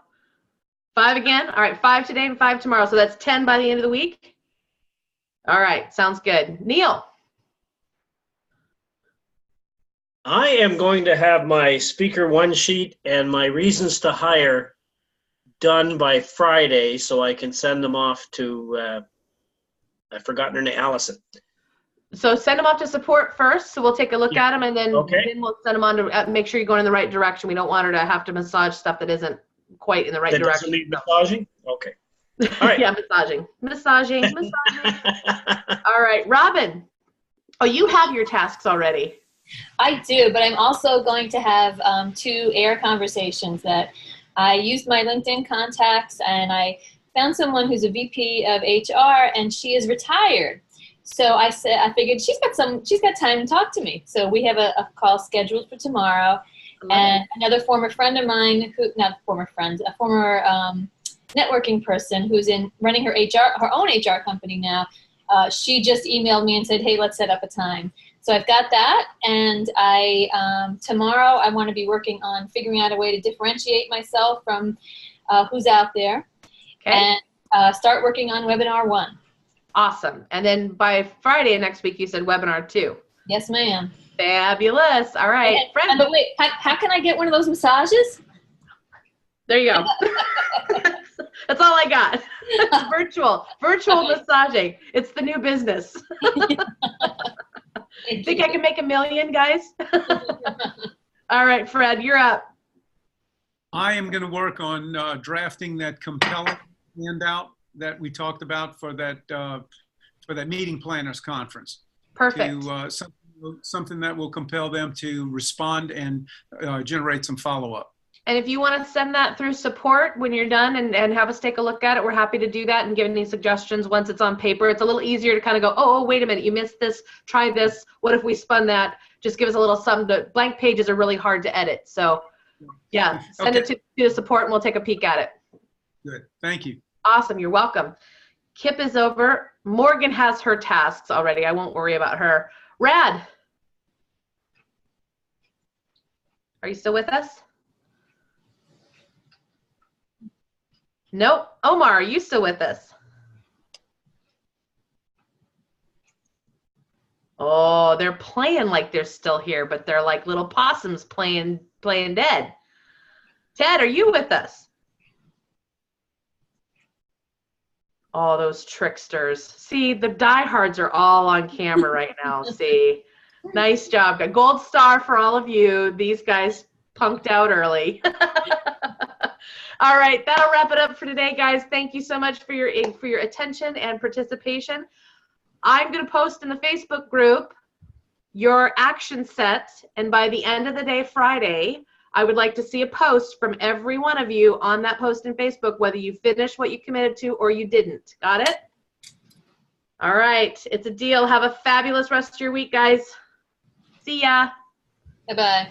5 again? All right, 5 today and 5 tomorrow. So that's 10 by the end of the week? All right, sounds good. Neil. I am going to have my speaker one sheet and my reasons to hire done by Friday so I can send them off to, I've forgotten her name, Allison. So send them off to support first. So we'll take a look at them and then, then we'll send them on to make sure you're going in the right direction. We don't want her to have to massage stuff that isn't quite in the right direction. Doesn't need massaging? Okay. All right. Yeah, massaging. All right, Robyn. Oh, you have your tasks already. I do, but I'm also going to have 2 air conversations that I used my LinkedIn contacts, and I found someone who's a VP of HR, and she is retired. So I figured she's got time to talk to me. So we have a call scheduled for tomorrow. And another former friend of mine, a former networking person who's running her own HR company now. She just emailed me and said, hey, let's set up a time. So I've got that, and tomorrow I want to be working on figuring out a way to differentiate myself from who's out there, and start working on webinar 1. Awesome. And then by Friday next week, you said webinar 2. Yes, ma'am. Fabulous. All right. Okay. But wait, how can I get one of those massages? There you go. That's all I got. Virtual massaging. It's the new business. Think I can make $1 million, guys? All right, Fred, you're up. I am going to work on drafting that compelling handout that we talked about for that meeting planners conference. Perfect. To something that will compel them to respond and generate some follow-up. And if you want to send that through support when you're done and have us take a look at it, we're happy to do that and give any suggestions once it's on paper. It's a little easier to kind of go, oh, wait a minute, you missed this, try this. What if we spun that? Just give us a little something. Blank pages are really hard to edit. So yeah, send it to the support and we'll take a peek at it. Good, thank you. Awesome, you're welcome. Kip is over. Morgan has her tasks already. I won't worry about her. Rad, are you still with us? Nope. Omar, are you still with us? Oh, they're playing like they're still here, but they're like little possums playing dead. Ted, are you with us? Oh, those tricksters. See, the diehards are all on camera right now. See, nice job. Gold star for all of you. These guys punked out early. All right, that'll wrap it up for today, guys. Thank you so much for your attention and participation. I'm going to post in the Facebook group your action set, and by the end of the day, Friday, I would like to see a post from every one of you on that post in Facebook, whether you finished what you committed to or you didn't. Got it? All right, it's a deal. Have a fabulous rest of your week, guys. See ya. Bye-bye.